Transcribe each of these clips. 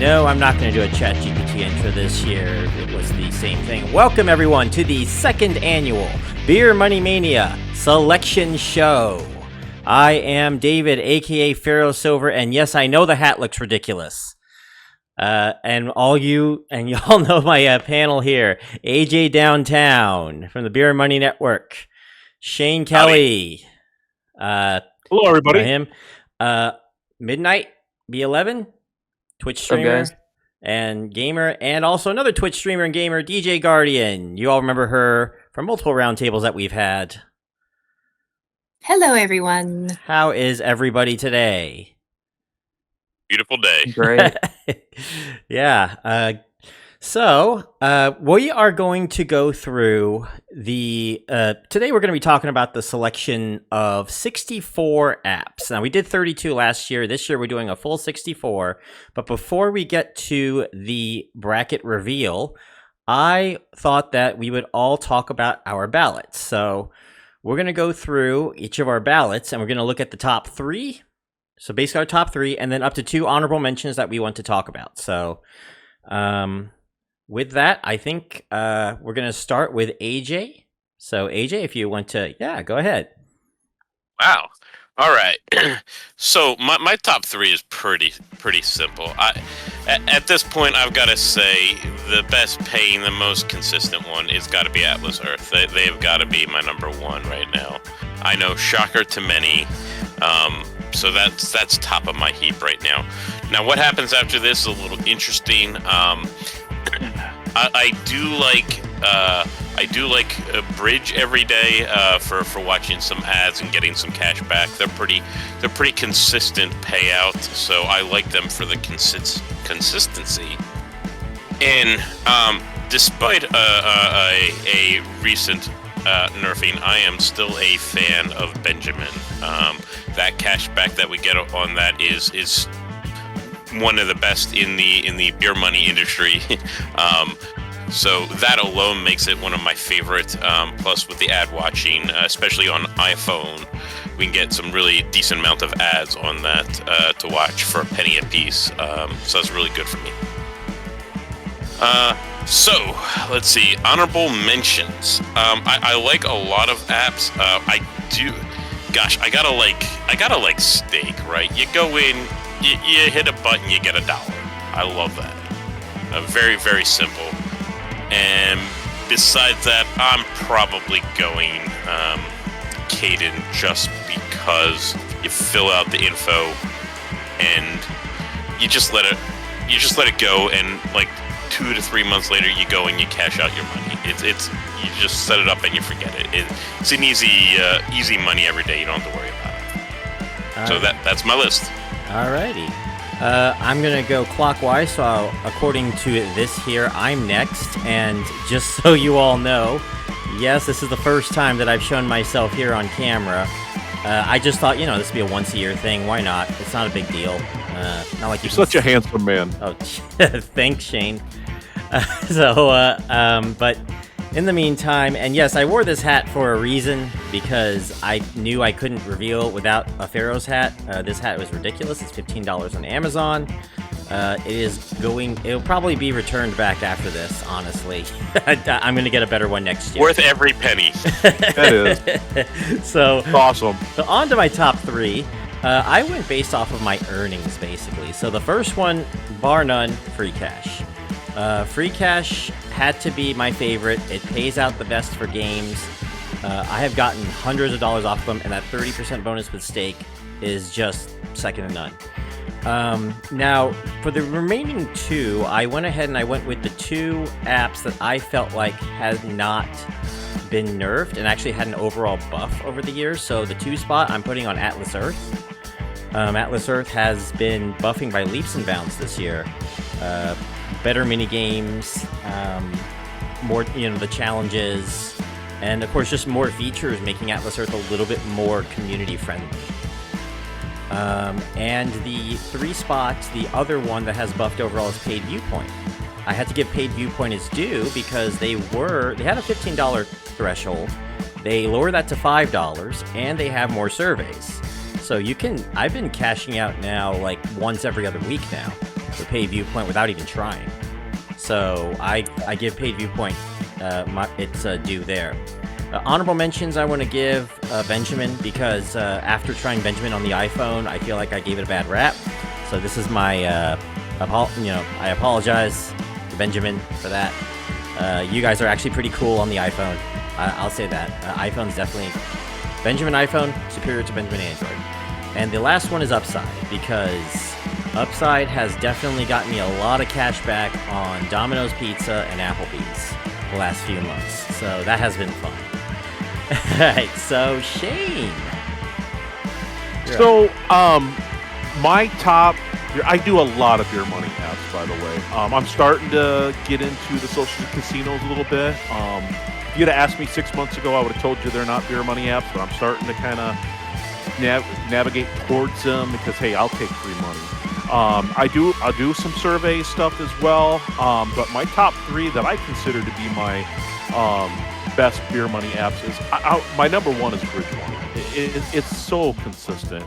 No, I'm not going to do a ChatGPT intro this year. It was the same thing. Welcome, everyone, to the second annual Beer Money Mania Selection Show. I am David, a.k.a. Pharaoh Silver, and yes, I know the hat looks ridiculous. And y'all know my panel here. AJ Downtown from the Beer Money Network. Shane Kelly. Hello, everybody. Him. Midnight B11. Twitch streamer and gamer, and also another Twitch streamer and gamer, DJ Guardian. You all remember her from multiple roundtables that we've had. Hello, everyone. How is everybody today? Beautiful day. Great. Yeah. So we are going to go through the today we're going to be talking about the selection of 64 apps. Now, we did 32 last year. This year we're doing a full 64. But before we get to the bracket reveal, I thought that we would all talk about our ballots. So we're going to go through each of our ballots and we're going to look at the top three. So basically our top three, and then up to 2 honorable mentions that we want to talk about. So with that, I think we're going to start with AJ. So, AJ, if you want to, go ahead. Wow. All right. So my top three is pretty simple. At this point, I've got to say the best paying, the most consistent one is got to be Atlas Earth. They've got to be my number one right now. I know, shocker to many. So that's top of my heap right now. Now, what happens after this is a little interesting. I do like a bridge every day for watching some ads and getting some cash back. They're pretty consistent payout, so I like them for the consistency. And despite a recent nerfing, I am still a fan of Benjamin. That cash back that we get on that is one of the best in the beer money industry. So that alone makes it one of my favorite. Plus, with the ad watching, especially on iPhone, we can get some really decent amount of ads on that to watch for a penny a piece. So that's really good for me. So let's see, honorable mentions. I like a lot of apps. I do. Gosh, I gotta like Steak, right? You go in, you hit a button, you get $1. I love that. Very, very simple. And besides that, I'm probably going Caden, just because you fill out the info and you just let it go, and like 2 to 3 months later, you go and you cash out your money. It's you just set it up and you forget it. It's an easy money every day. You don't have to worry about it. So that's my list. Alrighty. I'm going to go clockwise, so according to this here, I'm next. And just so you all know, yes, this is the first time that I've shown myself here on camera. I just thought, this would be a once-a-year thing. Why not? It's not a big deal. Not like you're such a handsome man. Oh, thanks, Shane. But in the meantime, and yes, I wore this hat for a reason, because I knew I couldn't reveal without a Pharaoh's hat. This hat was ridiculous. It's $15 on Amazon. It'll probably be returned back after this, honestly. I'm going to get a better one next year. Worth every penny. That is. So awesome. So on to my top three. I went based off of my earnings, basically. So the first one, bar none, free cash. Free cash had to be my favorite. It pays out the best for games. I have gotten hundreds of dollars off of them, and that 30% bonus with Stake is just second to none. Now, for the remaining 2, I went ahead and I went with the 2 apps that I felt like had not been nerfed and actually had an overall buff over the years. So the 2 spot I'm putting on Atlas Earth. Atlas Earth has been buffing by leaps and bounds this year. Better mini games, more, the challenges, and of course just more features, making Atlas Earth a little bit more community friendly. And the 3 spots, the other one that has buffed overall is Paid Viewpoint. I had to give Paid Viewpoint its due because they had a $15 threshold. They lowered that to $5, and they have more surveys. So I've been cashing out now like once every other week now. with Paid Viewpoint without even trying. So I give Paid Viewpoint its due there. Honorable mentions I want to give Benjamin, because after trying Benjamin on the iPhone, I feel like I gave it a bad rap. So this is my, I apologize to Benjamin for that. You guys are actually pretty cool on the iPhone. I'll say that. iPhone's definitely Benjamin iPhone superior to Benjamin Android. And the last one is Upside, because Upside has definitely gotten me a lot of cash back on Domino's Pizza and Applebee's the last few months. So that has been fun. Alright, so Shane. So, my top, I do a lot of beer money apps, by the way. I'm starting to get into the social casinos a little bit. If you'd have asked me 6 months ago, I would have told you they're not beer money apps, but I'm starting to kind of navigate towards them because, hey, I'll take free money. I'll do some survey stuff as well, but my top three that I consider to be my best beer money apps is my number one is Bridgewater. It's so consistent.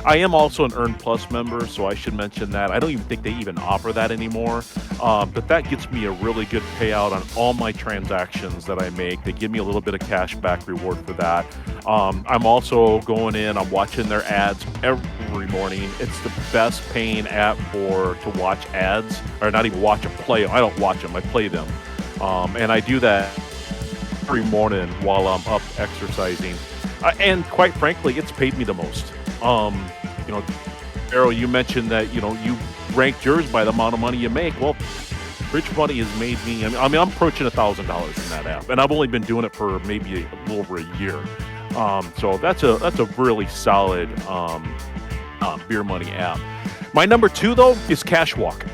I am also an Earn Plus member, so I should mention that. I don't even think they even offer that anymore, but that gets me a really good payout on all my transactions that I make. They give me a little bit of cash back reward for that. I'm also going in, I'm watching their ads every morning. It's the best paying app to watch ads, or not even watch them, play them. I don't watch them, I play them. And I do that every morning while I'm up exercising. And quite frankly, it's paid me the most. Pharaoh, you mentioned that, you ranked yours by the amount of money you make. Well, Rich Money has made me, I'm approaching $1,000 in that app, and I've only been doing it for maybe a little over a year. So that's a really solid beer money app. My number two, though, is Cashwalk.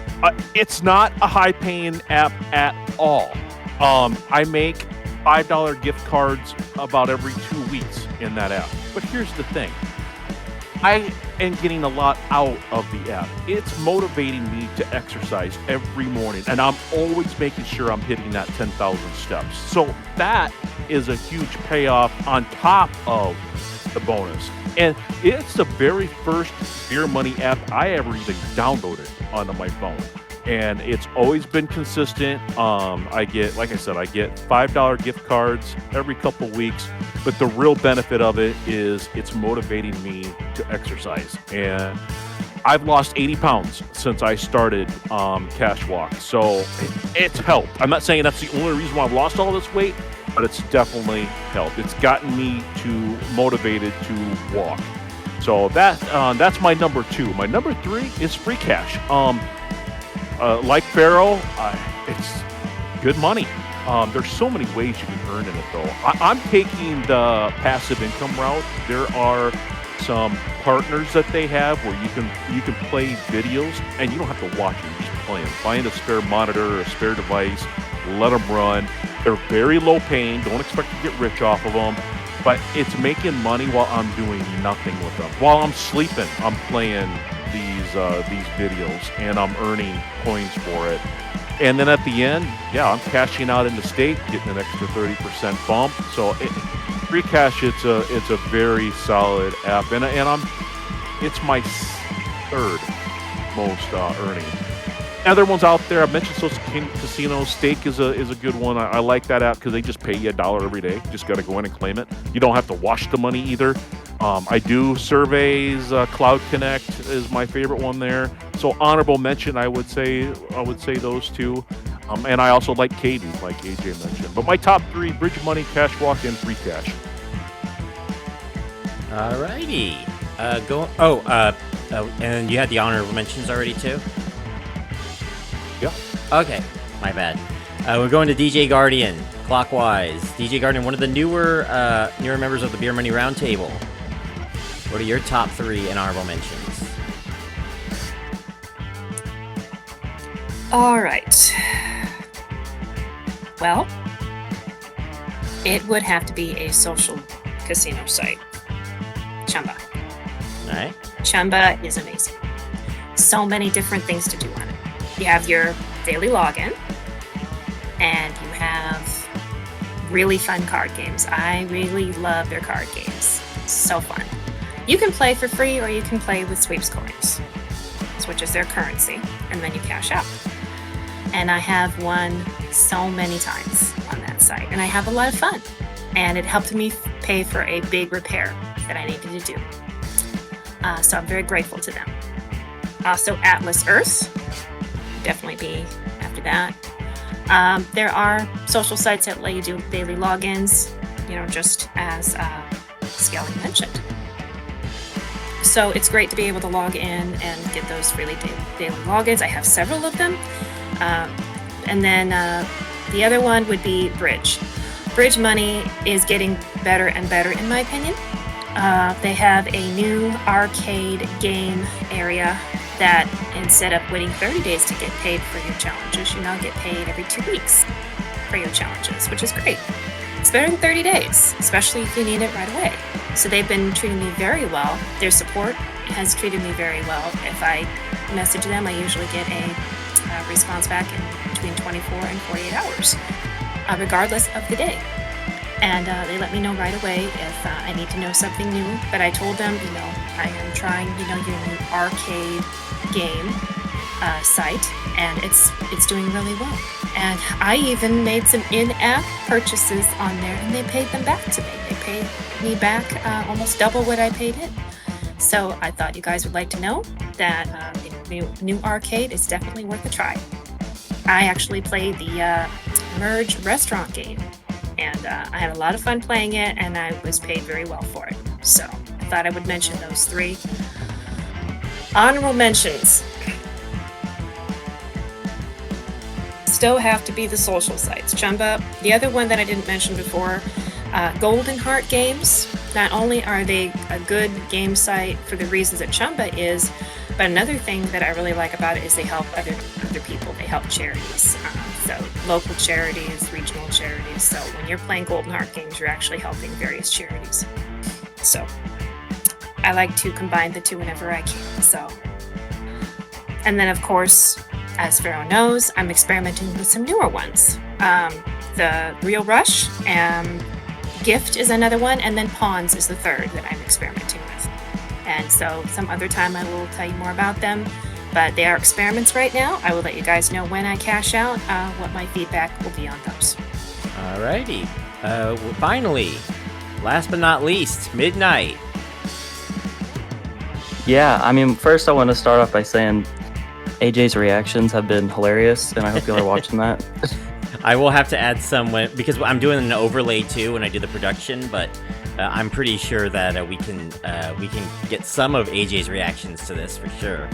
It's not a high-paying app at all. I make $5 gift cards about every 2 weeks in that app. But here's the thing. I am getting a lot out of the app. It's motivating me to exercise every morning, and I'm always making sure I'm hitting that 10,000 steps. So that is a huge payoff on top of the bonus. And it's the very first beer money app I ever even downloaded onto my phone. And it's always been consistent. I get $5 gift cards every couple weeks, but the real benefit of it is it's motivating me to exercise. And I've lost 80 pounds since I started Cashwalk, so it's helped. I'm not saying that's the only reason why I've lost all this weight, but it's definitely helped. It's gotten me motivated to walk. So that's my number two. My number three is Free Cash. Like Pharaoh, it's good money. There's so many ways you can earn in it, though. I'm taking the passive income route. There are some partners that they have where you can play videos and you don't have to watch them, just play them. Find a spare monitor or a spare device, let them run. They're very low paying. Don't expect to get rich off of them, but it's making money while I'm doing nothing with them. While I'm sleeping, I'm playing these videos and I'm earning coins for it. And then at the end, I'm cashing out in the state, getting an extra 30% bump. So Free Cash, it's a very solid app, and it's my third most earning. Other ones out there, I've mentioned Social Casino. Stake is a good one. I like that app because they just pay you $1 every day. You just got to go in and claim it. You don't have to wash the money either. I do surveys. Cloud Connect is my favorite one there. So honorable mention, I would say those two. And I also like Cadence, like AJ mentioned. But my top three: Bridge Money, Cashwalk, and Free Cash. Alrighty. And you had the honorable mentions already too? Yeah. Okay, my bad. We're going to DJ Guardian, clockwise. DJ Guardian, one of the newer members of the Beer Money Roundtable. What are your top three and honorable mentions? All right. Well, it would have to be a social casino site. Chumba. All right. Chumba is amazing. So many different things to do on it. You have your daily login, and you have really fun card games. I really love their card games. So fun. You can play for free, or you can play with sweeps coins. coins, which is their currency, and then you cash out. And I have won so many times on that site, and I have a lot of fun. And it helped me pay for a big repair that I needed to do. So I'm very grateful to them. Also, Atlas Earth, definitely be after that. There are social sites that let you do daily logins, just as Skelly mentioned. So it's great to be able to log in and get those daily logins. I have several of them. And then the other one would be Bridge. Bridge Money is getting better and better, in my opinion. They have a new arcade game area that instead of waiting 30 days to get paid for your challenges, you now get paid every 2 weeks for your challenges, which is great. It's better than 30 days, especially if you need it right away. So they've been treating me very well. Their support has treated me very well. If I message them, I usually get a response back in between 24 and 48 hours, regardless of the day. And they let me know right away if I need to know something new. But I told them, I am trying, your new arcade game site, and it's doing really well. And I even made some in-app purchases on there, and they paid them back to me. They paid me back almost double what I paid in. So I thought you guys would like to know that the new arcade is definitely worth a try. I actually played the Merge restaurant game, and I had a lot of fun playing it, and I was paid very well for it. So I thought I would mention those 3. Honorable mentions still have to be the social sites. Chumba, the other one that I didn't mention before, Golden Heart Games. Not only are they a good game site for the reasons that Chumba is, but another thing that I really like about it is they help other people. They help charities. So local charities, regional charities. So when you're playing Golden Heart Games, you're actually helping various charities. So I like to combine the two whenever I can. So, and then of course, as Pharaoh knows, I'm experimenting with some newer ones. The Real Rush, Gift is another one, and then Pawns is the third that I'm experimenting with. And so some other time I will tell you more about them. But they are experiments right now. I will let you guys know when I cash out what my feedback will be on those. Alrighty. Finally, last but not least, Midnight. Yeah, first I want to start off by saying AJ's reactions have been hilarious, and I hope y'all are watching that. I will have to add some because I'm doing an overlay too when I do the production, but I'm pretty sure that we can get some of AJ's reactions to this for sure.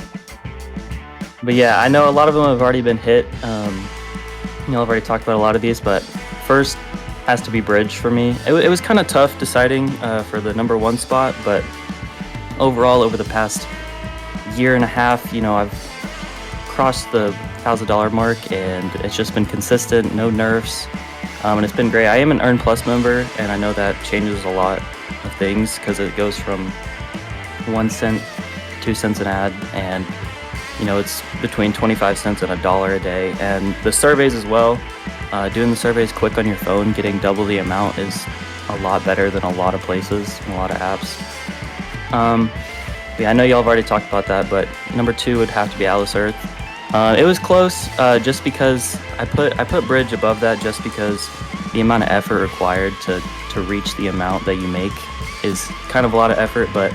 But yeah, I know a lot of them have already been hit. I've already talked about a lot of these, but first has to be Bridge for me. It was kind of tough deciding for the number 1 spot, but overall over the past year and a half, I've crossed the $1,000 mark, and it's just been consistent, no nerfs, and it's been great. I am an Earn Plus member, and I know that changes a lot of things because it goes from 1 cent, 2 cents an ad, and it's between 25 cents and $1 a day. And the surveys as well, doing the surveys quick on your phone, getting double the amount is a lot better than a lot of places and a lot of apps. Yeah, I know y'all have already talked about that, but number 2 would have to be Atlas Earth. It was close, just because I put Bridge above that, just because the amount of effort required to reach the amount that you make is kind of a lot of effort. But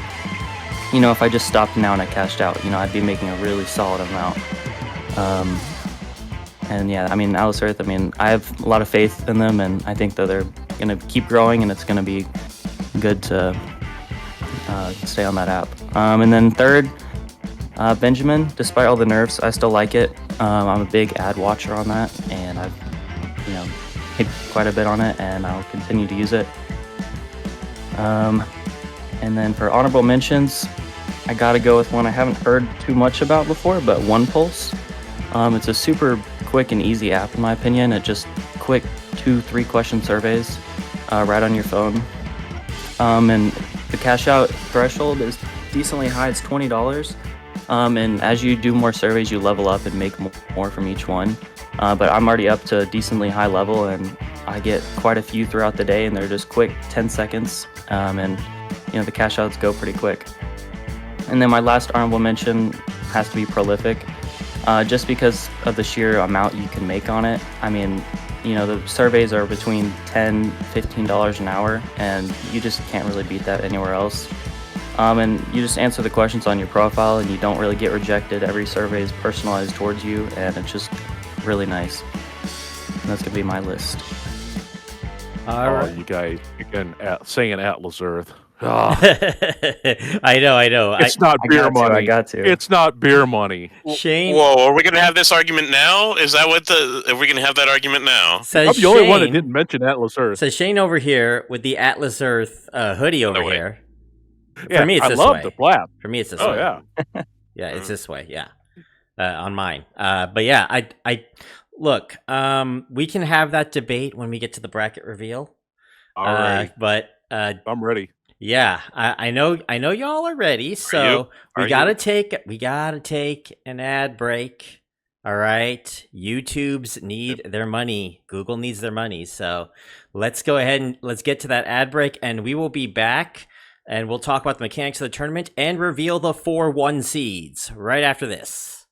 if I just stopped now and I cashed out, I'd be making a really solid amount. And yeah, Atlas Earth, I have a lot of faith in them, and I think that they're gonna keep growing, and it's gonna be good to stay on that app. And then third, Benjamin. Despite all the nerfs, I still like it. I'm a big ad watcher on that, and I've hit quite a bit on it, and I'll continue to use it. And then for honorable mentions, I gotta go with one I haven't heard too much about before, but OnePulse. It's a super quick and easy app in my opinion. It just quick 2-3 question surveys right on your phone. And the cash out threshold is decently high. It's $20. And as you do more surveys, you level up and make more from each one. But I'm already up to a decently high level, and I get quite a few throughout the day, and they're just quick, 10 seconds. And the cash outs go pretty quick. And then my last honorable mention has to be prolific, just because of the sheer amount you can make on it. I mean, the surveys are between $10, $15 an hour, and you just can't really beat that anywhere else. And you just answer the questions on your profile, and you don't really get rejected. Every survey is personalized towards you, and it's just really nice. And that's gonna be my list. All right. You guys, again, saying Atlas Earth. I know. It's not beer money. I got to. It's not beer money. Shane. Whoa, are we going to have this argument now? Is that what are we going to have that argument now? Says I'm the only one that Shane- didn't mention Atlas Earth. So Shane over here with the Atlas Earth hoodie over way. here. Yeah, For me, it's I this love way. the flap. For me, it's this Oh, way. yeah. Yeah, it's this way. Yeah, on mine. But yeah, I look. We can have that debate when we get to the bracket reveal. All right. But I'm ready. yeah, I know y'all are ready. So Are we gotta take an ad break. All right, YouTube's need their money. Google needs their money. So let's go ahead and let's get to that ad break, and we will be back. And we'll talk about the mechanics of the tournament and reveal the 4-1 seeds right after this.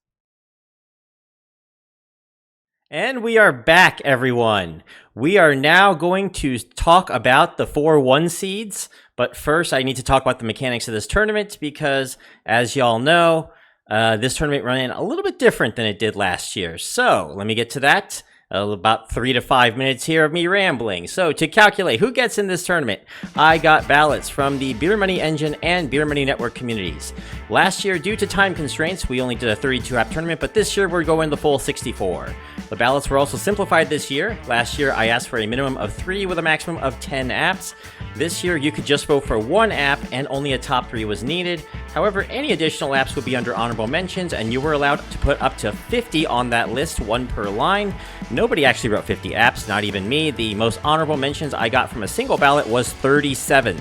And we are back, everyone. We are now going to talk about the 4-1 seeds. But first, I need to talk about the mechanics of this tournament because, as y'all know, this tournament ran a little bit different than it did last year. So let me get to that. About 3 to 5 minutes here of me rambling. So to calculate who gets in this tournament, I got ballots from the Beer Money Engine and Beer Money Network communities. Last year, due to time constraints, we only did a 32-app tournament, but this year we're going the full 64. The ballots were also simplified this year. Last year, I asked for a minimum of 3 with a maximum of 10 apps. This year, you could just vote for 1 app and only a top 3 was needed. However, any additional apps would be under honorable mentions, and you were allowed to put up to 50 on that list, 1 per line. Nobody actually wrote 50 apps, not even me. The most honorable mentions I got from a single ballot was 37.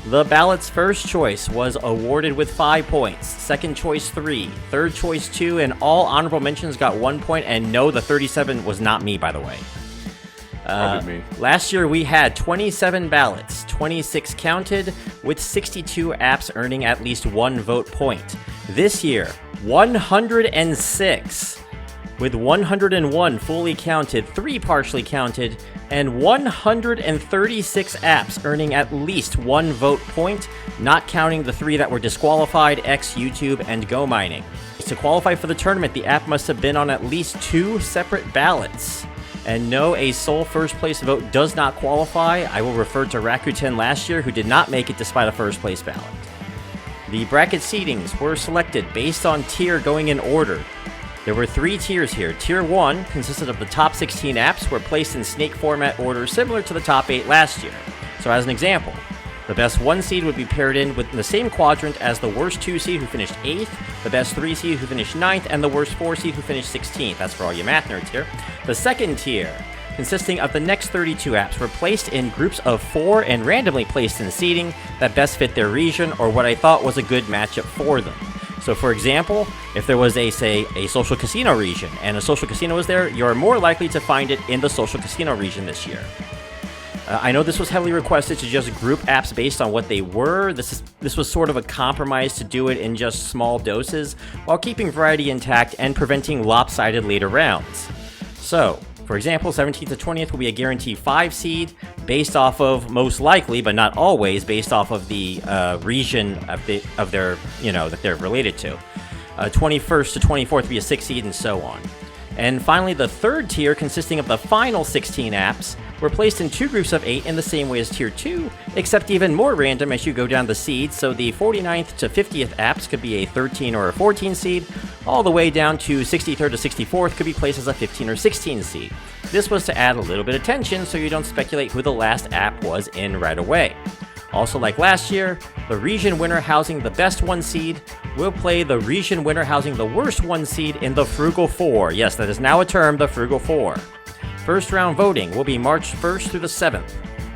The ballot's first choice was awarded with 5 points, second choice 3, third choice 2, and all honorable mentions got 1 point, and no, the 37 was not me, by the way. Probably me. Last year we had 27 ballots, 26 counted, with 62 apps earning at least 1 vote point. This year, 106, with 101 fully counted, 3 partially counted, and 136 apps earning at least 1 vote point, not counting the 3 that were disqualified, X, YouTube, and Go Mining. To qualify for the tournament, the app must have been on at least 2 separate ballots. And no, a sole first place vote does not qualify. I will refer to Rakuten last year, who did not make it despite a first place ballot. The bracket seedings were selected based on tier going in order. There were 3 tiers here. Tier 1 consisted of the top 16 apps were placed in snake format order similar to the top 8 last year. So as an example, the best 1 seed would be paired in with the same quadrant as the worst 2 seed who finished 8th, the best 3 seed who finished 9th, and the worst 4 seed who finished 16th. That's for all you math nerds here. The second tier, consisting of the next 32 apps, were placed in groups of 4 and randomly placed in seeding that best fit their region or what I thought was a good matchup for them. So for example, if there was a social casino region and a social casino was there, you're more likely to find it in the social casino region this year. I know this was heavily requested to just group apps based on what they were. This was sort of a compromise to do it in just small doses while keeping variety intact and preventing lopsided later rounds. So, for example, 17th to 20th will be a guaranteed 5 seed based off of, most likely, but not always, based off of the region of their, that they're related to. 21st to 24th will be a 6 seed and so on. And finally, the third tier, consisting of the final 16 apps, were placed in 2 groups of 8 in the same way as Tier 2, except even more random as you go down the seeds, so the 49th to 50th apps could be a 13 or a 14 seed, all the way down to 63rd to 64th could be placed as a 15 or 16 seed. This was to add a little bit of tension so you don't speculate who the last app was in right away. Also, like last year, the region winner housing the best 1 seed will play the region winner housing the worst 1 seed in the Frugal 4. Yes, that is now a term, the Frugal 4. First round voting will be March 1st through the 7th.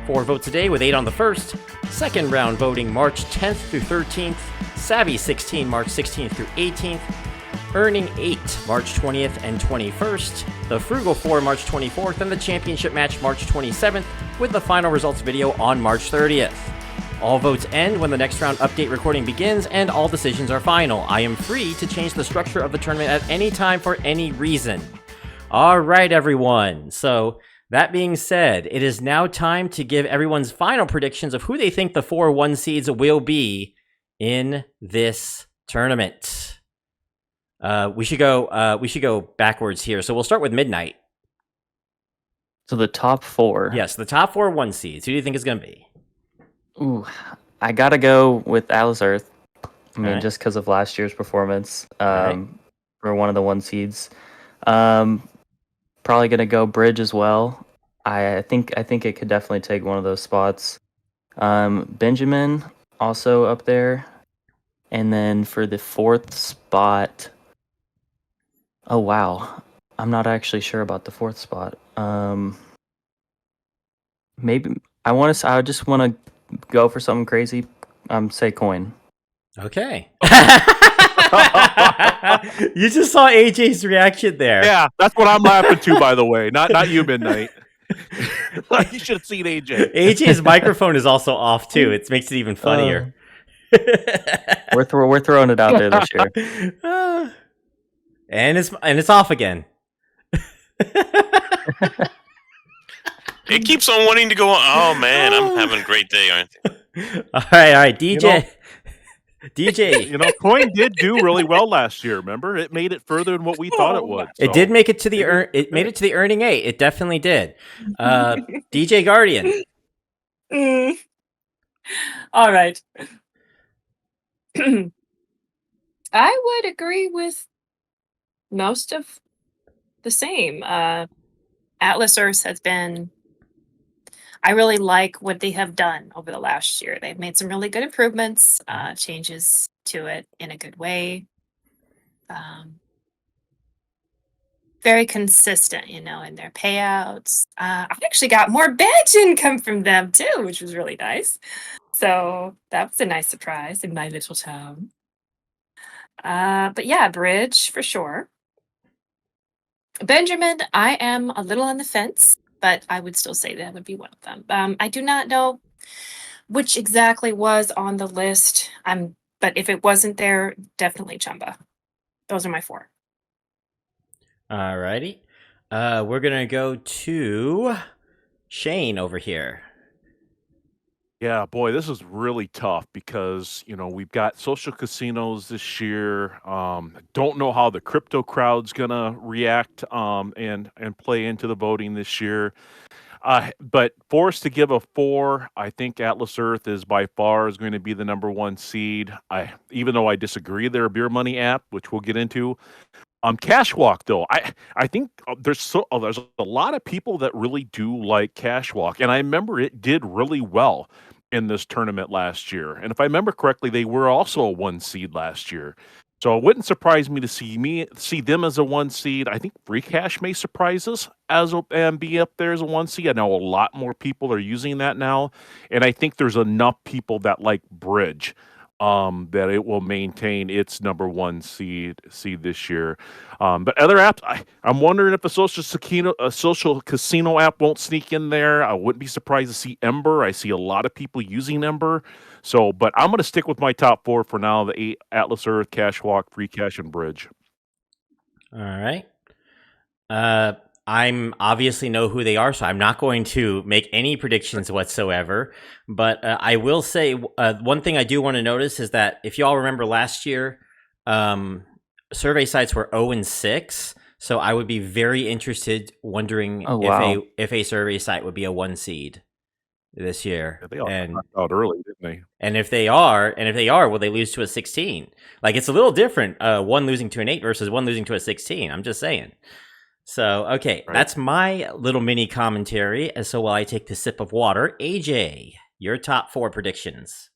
4 votes a day with 8 on the 1st. Second round voting March 10th through 13th. Savvy 16 March 16th through 18th. Earning 8 March 20th and 21st. The Frugal 4 March 24th and the championship match March 27th with the final results video on March 30th. All votes end when the next round update recording begins, and all decisions are final. I am free to change the structure of the tournament at any time for any reason. All right, everyone. So, that being said, it is now time to give everyone's final predictions of who they think the 4 1 seeds will be in this tournament. We should go backwards here. So we'll start with Midnight. So the top 4. Yes, the top 4 1 seeds. Who do you think is going to be? Ooh, I gotta go with Atlas Earth. I mean, Alright. just because of last year's performance Alright. for one of the 1 seeds. Probably gonna go Bridge as well. I think it could definitely take one of those spots. Benjamin also up there, and then for the 4th spot. Oh wow, I'm not actually sure about the 4th spot. Maybe I just want to go for something crazy. Say coin. Okay. You just saw AJ's reaction there. Yeah, that's what I'm laughing to, by the way. Not you, Midnight. You should have seen AJ. AJ's microphone is also off too. It makes it even funnier. We're throwing it out there this year. And it's off again. It keeps on wanting to go on. Oh man, I'm having a great day, aren't I? All right, DJ. DJ. Coin did do really well last year. Remember, it made it further than what we thought it would. It did make it to the It made it to the earning 8. It definitely did. DJ Guardian. All right. I would agree with most of the same. Atlas Earth has been. I really like what they have done over the last year. They've made some really good improvements, changes to it in a good way. Very consistent, in their payouts. I actually got more badge income from them too, which was really nice. So that was a nice surprise in my little town. But yeah, Bridge for sure. Benjamin, I am a little on the fence, but I would still say that would be one of them. I do not know which exactly was on the list. But if it wasn't there, definitely Chumba. Those are my 4. Alrighty. We're gonna go to Shane over here. Yeah, boy, this is really tough because, we've got social casinos this year. Don't know how the crypto crowd's going to react and play into the voting this year. But forced to give a 4, I think Atlas Earth is by far is going to be the number 1 seed. Even though I disagree, their beer money app, which we'll get into. Cashwalk though, I think there's a lot of people that really do like Cashwalk, and I remember it did really well in this tournament last year. And if I remember correctly, they were also a 1 seed last year. So it wouldn't surprise me to see them as a 1 seed. I think Free Cash may surprise us and be up there as a 1 seed. I know a lot more people are using that now, and I think there's enough people that like Bridge that it will maintain its number 1 seed this year. But other apps, I'm wondering if a social casino app won't sneak in there. I wouldn't be surprised to see Ember. I see a lot of people using Ember. So, but I'm going to stick with my top 4 for now: the 8 Atlas Earth, Cashwalk, Free Cash, and Bridge. All right. I'm obviously know who they are, so I'm not going to make any predictions whatsoever. But I will say one thing I do want to notice is that if you all remember last year, survey sites were 0-6. So I would be very interested, wondering if a survey site would be a 1 seed this year. Yeah, they all knocked out early, didn't they? And if they are, will they lose to a 16? Like, it's a little different. 1 losing to an 8 versus 1 losing to a 16. I'm just saying. So, okay, Right. That's my little mini commentary. So while I take the sip of water, AJ, your top 4 predictions.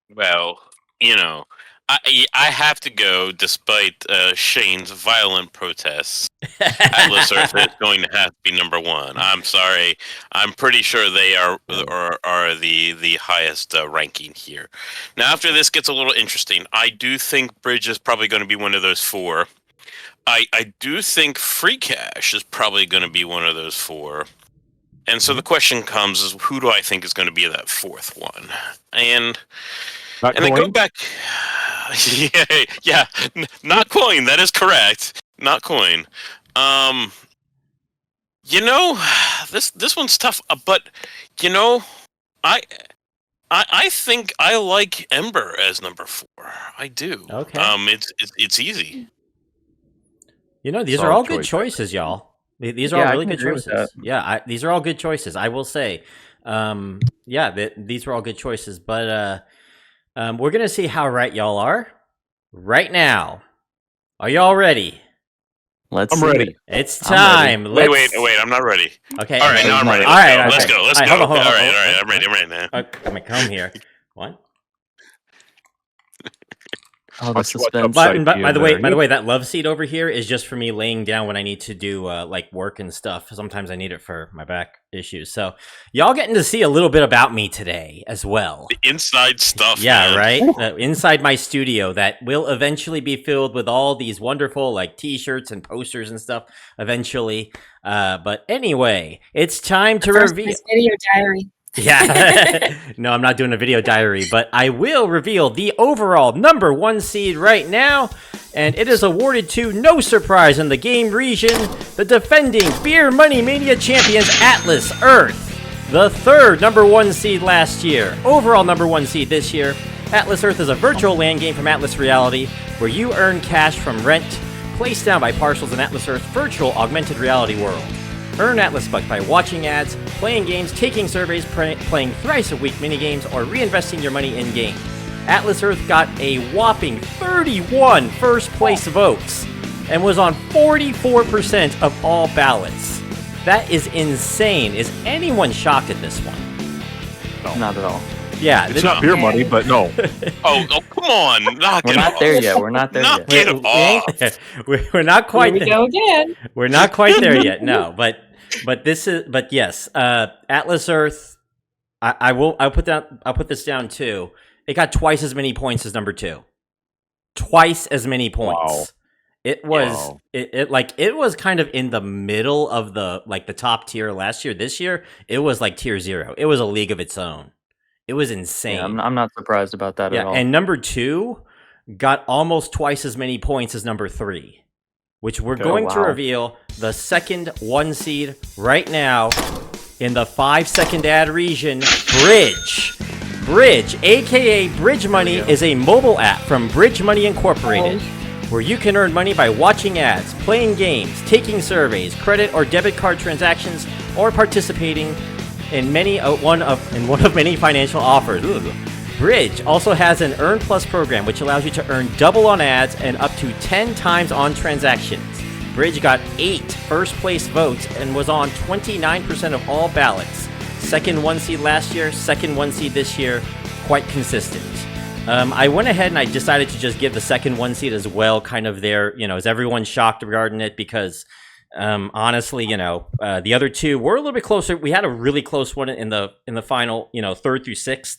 Well, I have to go despite Shane's violent protests. Atlas Earth is going to have to be number 1. I'm sorry. I'm pretty sure they are the highest ranking here. Now, after this gets a little interesting, I do think Bridge is probably going to be one of those 4. I do think Free Cash is probably going to be one of those 4. And so the question comes: is who do I think is going to be that fourth one? And Not then go Coin? back. Yeah, not Coin. That is correct. Not Coin. This one's tough. But I think I like Ember as number 4. I do. Okay. It's easy. These are Solid all good choice. choices, y'all. These are Yeah, all I really can good agree with choices. that. Yeah, these are all good choices. I will say, these are all good choices. But we're gonna see how right y'all are right now. Are y'all ready? Let's I'm see ready. it. It's I'm ready. time. Wait, I'm not ready. Okay. All right, okay. now I'm ready. All right. Let's go. Let's go. Hold on. All right. I'm ready now. I'm gonna come here. What? Oh, the Watch suspense. upside By the there. way, that love seat over here is just for me laying down when I need to do like work and stuff. Sometimes I need it for my back issues. So y'all getting to see a little bit about me today as well. The inside stuff. Yeah, man. right. Inside my studio that will eventually be filled with all these wonderful like T-shirts and posters and stuff. Eventually, but anyway, it's time to reveal. Video diary. Yeah. No, I'm not doing a video diary, but I will reveal the overall number 1 seed right now. And it is awarded to, no surprise in the game region, the defending Beer Money Mania champions Atlas Earth. The third number 1 seed last year. Overall number 1 seed this year. Atlas Earth is a virtual land game from Atlas Reality where you earn cash from rent placed down by parcels in Atlas Earth's virtual augmented reality world. Earn Atlas Bucks by watching ads, playing games, taking surveys, playing thrice a week minigames, or reinvesting your money in-game. Atlas Earth got a whopping 31 first-place votes and was on 44% of all ballots. That is insane. Is anyone shocked at this one? Not at all. Yeah. It's not beer money, but no. Oh, come on. Knock We're it not off. there yet. We're not there Knock yet. it off. We're not quite Here we there. go again. We're not quite there yet. No, but yes, Atlas Earth. I'll put this down too. It got twice as many points as number 2. Twice as many points. Wow. It was Wow. it was kind of in the middle of the top tier last year. This year it was like tier 0. It was a league of its own. It was insane. Yeah, I'm not surprised about that at all. And number 2 got almost twice as many points as number 3, which we're going to reveal the second 1 seed right now in the 5-second ad region. Bridge, aka Bridge Money, is a mobile app from Bridge Money Incorporated, where you can earn money by watching ads, playing games, taking surveys, credit or debit card transactions, or participating in one of many financial offers. Ooh. Bridge also has an Earn Plus program, which allows you to earn double on ads and up to 10 times on transactions. Bridge got 8 first-place votes and was on 29% of all ballots. Second 1 seed last year, second 1 seed this year, quite consistent. I went ahead and I decided to just give the second 1 seed as well, kind of there, is everyone shocked regarding it? Because honestly, the other 2 were a little bit closer. We had a really close one in the final, 3rd through 6th.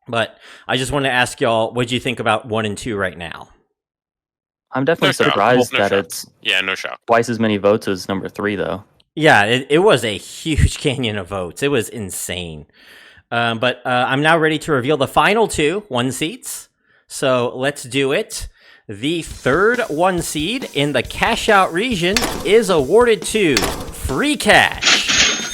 But I just want to ask y'all, what do you think about 1 and 2 right now? I'm definitely surprised that it's no shock. twice as many votes as number 3, though. Yeah, it was a huge canyon of votes. It was insane. But I'm now ready to reveal the final 2 1 seeds. So let's do it. The third 1 seed in the Cashout region is awarded to Free Cash.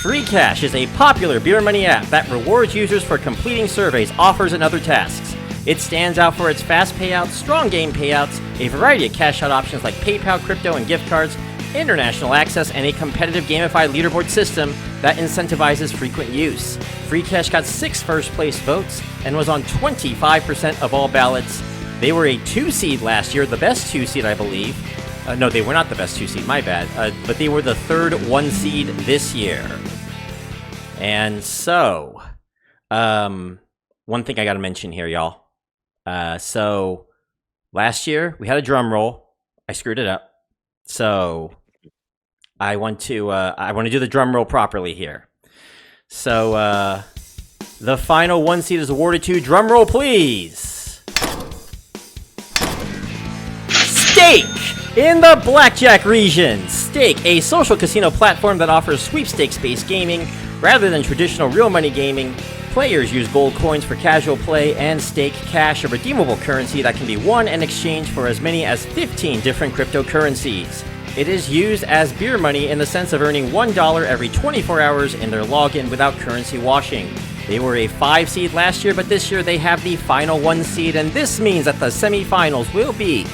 Free Cash is a popular beer money app that rewards users for completing surveys, offers, and other tasks. It stands out for its fast payouts, strong game payouts, a variety of cash out options like PayPal, crypto, and gift cards, international access, and a competitive gamified leaderboard system that incentivizes frequent use. Free Cash got 6 first-place votes and was on 25% of all ballots. They were a 2 seed last year, the best 2 seed, I believe. No, they were not the best 2 seed, my bad. But they were the third 1 seed this year. And so, one thing I got to mention here, y'all. So, last year, we had a drum roll. I screwed it up. So, I want to do the drum roll properly here. So, the final 1 seed is awarded to, drum roll please, Steak! In the Blackjack region, Stake, a social casino platform that offers sweepstakes-based gaming rather than traditional real money gaming. Players use gold coins for casual play and Stake Cash, a redeemable currency that can be won and exchanged for as many as 15 different cryptocurrencies. It is used as beer money in the sense of earning $1 every 24 hours in their login without currency washing. They were a 5 seed last year, but this year they have the final 1 seed, and this means that the semifinals will be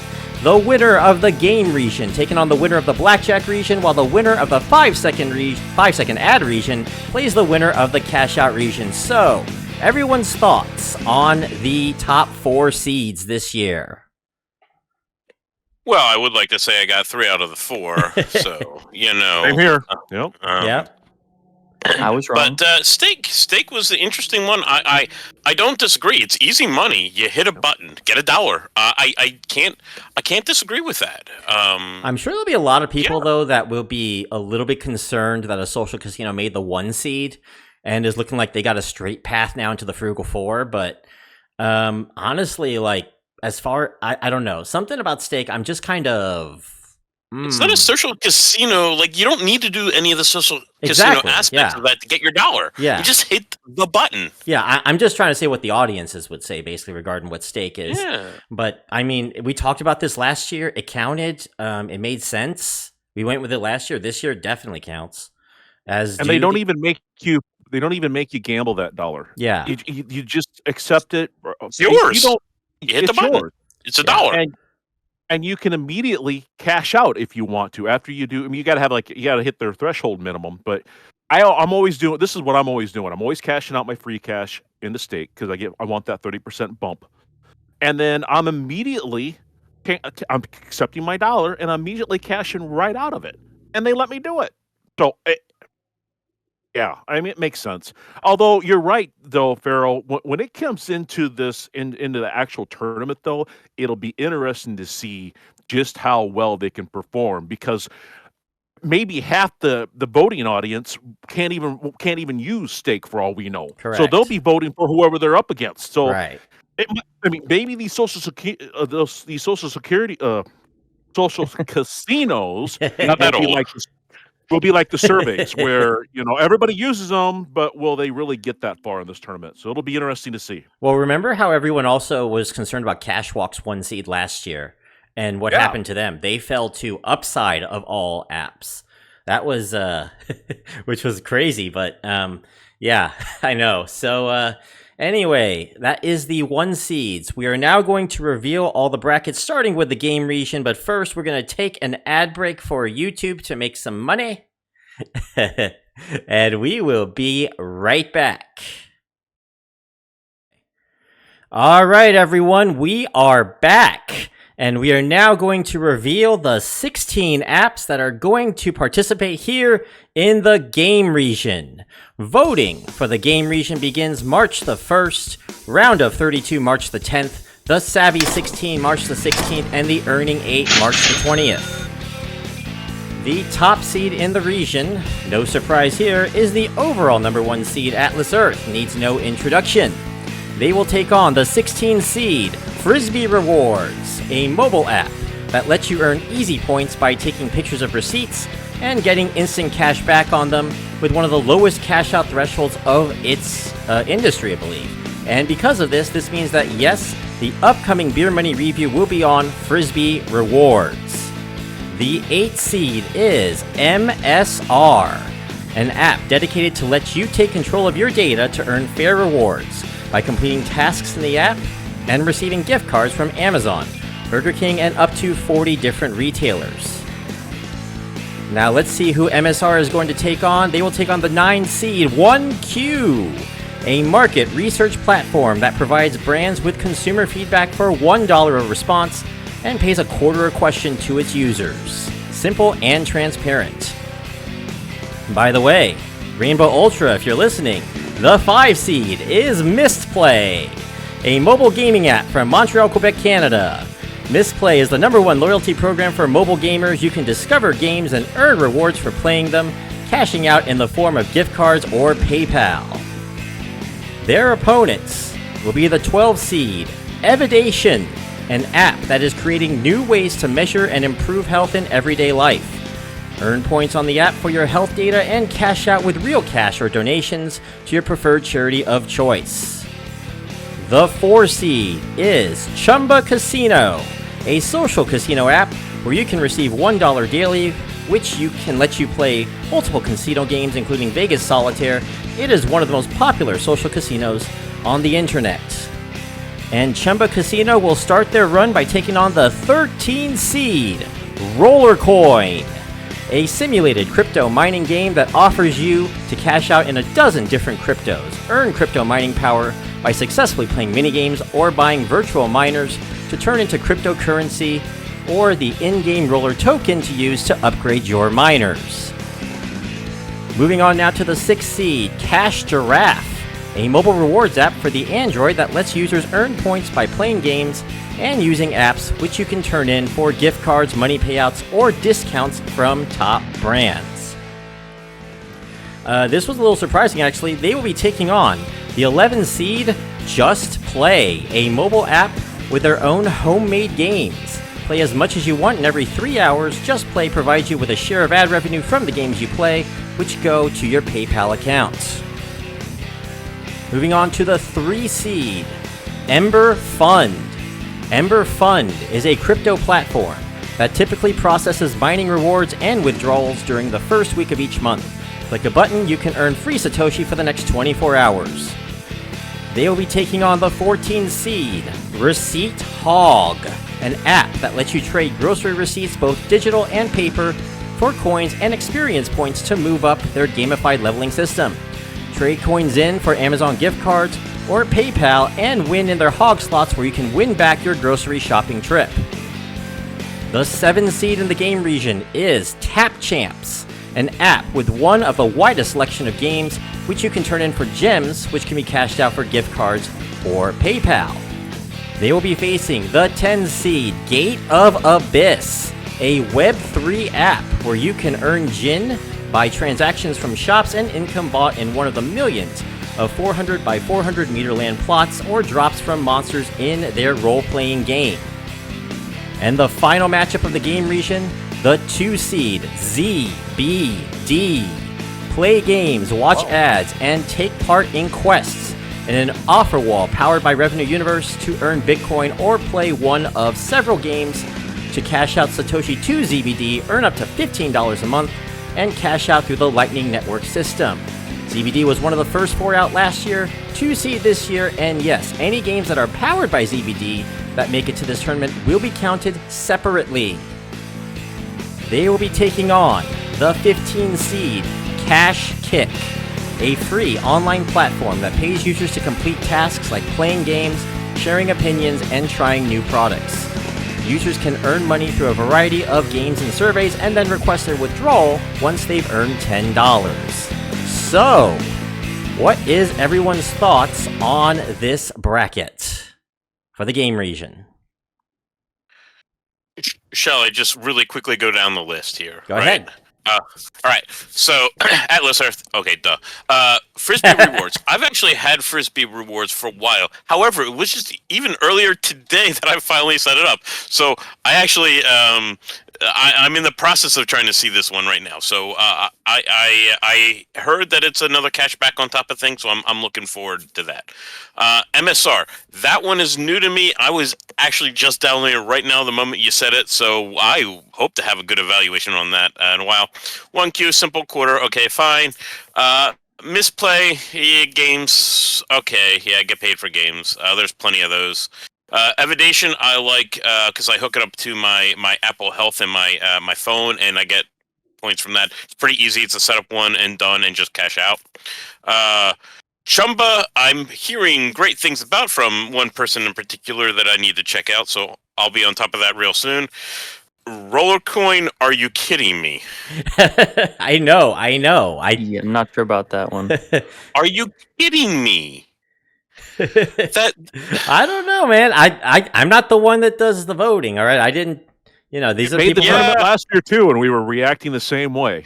the winner of the game region taking on the winner of the Blackjack region, while the winner of the 5-second ad region plays the winner of the Cashout region. So, everyone's thoughts on the top 4 seeds this year? Well, I would like to say I got 3 out of the 4, so, you know. Same here. Yep. Yep. I was wrong. But Stake was the interesting one. I don't disagree. It's easy money. You hit a button, get $1. I can't disagree with that. I'm sure there'll be a lot of people though that will be a little bit concerned that a social casino made the 1 seed and is looking like they got a straight path now into the Frugal 4. But honestly, like as far I don't know, something about Stake. I'm just kind of. It's not a social casino. Like, you don't need to do any of the social casino aspects of that to get your $1. Yeah. You just hit the button. Yeah, I'm just trying to say what the audiences would say, basically, regarding what Stake is. Yeah. But, I mean, we talked about this last year. It counted. It made sense. We went with it last year. This year, it definitely counts. They don't even make you gamble that $1. Yeah. You just accept it. It's yours. You hit the button. Yours. It's $1. And you can immediately cash out if you want to. After you do, I mean, you got to hit their threshold minimum. But I'm always doing. This is what I'm always doing. I'm always cashing out my free cash into Stake because I want that 30% bump, and then I'm accepting my $1 and I'm immediately cashing right out of it, and they let me do it. So. Yeah, I mean, it makes sense. Although you're right, though, Pharaoh, when it comes into into the actual tournament, though, it'll be interesting to see just how well they can perform because maybe half the voting audience can't even use Stake for all we know. Correct. So they'll be voting for whoever they're up against. So, right. Maybe these social casinos Not that old. will be like the surveys where, everybody uses them, but will they really get that far in this tournament? So it'll be interesting to see. Well, remember how everyone also was concerned about Cashwalk's 1 seed last year and what happened to them? They fell to upside of all apps. That was, which was crazy, but yeah, I know. So anyway, that is the 1 seeds. We are now going to reveal all the brackets starting with the game region, but first we're going to take an ad break for YouTube to make some money. And we will be right back. All right, everyone, we are back. And we are now going to reveal the 16 apps that are going to participate here in the game region. Voting for the game region begins March the 1st, round of 32 March the 10th, the Savvy 16 March the 16th, and the Earning 8 March the 20th. The top seed in the region, no surprise here, is the overall number 1 seed Atlas Earth, needs no introduction. They will take on the 16 seed Frisbee Rewards, a mobile app that lets you earn easy points by taking pictures of receipts and getting instant cash back on them with one of the lowest cash out thresholds of its industry, I believe. And because of this means that yes, the upcoming Beer Money review will be on Frisbee Rewards. The 8th seed is MSR, an app dedicated to let you take control of your data to earn fair rewards by completing tasks in the app and receiving gift cards from Amazon, Burger King, and up to 40 different retailers. Now let's see who MSR is going to take on. They will take on the 9 seed 1Q, a market research platform that provides brands with consumer feedback for $1 a response and pays a quarter a question to its users. Simple and transparent. By the way, Rainbow Ultra, if you're listening, the 5 seed is Mistplay, a mobile gaming app from Montreal, Quebec, Canada. Mistplay is the #1 loyalty program for mobile gamers. You can discover games and earn rewards for playing them, cashing out in the form of gift cards or PayPal. Their opponents will be the 12 seed Evidation, an app that is creating new ways to measure and improve health in everyday life. Earn points on the app for your health data and cash out with real cash or donations to your preferred charity of choice. The 4 seed is Chumba Casino, a social casino app where you can receive $1 daily, which can let you play multiple casino games, including Vegas Solitaire. It is one of the most popular social casinos on the internet. And Chumba Casino will start their run by taking on the 13 seed Roller Coin, a simulated crypto mining game that offers you to cash out in a dozen different cryptos, earn crypto mining power by successfully playing minigames or buying virtual miners to turn into cryptocurrency or the in-game roller token to use to upgrade your miners. Moving on now to the 6th seed, Cash Giraffe, a mobile rewards app for the Android that lets users earn points by playing games and using apps which you can turn in for gift cards, money payouts, or discounts from top brands. This was a little surprising, actually. They will be taking on the 11 seed Just Play, a mobile app with their own homemade games. Play as much as you want, and every 3 hours, Just Play provides you with a share of ad revenue from the games you play, which go to your PayPal account. Moving on to the 3 seed, Ember Fund. Ember Fund is a crypto platform that typically processes mining rewards and withdrawals during the first week of each month. Click a button, you can earn free Satoshi for the next 24 hours. They will be taking on the 14 seed, Receipt Hog, an app that lets you trade grocery receipts, both digital and paper, for coins and experience points to move up their gamified leveling system. Trade coins in for Amazon gift cards or PayPal and win in their hog slots where you can win back your grocery shopping trip. The 7th seed in the game region is Tap Champs, an app with one of the widest selection of games which you can turn in for gems which can be cashed out for gift cards or PayPal. They will be facing the 10 seed Gate of Abyss, a Web3 app where you can earn Jin by transactions from shops and income bought in one of the millions of 400 by 400 meter land plots or drops from monsters in their role-playing game. And the final matchup of the game region, the 2 seed ZBD. Play games, watch ads, and take part in quests in an offer wall powered by Revenue Universe to earn Bitcoin or play one of several games to cash out Satoshi to ZBD, earn up to $15 a month, and cash out through the Lightning Network system. ZBD was one of the first 4 out last year, 2 seed this year, and yes, any games that are powered by ZBD that make it to this tournament will be counted separately. They will be taking on the 15 seed Cash Kick, a free online platform that pays users to complete tasks like playing games, sharing opinions, and trying new products. Users can earn money through a variety of games and surveys and then request their withdrawal once they've earned $10. So, what is everyone's thoughts on this bracket for the game region? Shall I just really quickly go down the list here? Go ahead. All right. So, Atlas Earth. Okay, duh. Frisbee rewards. I've actually had Frisbee rewards for a while. However, it was just even earlier today that I finally set it up. So I actually, I'm in the process of trying to see this one right now. So I heard that it's another cashback on top of things. So I'm looking forward to that. MSR. That one is new to me. I was actually just downloading it right now the moment you said it. So I hope to have a good evaluation on that in a while. 1Q, simple quarter. Okay, fine. Misplay games. Okay, yeah, I get paid for games. There's plenty of those. Evidation, I like because I hook it up to my Apple Health and my phone, and I get points from that. It's pretty easy. It's a setup one and done, and just cash out. Chumba, I'm hearing great things about from one person in particular that I need to check out, so I'll be on top of that real soon. Rollercoin, are you kidding me? I know. Yeah, I'm not sure about that one. Are you kidding me? That I don't know, man. I'm not the one that does the voting. All right, I didn't. These are Made people. the tournament last year too, and we were reacting the same way.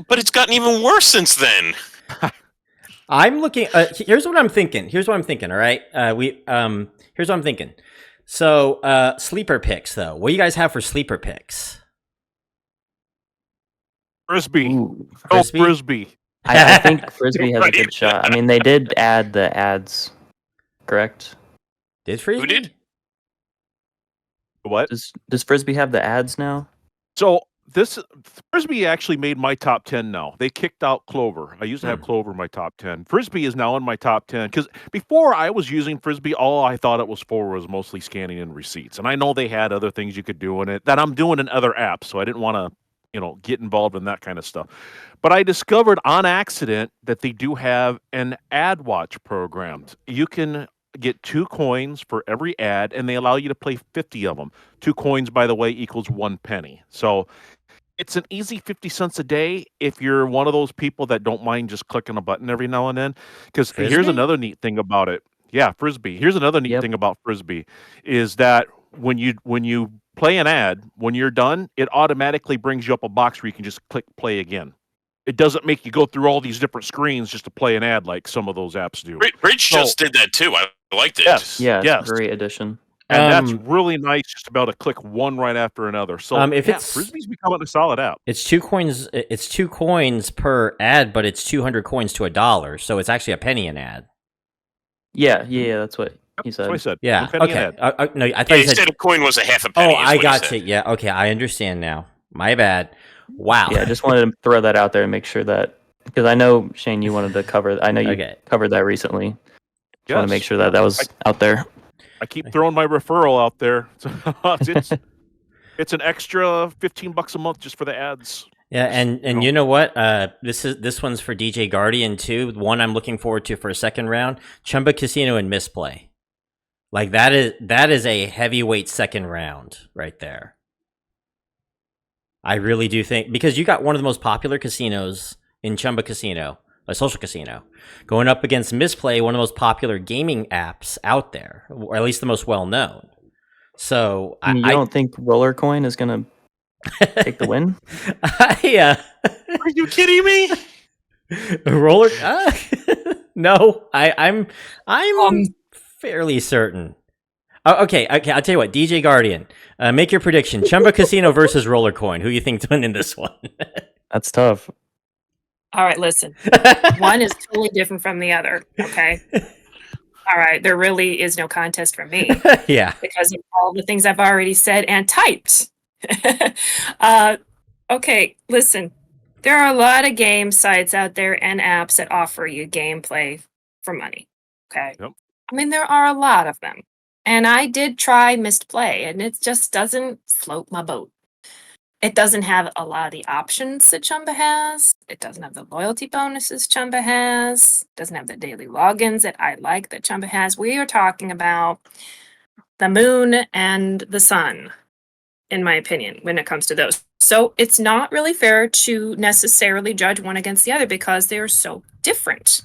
But it's gotten even worse since then. I'm looking. Here's what I'm thinking. All right. Here's what I'm thinking. So, sleeper picks, though. What do you guys have for sleeper picks? Frisbee. Ooh. Oh, Frisbee? Frisbee. I think Frisbee has a Right. good shot. I mean, they did add the ads, correct? Did Frisbee? Who did? What? Does Frisbee have the ads now? So this Frisbee actually made my top 10 now. They kicked out Clover. I used to have Clover in my top 10. Frisbee is now in my top 10 because before I was using Frisbee, all I thought it was for was mostly scanning in receipts. And I know they had other things you could do in it that I'm doing in other apps. So I didn't want to, get involved in that kind of stuff. But I discovered on accident that they do have an ad watch program. You can get 2 coins for every ad, and they allow you to play 50 of them. 2 coins, by the way, equals 1 penny. So it's an easy 50 cents a day if you're one of those people that don't mind just clicking a button every now and then. Because here's Frisbee? another neat thing about it. Yeah, Frisbee. Here's another neat Yep. thing about Frisbee is that when you play an ad, when you're done, it automatically brings you up a box where you can just click play again. It doesn't make you go through all these different screens just to play an ad like some of those apps do. Bridge just did that too. I liked it. Yes. Yeah, it's Yes. a great addition. And that's Um, really nice just to be able to click one right after another. So if it's- Frisbee's becoming a solid app. It's 2 coins. It's 2 coins per ad, but it's 200 coins to $1. So it's actually a penny an ad. Yeah, that's what he That's what I said. said. Yeah. One penny an Okay. ad. No, I thought Yeah, you he said. said a coin was a half a Oh, penny. is I what he got said. you. Yeah. Okay, I understand now. My bad. Wow. Yeah, I just wanted to throw that out there and make sure that because I know Shane, you wanted to cover. I know you Okay. covered that recently. Just want to make sure that was out there. I keep throwing my referral out there. It's an extra $15 a month just for the ads. Yeah, and you know what? This one's for DJ Guardian too. One I'm looking forward to for a second round: Chumba Casino and Misplay. Like that is a heavyweight second round right there. I really do think because you got one of the most popular casinos in Chumba Casino, a social casino, going up against Misplay, one of the most popular gaming apps out there, or at least the most well known. So You don't think Roller Coin is gonna take the win? Yeah. Are you kidding me? Roller? No, I'm fairly certain. Oh, okay. I'll tell you what. DJ Guardian, make your prediction. Chumba Casino versus Roller Coin. Who you think's winning this one? That's tough. All right, listen. One is totally different from the other. Okay. All right. There really is no contest for me Yeah. because of all the things I've already said and typed. Okay, listen. There are a lot of game sites out there and apps that offer you gameplay for money. Okay. Yep. I mean, there are a lot of them. And I did try Misplay, and it just doesn't float my boat. It doesn't have a lot of the options that Chumba has. It doesn't have the loyalty bonuses Chumba has. It doesn't have the daily logins that I like that Chumba has. We are talking about the moon and the sun, in my opinion, when it comes to those. So it's not really fair to necessarily judge one against the other because they're so different.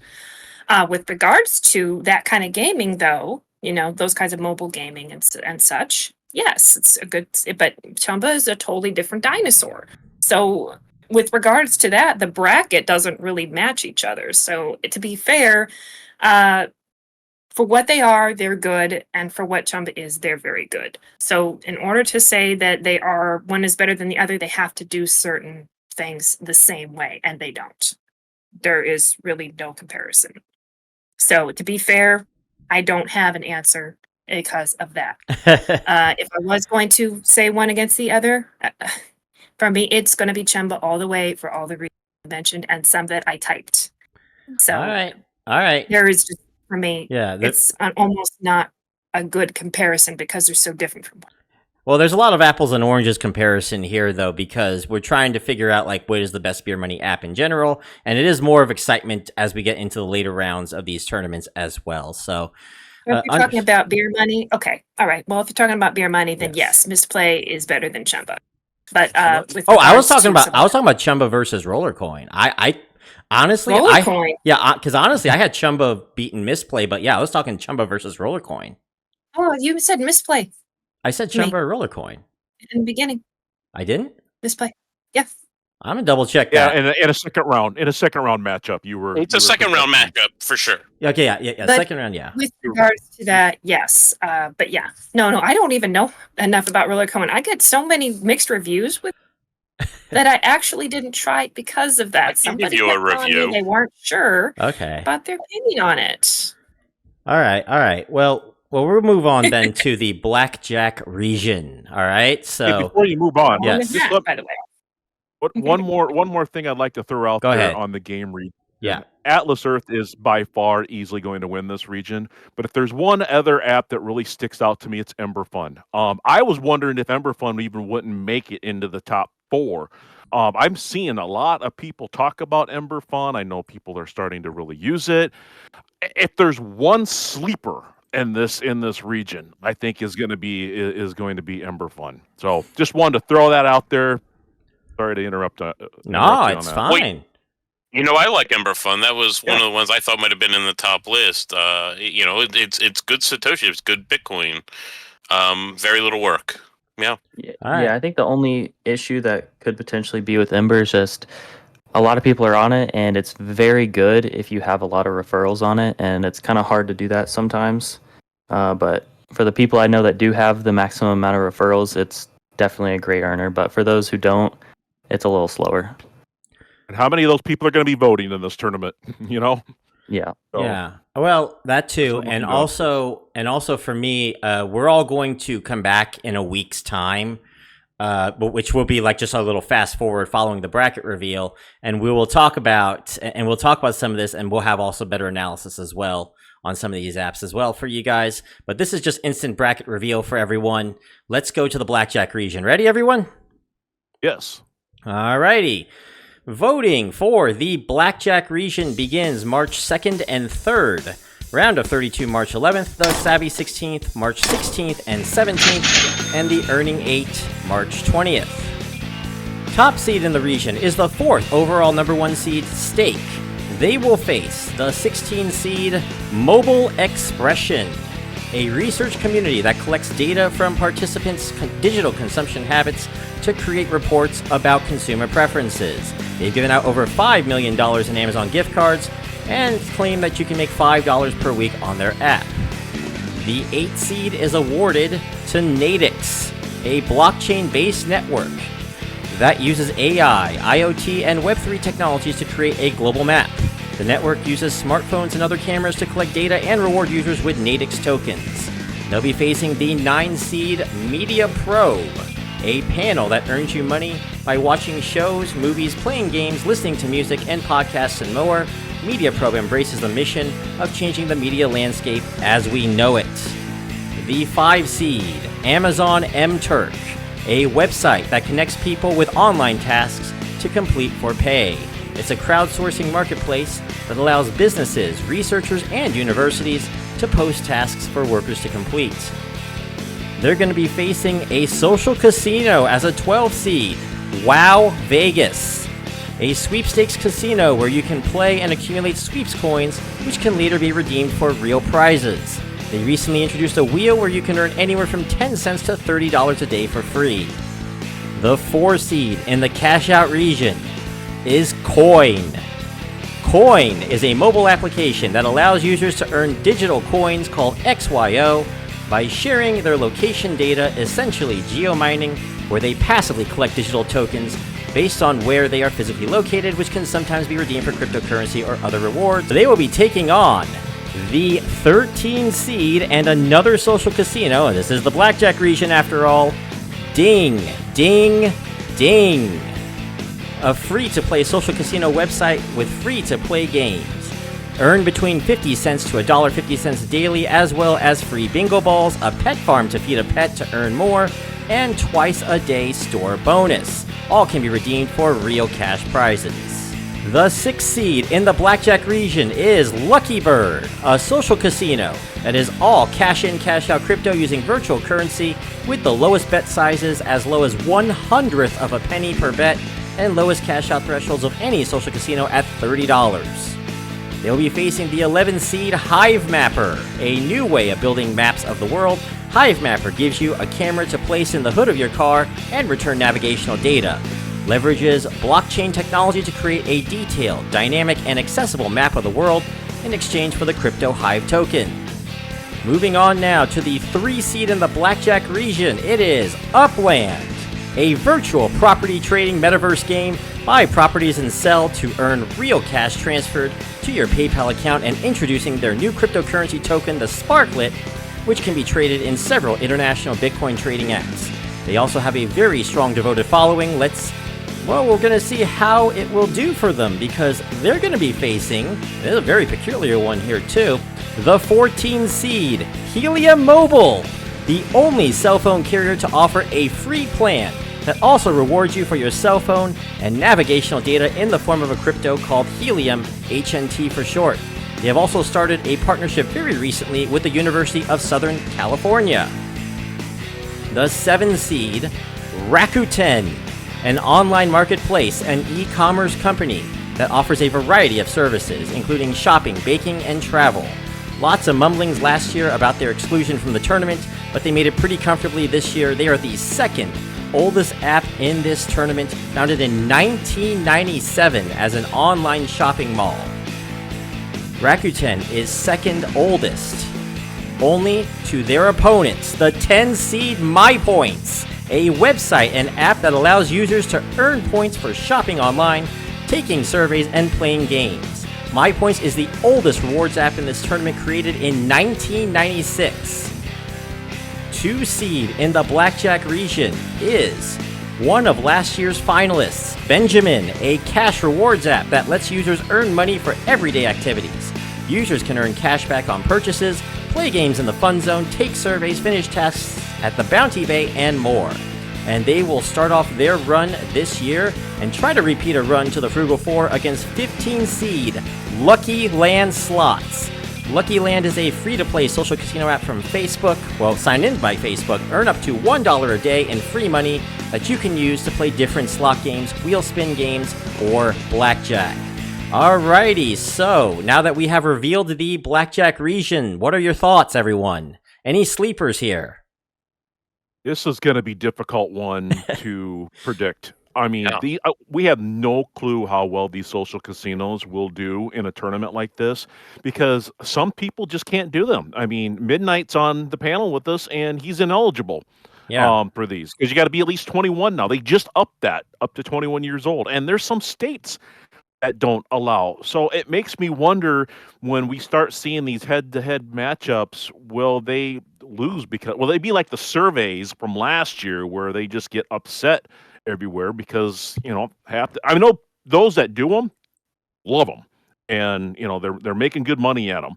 With regards to that kind of gaming, though, those kinds of mobile gaming and such, yes, it's a good, but Chumba is a totally different dinosaur. So with regards to that, the bracket doesn't really match each other. So to be fair, for what they are, they're good, and for what Chumba is, they're very good. So in order to say that one is better than the other, they have to do certain things the same way, and they don't. There is really no comparison. So to be fair, I don't have an answer because of that. If I was going to say one against the other, for me, it's going to be Chumba all the way for all the reasons I mentioned and some that I typed. So All right. there is just, for me, Yeah. it's almost not a good comparison because they're so different from one. Well, there's a lot of apples and oranges comparison here, though, because we're trying to figure out what is the best beer money app in general, and it is more of excitement as we get into the later rounds of these tournaments as well. So, If you're talking about beer money, okay, all right. Well, if you're talking about beer money, then Yes. yes, Misplay is better than Chumba. But I was talking about Chumba versus Roller Coin. I honestly, Roller Coin. Yeah, because honestly, I had Chumba beaten Misplay, but yeah, I was talking Chumba versus Roller Coin. Oh, you said Misplay I said Chumba or Roller Coin. in the beginning. I didn't. Misplay. Yeah. I'm gonna double check Yeah, that. in a second round matchup, you were. It's a second round matchup for sure. Okay, yeah. But Second round, yeah. With regards to that, yes. But yeah, no, I don't even know enough about Roller Coin. I get so many mixed reviews with that I actually didn't try it because of that. I can give Somebody you a kept telling me review. they weren't sure Okay. about their opinion on it. All right. Well, we'll move on then to the Blackjack region. All right. Hey, So before you move on, Yes. Long as that, by the way. one more thing I'd like to throw out Go there ahead. on the game region. Yeah. Atlas Earth is by far easily going to win this region, but if there's one other app that really sticks out to me, it's Ember Fun. I was wondering if Ember Fun even wouldn't make it into the top 4. I'm seeing a lot of people talk about Ember Fun. I know people are starting to really use it. If there's one sleeper in this region, I think is going to be Ember Fun. So just wanted to throw that out there. Sorry to interrupt. no, interrupt you on it's that. fine. You know, I like Ember Fun. That was one of the ones I thought might have been in the top list. You know, it's good Satoshi, it's good Bitcoin. Very little work. Yeah. All right. Yeah, I think the only issue that could potentially be with Ember is just a lot of people are on it, and it's very good if you have a lot of referrals on it, and it's kind of hard to do that sometimes. But for the people I know that do have the maximum amount of referrals, it's definitely a great earner. But for those who don't, it's a little slower. And how many of those people are going to be voting in this tournament? You know? Yeah. So, Yeah. Well, that too, Someone and can go. also for me, we're all going to come back in a week's time, but which will be like just a little fast forward following the bracket reveal, and we'll talk about some of this, and we'll have also better analysis as well on some of these apps as well for you guys. But this is just instant bracket reveal for everyone. Let's go to the Blackjack region. Ready, everyone? Yes. All righty. Voting for the Blackjack region begins March 2nd and 3rd. Round of 32, March 11th, the Savvy 16th, March 16th and 17th, and the Earning 8, March 20th. Top seed in the region is the 4th overall number 1 seed, Stake. They will face the 16 seed, Mobile Expression, a research community that collects data from participants' digital consumption habits to create reports about consumer preferences. They've given out over $5 million in Amazon gift cards and claim that you can make $5 per week on their app. The 8th seed is awarded to Nadix, a blockchain-based network that uses AI, IoT, and Web3 technologies to create a global map. The network uses smartphones and other cameras to collect data and reward users with Nadix tokens. They'll be facing the 9 seed Media Probe, a panel that earns you money by watching shows, movies, playing games, listening to music, and podcasts and more. Media Probe embraces the mission of changing the media landscape as we know it. The 5 seed Amazon M-Turk, a website that connects people with online tasks to complete for pay. It's a crowdsourcing marketplace that allows businesses, researchers, and universities to post tasks for workers to complete. They're going to be facing a social casino as a 12 seed, Wow Vegas, a sweepstakes casino where you can play and accumulate sweeps coins, which can later be redeemed for real prizes. They recently introduced a wheel where you can earn anywhere from 10 cents to $30 a day for free. The 4 seed in the Cashout region is Coin. Coin is a mobile application that allows users to earn digital coins called XYO by sharing their location data, essentially geomining, where they passively collect digital tokens based on where they are physically located, which can sometimes be redeemed for cryptocurrency or other rewards. They will be taking on the 13 seed and another social casino, and this is the Blackjack region after all, Ding, Ding, Ding. A free-to-play social casino website with free-to-play games. Earn between 50 cents to $1.50 daily, as well as free bingo balls, a pet farm to feed a pet to earn more, and twice-a-day store bonus. All can be redeemed for real cash prizes. The 6th seed in the Blackjack region is Lucky Bird, a social casino that is all cash-in, cash-out crypto using virtual currency with the lowest bet sizes as low as 1/100th of a penny per bet and lowest cash-out thresholds of any social casino at $30. They'll be facing the 11 seed Hive Mapper, a new way of building maps of the world. Hive Mapper gives you a camera to place in the hood of your car and return navigational data. leverages blockchain technology to create a detailed, dynamic, and accessible map of the world in exchange for the Crypto Hive token. Moving on now to the 3 seed in the Blackjack region, it is Upland, a virtual property trading metaverse game. Buy properties and sell to earn real cash transferred to your PayPal account, and introducing their new cryptocurrency token, the Sparklet, which can be traded in several international Bitcoin trading apps. They also have a very strong devoted following. We're going to see how it will do for them, because they're going to be facing, there's a very peculiar one here too, the 14 seed, Helium Mobile, the only cell phone carrier to offer a free plan that also rewards you for your cell phone and navigational data in the form of a crypto called Helium, HNT for short. They have also started a partnership very recently with the University of Southern California. The 7 seed, Rakuten, an online marketplace and e-commerce company that offers a variety of services, including shopping, baking, and travel. Lots of mumblings last year about their exclusion from the tournament, but they made it pretty comfortably this year. They are the second oldest app in this tournament, founded in 1997 as an online shopping mall. Rakuten is second oldest, only to their opponents, the 10 seed MyPoints, a website and app that allows users to earn points for shopping online, taking surveys, and playing games. MyPoints is the oldest rewards app in this tournament, created in 1996. 2 seed in the Blackjack region is one of last year's finalists, Benjamin, a cash rewards app that lets users earn money for everyday activities. Users can earn cash back on purchases, play games in the fun zone, take surveys, finish tasks at the Bounty Bay, and more. And they will start off their run this year and try to repeat a run to the Frugal 4 against 15 seed Lucky Land Slots. Lucky Land is a free-to-play social casino app from Facebook. Well, sign in by Facebook, earn up to $1 a day in free money that you can use to play different slot games, wheel spin games, or blackjack. Alrighty, so now that we have revealed the Blackjack region, what are your thoughts, everyone? Any sleepers here? This is going to be a difficult one to predict. I mean, Yeah. we have no clue how well these social casinos will do in a tournament like this, because some people just can't do them. I mean, Midnight's on the panel with us, and he's ineligible for these, because you got to be at least 21 now. They just upped that up to 21 years old, and there's some states that don't allow. So it makes me wonder, when we start seeing these head-to-head matchups, will they lose? Because will they be like the surveys from last year, where they just get upset everywhere because, I know those that do them love them, and they're making good money at them.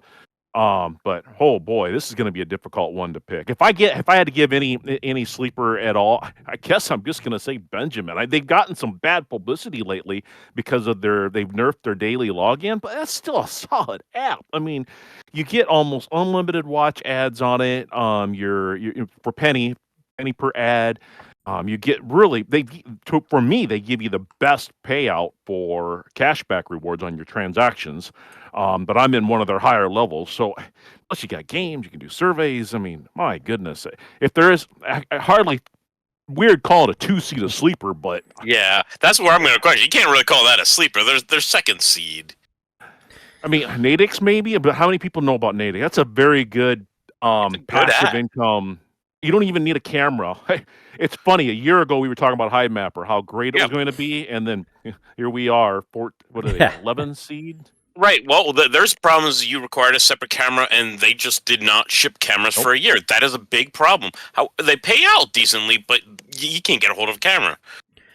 But oh boy, this is going to be a difficult one to pick. If I had to give any sleeper at all, I guess I'm just going to say Benjamin. They've gotten some bad publicity lately because of they've nerfed their daily login, but that's still a solid app. I mean, you get almost unlimited watch ads on it. You're for penny per ad. You get for me, they give you the best payout for cashback rewards on your transactions. But I'm in one of their higher levels. So plus you got games, you can do surveys. I mean, my goodness. If there is, I hardly, weird call it a 2 seed a sleeper, but Yeah, that's where I'm going to question. You can't really call that a sleeper. They're second seed. I mean, Nadix maybe, but how many people know about Nadix? That's a very good passive app. income. You don't even need a camera. It's funny. A year ago, we were talking about Hive Mapper, how great it was going to be, and then here we are. What are they? 11 seed. Right. Well, there's problems. You required a separate camera, and they just did not ship cameras for a year. That is a big problem. How they pay out decently, but you can't get a hold of a camera.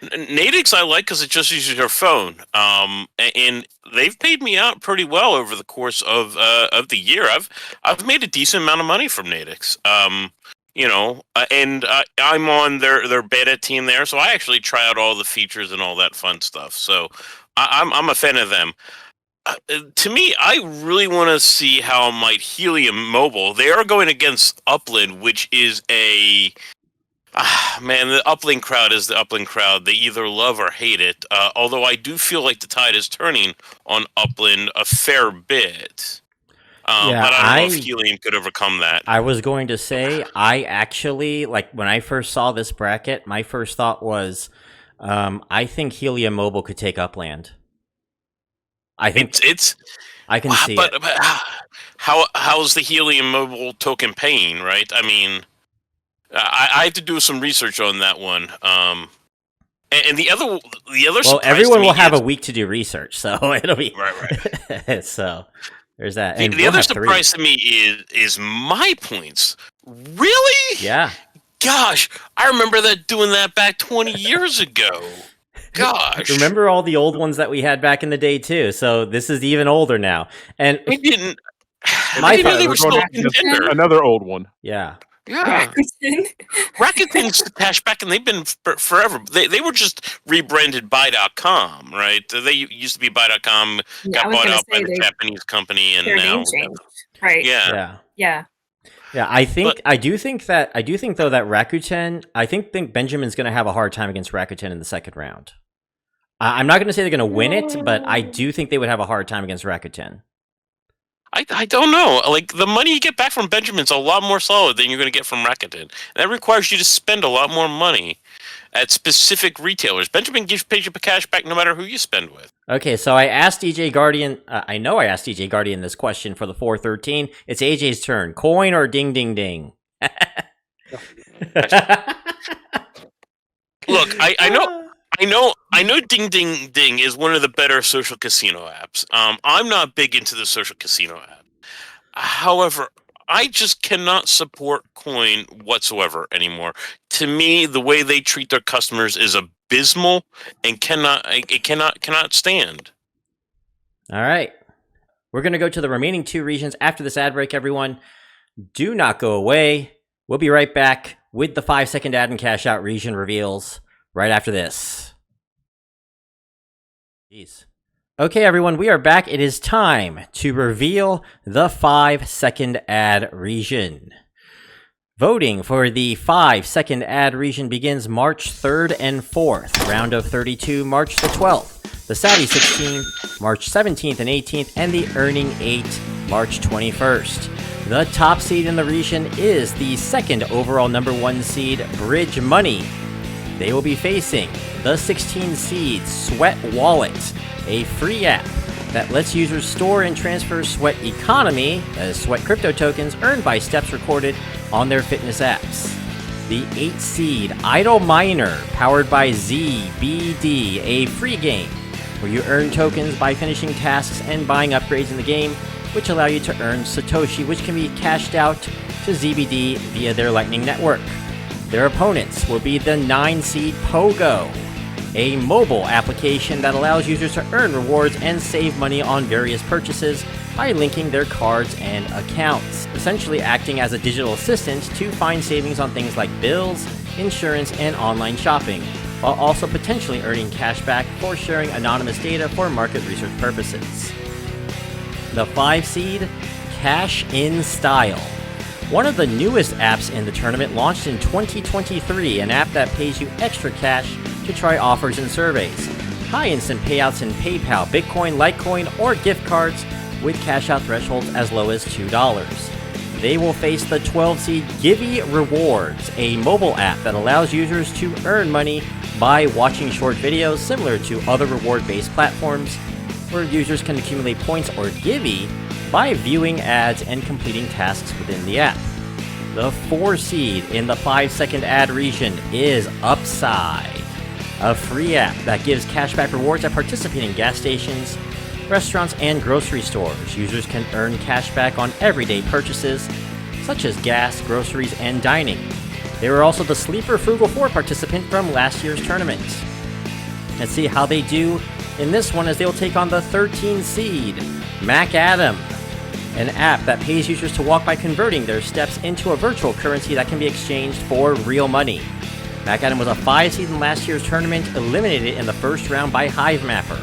Nadix I like because it just uses your phone, and they've paid me out pretty well over the course of the year. I've made a decent amount of money from Nadix. And I'm on their beta team there, so I actually try out all the features and all that fun stuff. So I'm a fan of them. To me, I really want to see how might Helium Mobile. They are going against Upland, which is the Upland crowd is the Upland crowd. They either love or hate it. Although I do feel like the tide is turning on Upland a fair bit. But I don't know if Helium could overcome that. I was going to say, I actually, when I first saw this bracket, my first thought was, I think Helium Mobile could take Upland. I think I can see it. But how's the Helium Mobile token paying? Right. I mean, I had to do some research on that one. And the other. Well, everyone will have a week to do research, so it'll be right. So there's that. And the other surprise to me is my points. Really? Yeah. Gosh, I remember doing that back 20 years ago. Gosh. Remember all the old ones that we had back in the day too. So this is even older now. And I didn't. My thought they were still a contender. Another old one. Yeah. Yeah. Rakuten's cashback, and they've been forever. They were just rebranded Buy.com, right? They used to be Buy.com, got bought out by the Japanese company, and now right. Yeah. I do think though that Rakuten, I think Benjamin's going to have a hard time against Rakuten in the second round. I'm not going to say they're going to win it, but I do think they would have a hard time against Rakuten. I don't know. Like, the money you get back from Benjamin's a lot more solid than you're going to get from Rakuten. That requires you to spend a lot more money at specific retailers. Benjamin pays you cash back no matter who you spend with. Okay, so I asked DJ Guardian, I know I asked DJ Guardian this question for the 413. It's AJ's turn. Coin or ding ding ding? Look, I know Ding Ding Ding is one of the better social casino apps. I'm not big into the social casino app. However, I just cannot support Coin whatsoever anymore. To me, the way they treat their customers is abysmal and cannot stand. All right. We're going to go to the remaining two regions after this ad break, everyone. Do not go away. We'll be right back with the 5-second ad and cash out region reveals right after this. Jeez. Okay, everyone, we are back. It is time to reveal the 5-second ad region. Voting for the 5-second ad region begins March 3rd and 4th, round of 32, March the 12th, the Saudi 16th, March 17th and 18th, and the Earning 8, March 21st. The top seed in the region is the second overall number 1 seed, Bridge Money. They will be facing the 16 seed Sweat Wallet, a free app that lets users store and transfer Sweat Economy, as Sweat crypto tokens earned by steps recorded on their fitness apps. The 8 seed Idle Miner, powered by ZBD, a free game where you earn tokens by finishing tasks and buying upgrades in the game, which allow you to earn Satoshi, which can be cashed out to ZBD via their Lightning Network. Their opponents will be the 9 seed Pogo, a mobile application that allows users to earn rewards and save money on various purchases by linking their cards and accounts, essentially acting as a digital assistant to find savings on things like bills, insurance, and online shopping, while also potentially earning cash back for sharing anonymous data for market research purposes. The 5 seed Cash in Style, one of the newest apps in the tournament, launched in 2023, an app that pays you extra cash to try offers and surveys. High instant payouts in PayPal, Bitcoin, Litecoin, or gift cards with cash out thresholds as low as $2. They will face the 12 seed Givey Rewards, a mobile app that allows users to earn money by watching short videos similar to other reward-based platforms, where users can accumulate points or Givey by viewing ads and completing tasks within the app. The 4 seed in the 5-second ad region is Upside, a free app that gives cashback rewards at participating gas stations, restaurants, and grocery stores. Users can earn cashback on everyday purchases, such as gas, groceries, and dining. They were also the Sleeper Frugal 4 participant from last year's tournament. Let's see how they do in this one, as they will take on the 13 seed MacAdam, an app that pays users to walk by converting their steps into a virtual currency that can be exchanged for real money. MacAdam was a 5 seed in last year's tournament, eliminated in the first round by Hivemapper.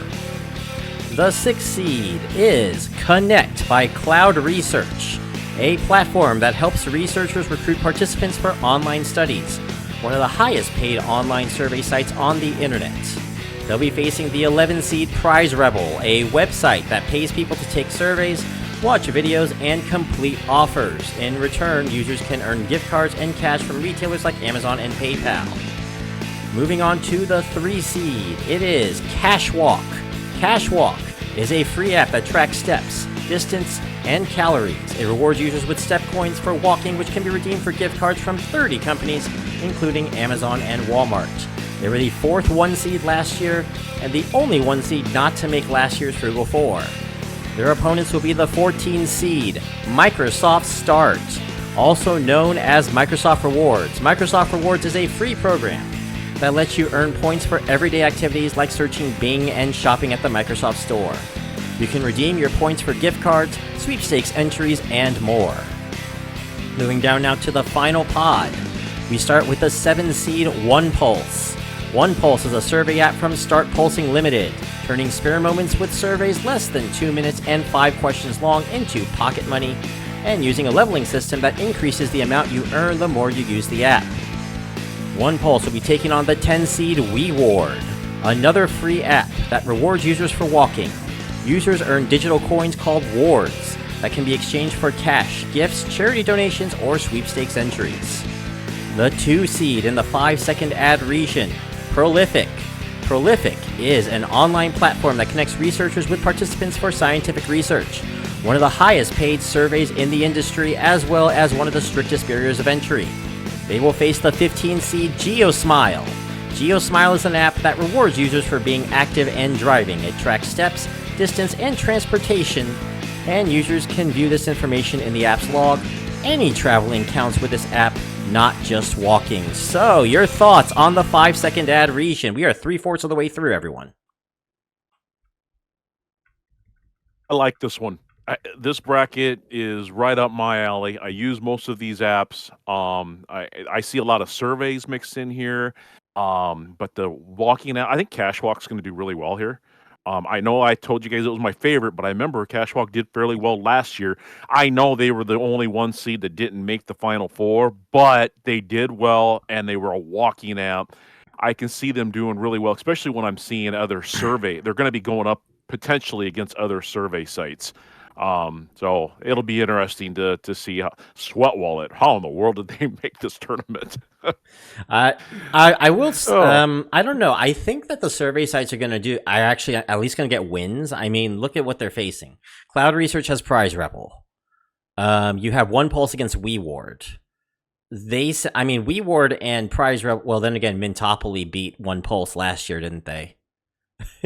The 6th seed is Connect by Cloud Research, a platform that helps researchers recruit participants for online studies, one of the highest paid online survey sites on the internet. They'll be facing the 11 seed Prize Rebel, a website that pays people to take surveys, watch videos, and complete offers. In return, users can earn gift cards and cash from retailers like Amazon and PayPal. Moving on to the 3 seed, it is Cashwalk. Cashwalk is a free app that tracks steps, distance, and calories. It rewards users with step coins for walking, which can be redeemed for gift cards from 30 companies, including Amazon and Walmart. They were the 4th 1 seed last year, and the only 1 seed not to make last year's Frugal 4. Their opponents will be the 14 seed, Microsoft Start, also known as Microsoft Rewards. Microsoft Rewards is a free program that lets you earn points for everyday activities like searching Bing and shopping at the Microsoft Store. You can redeem your points for gift cards, sweepstakes entries, and more. Moving down now to the final pod. We start with the 7 seed OnePulse. OnePulse is a survey app from Start Pulsing Limited, turning spare moments with surveys less than 2 minutes and 5 questions long into pocket money, and using a leveling system that increases the amount you earn the more you use the app. OnePulse will be taking on the 10 seed WeWard, another free app that rewards users for walking. Users earn digital coins called wards that can be exchanged for cash, gifts, charity donations, or sweepstakes entries. The 2 seed in the 5-second ad region, Prolific. Prolific is an online platform that connects researchers with participants for scientific research, one of the highest paid surveys in the industry, as well as one of the strictest barriers of entry. They will face the 15 seed GeoSmile. GeoSmile is an app that rewards users for being active and driving. It tracks steps, distance, and transportation, and users can view this information in the app's log. Any traveling counts with this app, not just walking. So, your thoughts on the 5-second ad region? We are 3/4 of the way through, everyone. I like this one. This bracket is right up my alley. I use most of these apps. I see a lot of surveys mixed in here. But the walking app, I think Cashwalk's going to do really well here. I know I told you guys it was my favorite, but I remember Cashwalk did fairly well last year. I know they were the only 1 seed that didn't make the Final 4, but they did well, and they were a walking app. I can see them doing really well, especially when I'm seeing other survey. They're going to be going up potentially against other survey sites. So it'll be interesting to see how Sweat Wallet. How in the world did they make this tournament? I will. I don't know. I think that the survey sites are going to do. I actually at least going to get wins. I mean, look at what they're facing. Cloud Research has Prize Rebel. You have OnePulse against WeWard. WeWard and Prize Rebel. Well, then again, Mintopoly beat OnePulse last year, didn't they?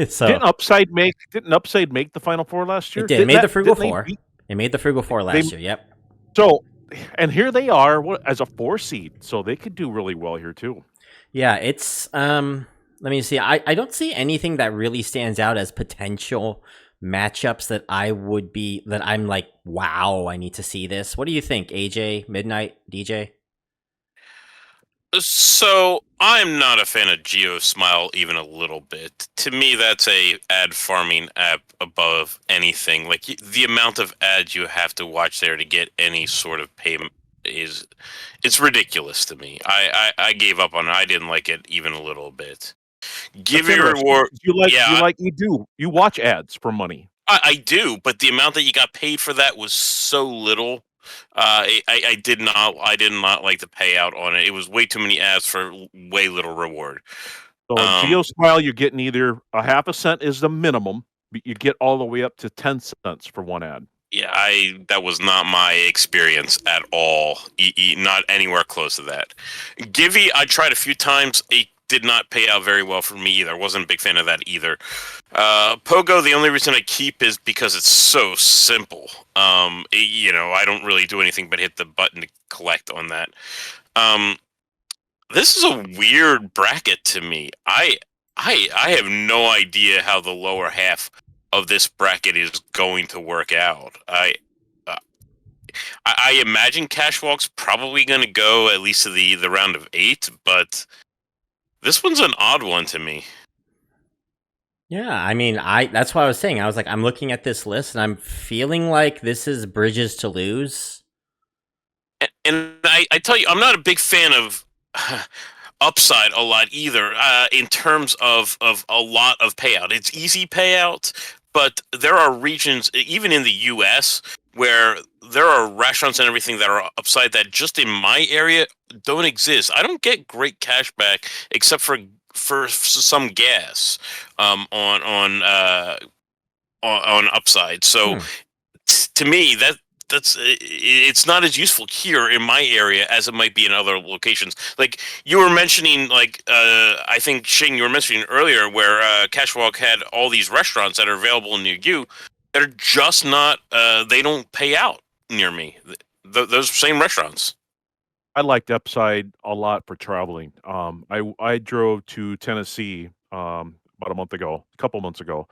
So didn't Upside make the Final 4 last year? It did. It made the Frugal 4. It made the Frugal 4 last year. Yep. So, and here they are as a 4 seed, so they could do really well here too. Yeah, it's let me see. I don't see anything that really stands out as potential matchups that I'm like, wow, I need to see this. What do you think, AJ, Midnight, DJ? So I'm not a fan of GeoSmile even a little bit. To me, that's a ad farming app above anything. Like the amount of ads you have to watch there to get any sort of payment it's ridiculous to me. I gave up on it. I didn't like it even a little bit. Give your reward. You watch ads for money. I do, but the amount that you got paid for that was so little. I did not like the payout on it. It was way too many ads for way little reward. So GeoSmile, you're getting either a half a cent is the minimum, but you get all the way up to 10 cents for one ad. Yeah, that was not my experience at all. Not anywhere close to that. Givey, I tried a few times. It did not pay out very well for me either. I wasn't a big fan of that either. Pogo, the only reason I keep is because it's so simple. I don't really do anything but hit the button to collect on that. This is a weird bracket to me. I have no idea how the lower half of this bracket is going to work out. I imagine Cashwalk's probably going to go at least to the round of 8, but this one's an odd one to me. Yeah, I mean, that's what I was saying. I was like, I'm looking at this list and I'm feeling like this is bridges to lose. And I tell you, I'm not a big fan of Upside a lot either, in terms of a lot of payout. It's easy payout, but there are regions, even in the U.S., where there are restaurants and everything that are Upside that just in my area don't exist. I don't get great cash back except for some gas on upside. So to me, that's it's not as useful here in my area as it might be in other locations. Like you were mentioning, like I think Shing, you were mentioning earlier, where Cashwalk had all these restaurants that are available near you. They're just not. They don't pay out near me. Those same restaurants. I liked Upside a lot for traveling. I drove to Tennessee about a couple months ago,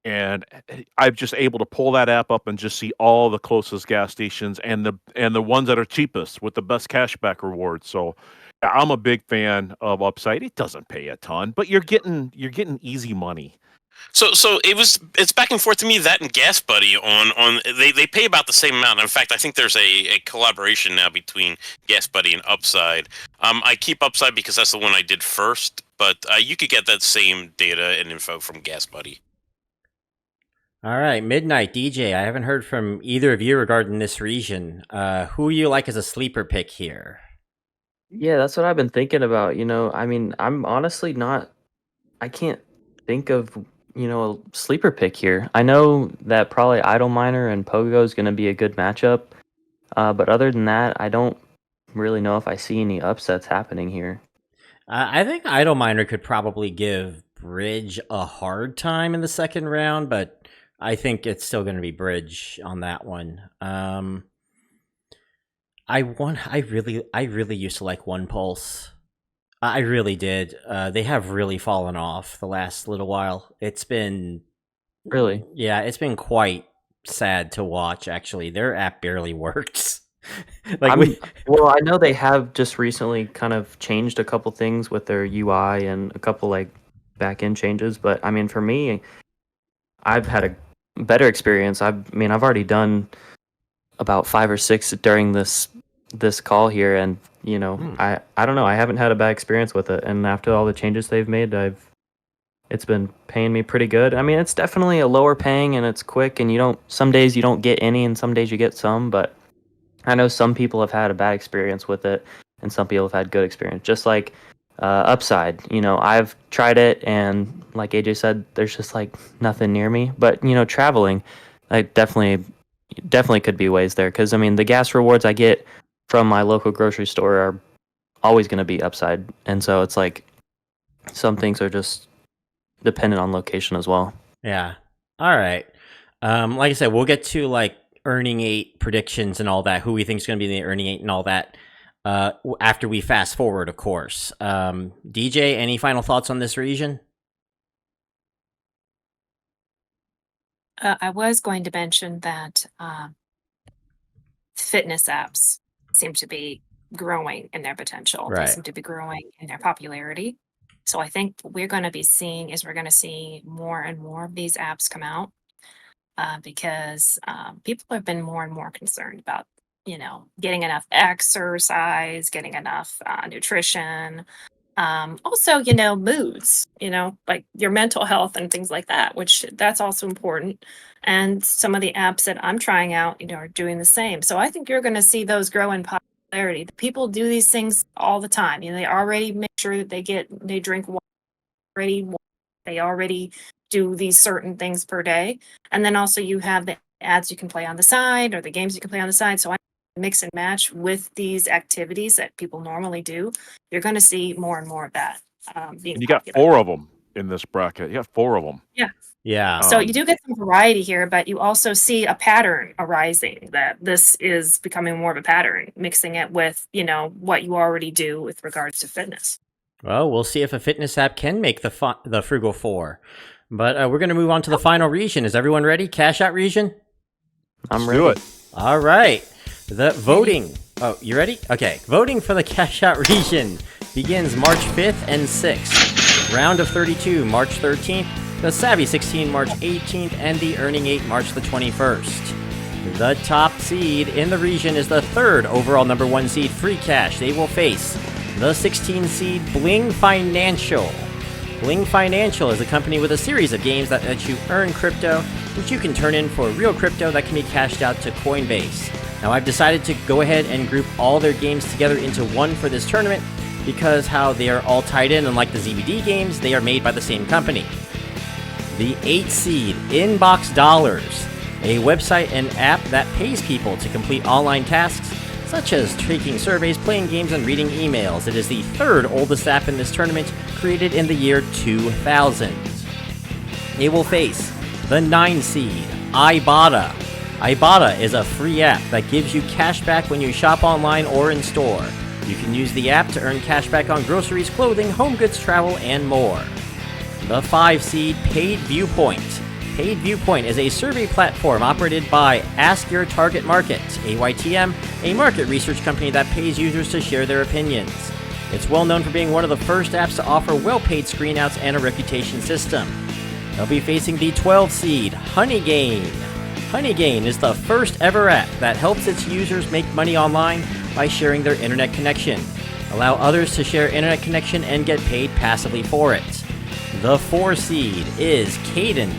and I'm just able to pull that app up and just see all the closest gas stations and the ones that are cheapest with the best cashback rewards. So I'm a big fan of Upside. It doesn't pay a ton, but you're getting easy money. So it's back and forth to me, that and Gas Buddy they pay about the same amount. In fact, I think there's a collaboration now between Gas Buddy and Upside. I keep Upside because that's the one I did first, but you could get that same data and info from Gas Buddy. All right, Midnight DJ. I haven't heard from either of you regarding this region. Who you like as a sleeper pick here? Yeah, that's what I've been thinking about. I mean, I'm honestly not. I can't think of a sleeper pick here. I know that probably Idle Miner and Pogo is going to be a good matchup, but other than that, I don't really know if I see any upsets happening here. I think Idle Miner could probably give Bridge a hard time in the second round, but I think it's still going to be Bridge on that one. I really used to like One Pulse. I really did. They have really fallen off the last little while. It's been Really? Yeah, it's been quite sad to watch. Actually, their app barely works. Well, I know they have just recently kind of changed a couple things with their UI and a couple like back-end changes, but I mean, for me, I've had a better experience. I've already done about 5 or 6 during this call here, and I don't know, I haven't had a bad experience with it, and after all the changes they've made, it's been paying me pretty good. I mean, it's definitely a lower paying and it's quick, and some days you don't get any and some days you get some, but I know some people have had a bad experience with it and some people have had good experience. Just like Upside, I've tried it, and like AJ said, there's just like nothing near me. But traveling, I definitely could be ways there, because I mean, the gas rewards I get from my local grocery store are always going to be Upside, and so it's like some things are just dependent on location as well. Yeah. All right. Like I said, we'll get to like Earning 8 predictions and all that, who we think is going to be in the Earning 8 and all that, after we fast forward, of course. DJ, any final thoughts on this region? I was going to mention that fitness apps seem to be growing in their potential. Right. They seem to be growing in their popularity. So I think what we're going to be seeing is we're going to see more and more of these apps come out, because people have been more and more concerned about, getting enough exercise, getting enough nutrition. Also, moods, like your mental health and things like that, which that's also important. And some of the apps that I'm trying out, are doing the same. So I think you're going to see those grow in popularity. People do these things all the time. They already make sure that they drink water already. They already do these certain things per day. And then also you have the ads you can play on the side or the games you can play on the side. So I mix and match with these activities that people normally do. You're going to see more and more of that being And you got popular. 4 of them in this bracket. You got 4 of them. Yeah. Yeah. So you do get some variety here, but you also see a pattern arising, that this is becoming more of a pattern, mixing it with, what you already do with regards to fitness. Well, we'll see if a fitness app can make the Frugal 4. But we're going to move on to the final region. Is everyone ready? Cash out region? I'm Let's do ready. it. All right. The voting. Oh, you ready? Okay. Voting for the Cash Out region begins March 5th and 6th. Round of 32, March 13th. The Savvy 16, March 18th. And the Earning 8, March the 21st. The top seed in the region is the 3rd overall number 1 seed, Free Cash. They will face the 16 seed, Bling Financial. Bling Financial is a company with a series of games that let you earn crypto, which you can turn in for real crypto that can be cashed out to Coinbase. Now, I've decided to go ahead and group all their games together into one for this tournament, because how they are all tied in, and like the ZBD games, they are made by the same company. The 8 seed, Inbox Dollars, a website and app that pays people to complete online tasks such as taking surveys, playing games, and reading emails. It is the third oldest app in this tournament, created in the year 2000. It will face the 9 seed, Ibotta. Ibotta is a free app that gives you cash back when you shop online or in store. You can use the app to earn cash back on groceries, clothing, home goods, travel, and more. The 5 seed, Paid Viewpoint. Paid Viewpoint is a survey platform operated by Ask Your Target Market, AYTM, a market research company that pays users to share their opinions. It's well known for being one of the first apps to offer well-paid screenouts and a reputation system. They'll be facing the 12 seed, Honeygain. Honeygain is the first ever app that helps its users make money online by sharing their internet connection. Allow others to share internet connection and get paid passively for it. The 4 seed is Caden,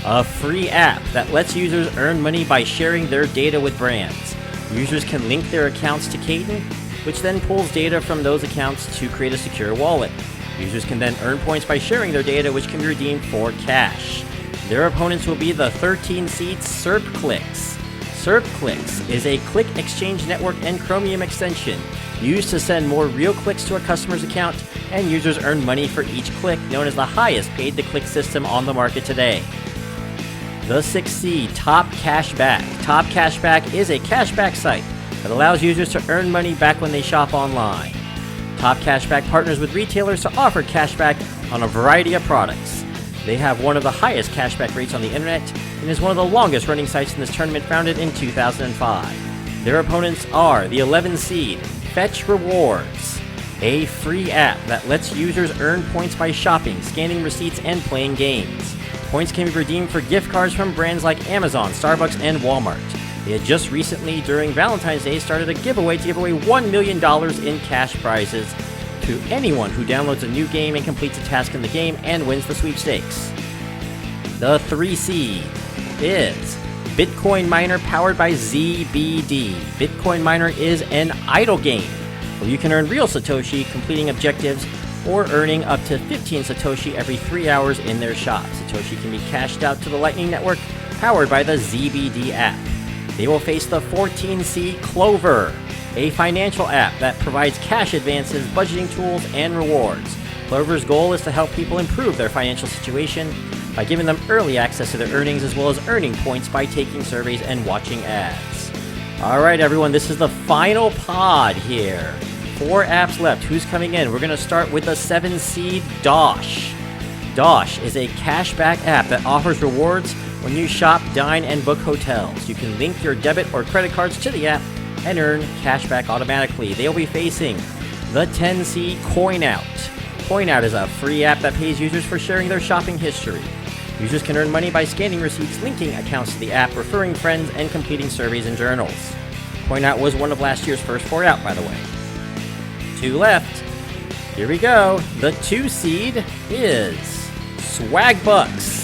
a free app that lets users earn money by sharing their data with brands. Users can link their accounts to Caden, which then pulls data from those accounts to create a secure wallet. Users can then earn points by sharing their data, which can be redeemed for cash. Their opponents will be the 13 seed SERPclicks. SERPclicks is a click exchange network and Chromium extension used to send more real clicks to a customer's account, and users earn money for each click, known as the highest paid-to-click system on the market today. The 6 seed, Top Cashback. Top Cashback is a cashback site that allows users to earn money back when they shop online. Top Cashback partners with retailers to offer cashback on a variety of products. They have one of the highest cashback rates on the internet and is one of the longest running sites in this tournament, founded in 2005. Their opponents are the 11 seed, Fetch Rewards, a free app that lets users earn points by shopping, scanning receipts, and playing games. Points can be redeemed for gift cards from brands like Amazon, Starbucks, and Walmart. They had just recently, during Valentine's Day, started a giveaway to give away $1 million in cash prizes to anyone who downloads a new game and completes a task in the game and wins the sweepstakes. The 3 seed is Bitcoin Miner, powered by ZBD. Bitcoin Miner is an idle game where you can earn real Satoshi completing objectives or earning up to 15 Satoshi every 3 hours in their shop. Satoshi can be cashed out to the Lightning Network, powered by the ZBD app. They will face the 14C Clover, a financial app that provides cash advances, budgeting tools, and rewards. Clover's goal is to help people improve their financial situation by giving them early access to their earnings, as well as earning points by taking surveys and watching ads. Alright everyone, this is the final pod here. 4 apps left. Who's coming in? We're going to start with the 7 seed, Dosh. Dosh is a cashback app that offers rewards when you shop, dine, and book hotels. You can link your debit or credit cards to the app and earn cashback automatically. They'll be facing the 10 seed, Coinout. Coinout is a free app that pays users for sharing their shopping history. Users can earn money by scanning receipts, linking accounts to the app, referring friends, and completing surveys and journals. Coinout was one of last year's first 4 out, by the way. 2 left. Here we go. The 2 seed is Swagbucks.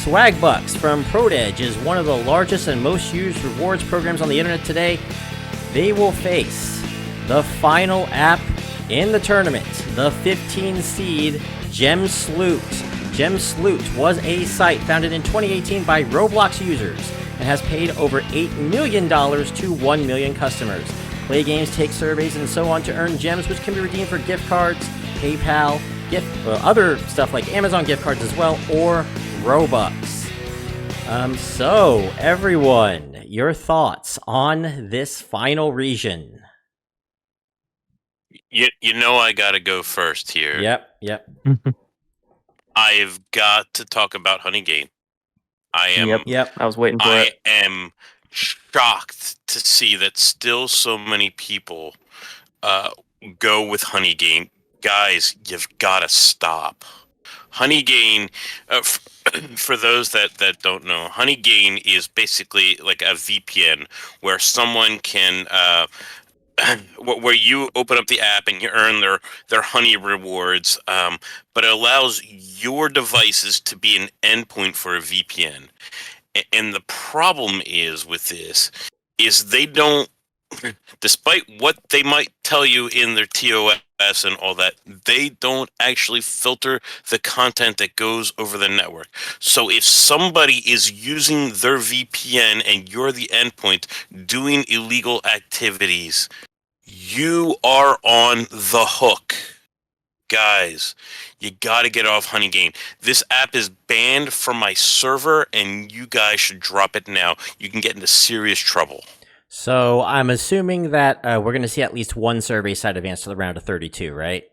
Swagbucks from ProEdge is one of the largest and most used rewards programs on the internet today. They will face the final app in the tournament, the 15 seed GemSloot. GemSloot was a site founded in 2018 by Roblox users and has paid over $8 million to 1 million customers. Play games, take surveys, and so on to earn gems, which can be redeemed for gift cards, PayPal, other stuff like Amazon gift cards as well, or Robux. So everyone, your thoughts on this final region? You know I gotta go first here. Yep. I've got to talk about Honeygain. Yep. I was waiting for it. I am shocked to see that still so many people go with Honeygain. Guys, you've got to stop. Honeygain, for those that don't know, Honeygain is basically like a VPN where someone can where you open up the app and you earn their honey rewards, but it allows your devices to be an endpoint for a VPN. And the problem is with this is they don't, despite what they might tell you in their TOS, and all that, they don't actually filter the content that goes over the network. So if somebody is using their VPN and you're the endpoint doing illegal activities, you are on the hook. Guys, you got to get off Honeygain. This app is banned from my server, and you guys should drop it now. You can get into serious trouble. So I'm assuming that we're going to see at least one survey site advance to the round of 32, right?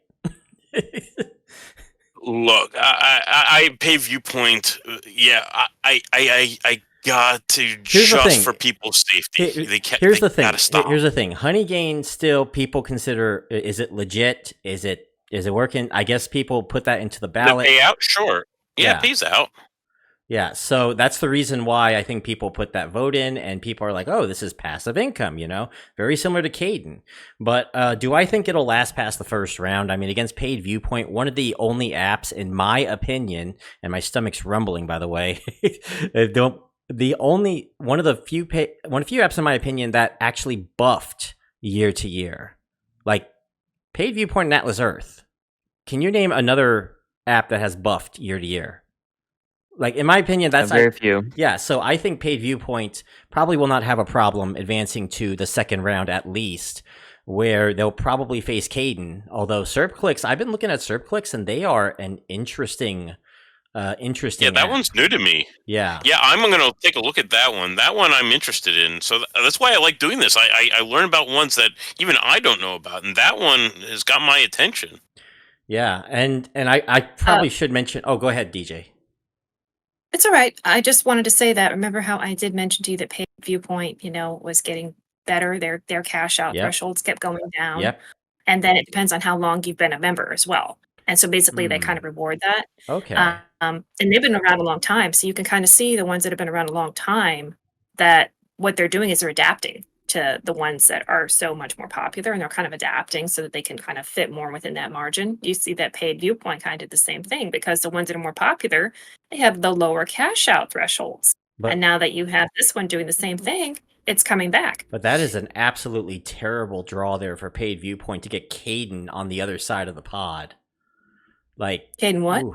Look, I pay Viewpoint. Yeah, I got to just for people's safety. Here's the thing. Gotta stop. Here's the thing. Honeygain still people consider, is it legit? Is it working? I guess people put that into the ballot. The payout, sure. Yeah, it pays out. Yeah, so that's the reason why I think people put that vote in, and people are like, oh, this is passive income, very similar to Caden. But do I think it'll last past the first round? I mean, against Paid Viewpoint, one of the only apps, in my opinion, and my stomach's rumbling, by the way, one of the few apps, in my opinion, that actually buffed year to year. Like Paid Viewpoint and Atlas Earth. Can you name another app that has buffed year to year? Like, in my opinion, that's very few. Yeah, so I think Paid Viewpoint probably will not have a problem advancing to the second round at least, where they'll probably face Caden. Although SERPclicks, I've been looking at SERPclicks, and they are an interesting. Yeah, that app. One's new to me. Yeah, I'm going to take a look at that one. That one I'm interested in. So that's why I like doing this. I learn about ones that even I don't know about, and that one has got my attention. Yeah, and I probably should mention. Oh, go ahead, DJ. It's all right. I just wanted to say that. Remember how I did mention to you that Paid Viewpoint, was getting better. Their cash out thresholds kept going down. Yep. And then it depends on how long you've been a member as well. And so basically they kind of reward that. Okay. And they've been around a long time. So you can kind of see the ones that have been around a long time, that what they're doing is they're adapting to the ones that are so much more popular, and they're kind of adapting so that they can kind of fit more within that margin. You see that Paid Viewpoint kind of did the same thing, because the ones that are more popular, they have the lower cash out thresholds. And now that you have this one doing the same thing, it's coming back. But that is an absolutely terrible draw there for Paid Viewpoint to get Caden on the other side of the pod. Like Caden what?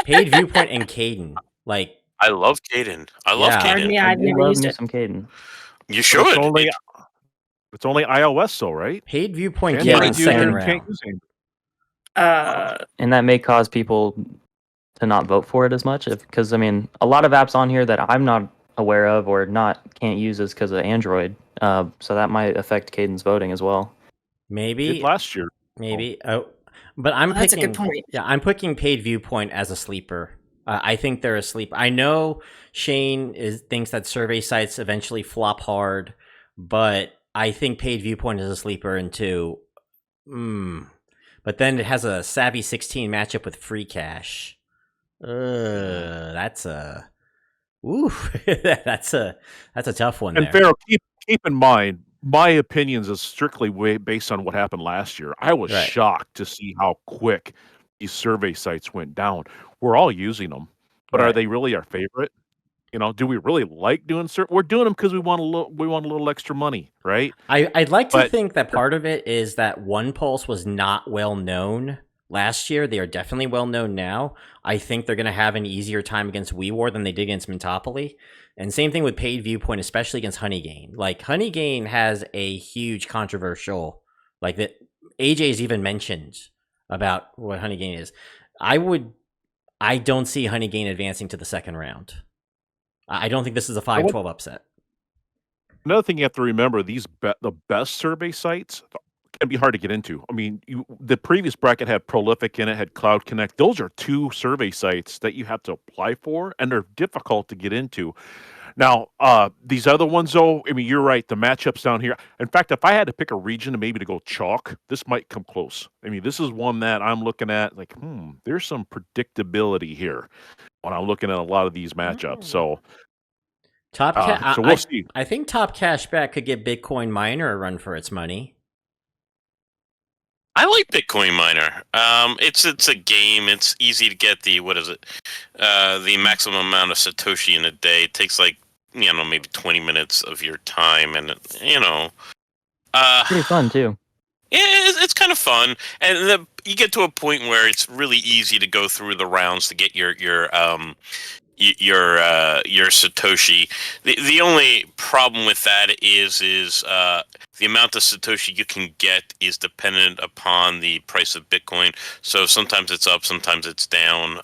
Paid Viewpoint and Caden. Like, I love Caden. I love Caden. Yeah, I've never used it. Some Caden. You should. It's only iOS, though, right? Paid Viewpoint in second round. And that may cause people to not vote for it as much, because I mean, a lot of apps on here that I'm not aware of or can't use is because of Android. So that might affect Caden's voting as well. Maybe last year. Maybe. But I'm picking. That's a good point. Yeah, I'm picking Paid Viewpoint as a sleeper. I think they're a sleeper. I know Shane thinks that survey sites eventually flop hard, but I think Paid Viewpoint is a sleeper into. But then it has a Savvy 16 matchup with Free Cash. That's a. that's a tough one. And Pharaoh, keep in mind, my opinions is strictly based on what happened last year. I was shocked to see how quick these survey sites went down. We're all using them, but are they really our favorite? Do we really like doing We're doing them because we want a little extra money, right? I'd like to think that part of it is that OnePulse was not well known last year. They are definitely well known now. I think they're going to have an easier time against WeWar than they did against Mintopoly. And same thing with Paid Viewpoint, especially against Honeygain. Like, Honeygain has a huge controversial, like, that AJ's even mentioned about what Honeygain is. I don't see Honeygain advancing to the second round. I don't think this is a 5-12 upset. Another thing you have to remember, the best survey sites can be hard to get into. I mean, the previous bracket had Prolific in it, had Cloud Connect. Those are two survey sites that you have to apply for, and they're difficult to get into. Now, these other ones, though, I mean, you're right. The matchups down here. In fact, if I had to pick a region and maybe to go chalk, this might come close. I mean, this is one that I'm looking at like, there's some predictability here when I'm looking at a lot of these matchups. So, so we'll see. I think Top Cashback could give Bitcoin Miner a run for its money. I like Bitcoin Miner. It's a game. It's easy to get the maximum amount of Satoshi in a day. It takes maybe 20 minutes of your time, and pretty fun too. Yeah, it's kind of fun, and you get to a point where it's really easy to go through the rounds to get your Satoshi. The only problem with that is the amount of Satoshi you can get is dependent upon the price of Bitcoin. So sometimes it's up, sometimes it's down.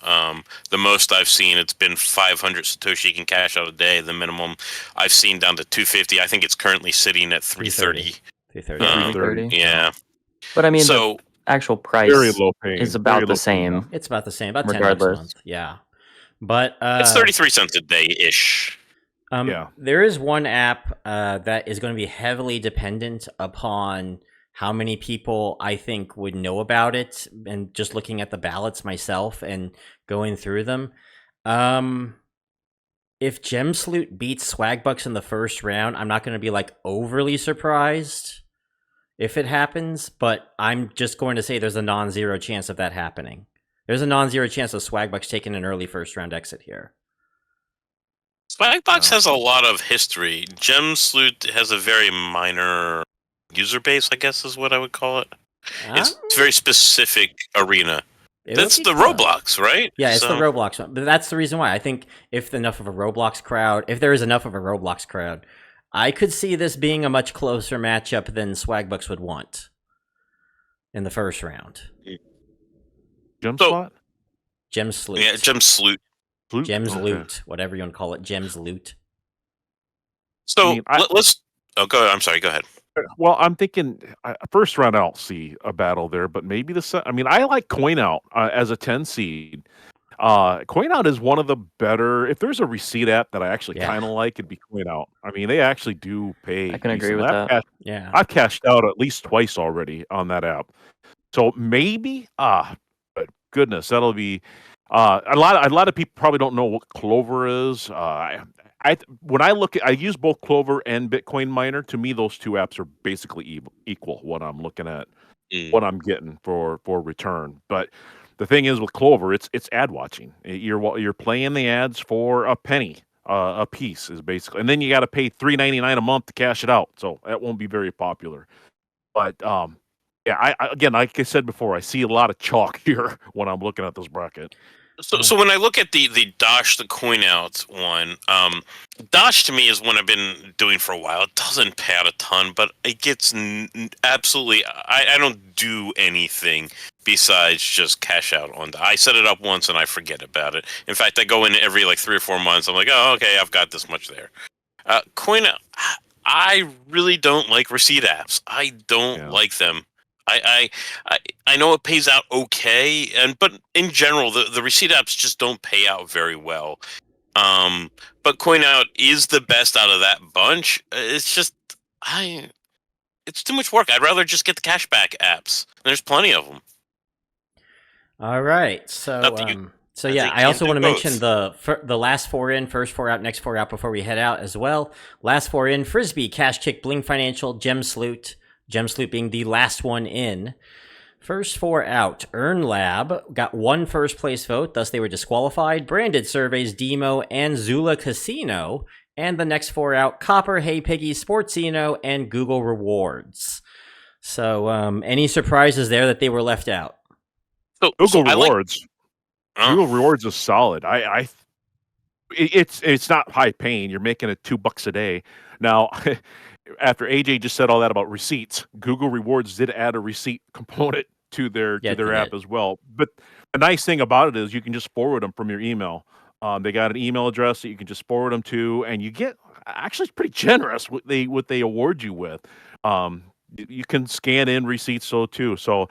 The most I've seen, it's been 500 Satoshi you can cash out a day. The minimum I've seen down to 250. I think it's currently sitting at 330. 330. 330. Yeah. But I mean, the So actual Very price low paying. is very about low the paying same. now. It's about the same, about $10 a Regardless. month. Yeah. But it's 33 cents a day ish. Yeah. there is one app that is going to be heavily dependent upon how many people I think would know about it, and just looking at the ballots myself and going through them. If Gemsloot beats Swagbucks in the first round, I'm not going to be like overly surprised if it happens, but I'm just going to say there's a non-zero chance of that happening. There's a non-zero chance of Swagbucks taking an early first round exit here. Swagbox has a lot of history. Gemsloot has a very minor user base, I guess is what I would call it. It's a very specific arena. That's the Roblox, right? Yeah, it's the Roblox one. But that's the reason why. I think if there is enough of a Roblox crowd, I could see this being a much closer matchup than Swagbucks would want in the first round. Gemslot? Gemsloot. Yeah, Gemsloot. Gemsloot, whatever you want to call it. Gemsloot. So let's. Oh, go ahead. I'm sorry. Go ahead. Well, I'm thinking first round. I don't see a battle there, but maybe I mean, I like Coinout as a 10 seed. Coinout is one of the better. If there's a receipt app that I actually kind of like, it'd be Coinout. I mean, they actually do pay. I can agree with that. I've cashed out at least twice already on that app. So maybe, but goodness, that'll be a lot of people probably don't know what Clover is. When I look at, I use both Clover and Bitcoin Miner. To me, those two apps are basically equal. What I'm looking at, what I'm getting for return. But the thing is with Clover, it's ad watching. You're playing the ads for a penny a piece is basically, and then you got to pay $3.99 a month to cash it out. So that won't be very popular. But yeah, I again, like I said before, I see a lot of chalk here when I'm looking at this bracket. So when I look at the Dosh, the Coinout one, Dosh to me is one I've been doing for a while. It doesn't pay out a ton, but it gets absolutely. I don't do anything besides just cash out on. I set it up once and I forget about it. In fact, I go in every like 3 or 4 months. I'm like, oh, okay, I've got this much there. Coinout, I really don't like receipt apps. I don't like them. I know it pays out okay, but in general, the receipt apps just don't pay out very well. But Coinout is the best out of that bunch. It's just it's too much work. I'd rather just get the cashback apps. There's plenty of them. All right, so yeah, I also want to mention the last 4 in, first 4 out, next 4 out before we head out as well. Last 4 in: Frisbee, Cash Kick, Bling Financial, Gemsloot. Gemsloot being the last one in. First 4 out: Earn Lab got 1 first place vote, thus they were disqualified. Branded Surveys, Demo, and Zula Casino. And the next 4 out: Copper, Hey Piggy, Sportsino, and Google Rewards. So, any surprises there that they were left out? Google Rewards. Google Rewards is solid. It's not high paying. You're making it $2 a day now. After AJ just said all that about receipts, Google Rewards did add a receipt component to their app as well. But the nice thing about it is you can just forward them from your email. They got an email address that you can just forward them to, and you get actually it's pretty generous what they award you with. You can scan in receipts too. So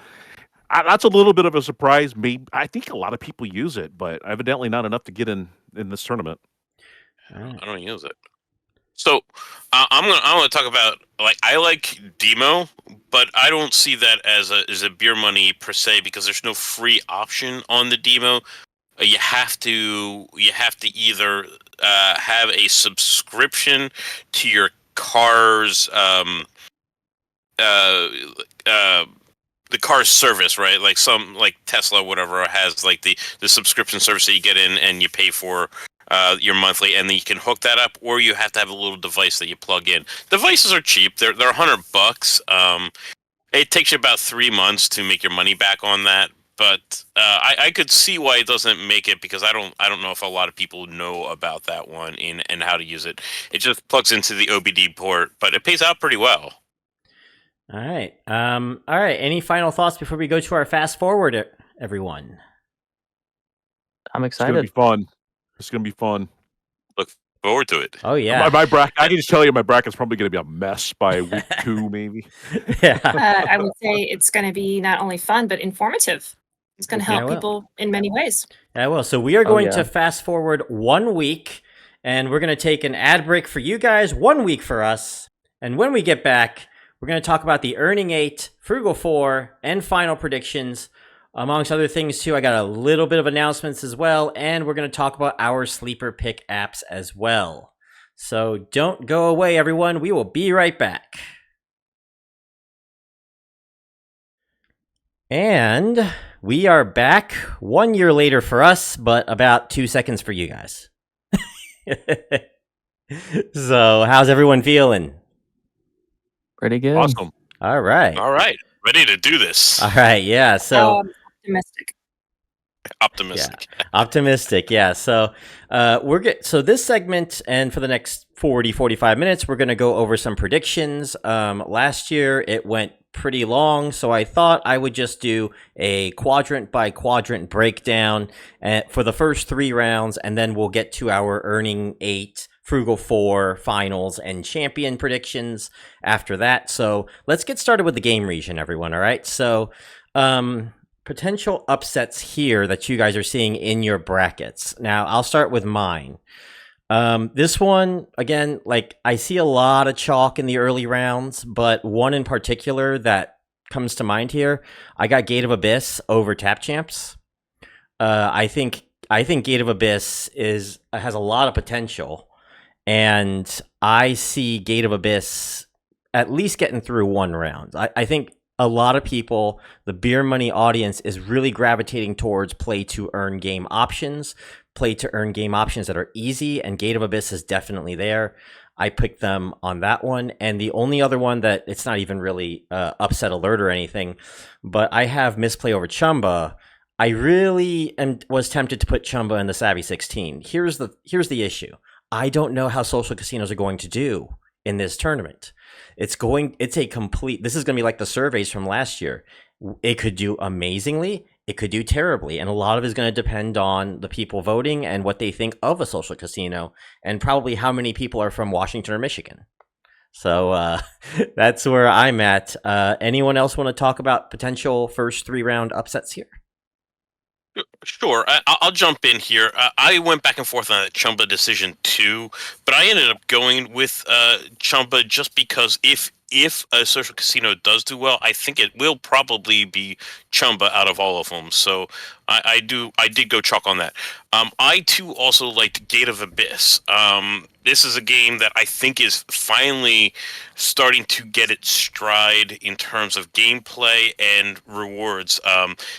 that's a little bit of a surprise. Maybe I think a lot of people use it, but evidently not enough to get in this tournament. I don't use it. So I'm gonna talk about, like, I like Demo, but I don't see that as a beer money per se, because there's no free option on the Demo. You have to either have a subscription to your car's the car's service, right? Like Tesla, whatever, has like the subscription service that you get in and you pay for your monthly, and then you can hook that up, or you have to have a little device that you plug in. Devices are cheap; they're $100. It takes you about 3 months to make your money back on that, but I could see why it doesn't make it because I don't know if a lot of people know about that one and how to use it. It just plugs into the OBD port, but it pays out pretty well. All right. All right. Any final thoughts before we go to our fast forward, everyone? I'm It's gonna be excited. fun. It's gonna be fun. Look forward to it. Oh yeah. My bracket. I can just tell you, my bracket's probably gonna be a mess by week 2, maybe. Yeah. I would say it's going to be not only fun but informative. It's going to Yeah, help well. people in many ways. Yeah, well, so we are Oh, going yeah. to fast forward 1 week, and we're going to take an ad break for you guys, 1 week for us. And when we get back, we're going to talk about the Earning 8, Frugal 4, and final predictions, amongst other things, too. I got a little bit of announcements as well, and we're going to talk about our sleeper pick apps as well. So don't go away, everyone. We will be right back. And we are back 1 year later for us, but about 2 seconds for you guys. So, how's everyone feeling? Pretty good. Awesome. All right. All right, ready to do this. All right. Yeah. So, Optimistic. Optimistic. optimistic. Yeah. So, so this segment and for the next 45 minutes, we're going to go over some predictions. Last year it went pretty long, so I thought I would just do a quadrant by quadrant breakdown for the first 3 rounds, and then we'll get to our Earning 8, Frugal 4, Finals, and Champion predictions after that. So let's get started with the game region, everyone. All right. So, potential upsets here that you guys are seeing in your brackets. Now, I'll start with mine. This one, again, like I see a lot of chalk in the early rounds, but one in particular that comes to mind here, I got Gate of Abyss over Tap Champs. I think Gate of Abyss has a lot of potential, and I see Gate of Abyss at least getting through 1 round. I think a lot of people, the beer money audience, is really gravitating towards play to earn game options that are easy, and Gate of Abyss is definitely there. I picked them on that one, and the only other one that it's not even really upset alert or anything, but I have Misplay over Chumba. I really was tempted to put Chumba in the Savvy 16. Here's the issue. I don't know how social casinos are going to do in this tournament. This is going to be like the surveys from last year. It could do amazingly, it could do terribly, and a lot of it is going to depend on the people voting and what they think of a social casino, and probably how many people are from Washington or Michigan. So that's where I'm at. Anyone else want to talk about potential first 3 round upsets here? Sure, I'll jump in here. I went back and forth on that Chumba decision too, but I ended up going with Chumba just because if a social casino does do well, I think it will probably be Chumba out of all of them. So I did go chalk on that. I too also liked Gate of Abyss. This is a game that I think is finally starting to get its stride in terms of gameplay and rewards.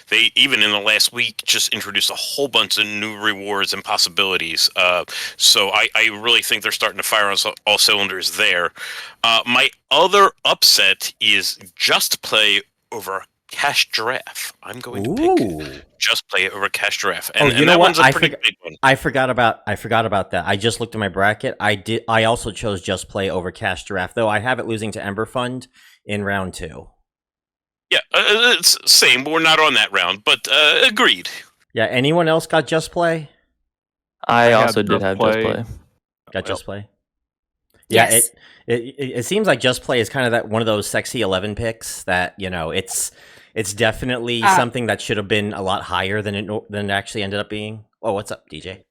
They even in the last week just introduced a whole bunch of new rewards and possibilities. So I really think they're starting to fire on all cylinders there. My other upset is Just Play over Cash Giraffe. I'm going to pick Just Play over Cash Giraffe, and that one's a pretty big one. I forgot about that. I just looked at my bracket. I also chose Just Play over Cash Giraffe, though I have it losing to Ember Fund in round 2. Yeah, it's same. We're not on that round, but agreed. Yeah. Anyone else got Just Play? I also did have Just Play. Got Just Play. Yeah, Yes. It seems like Just Play is kind of that one of those sexy 11 picks that, it's definitely something that should have been a lot higher than it actually ended up being. Oh, what's up, DJ?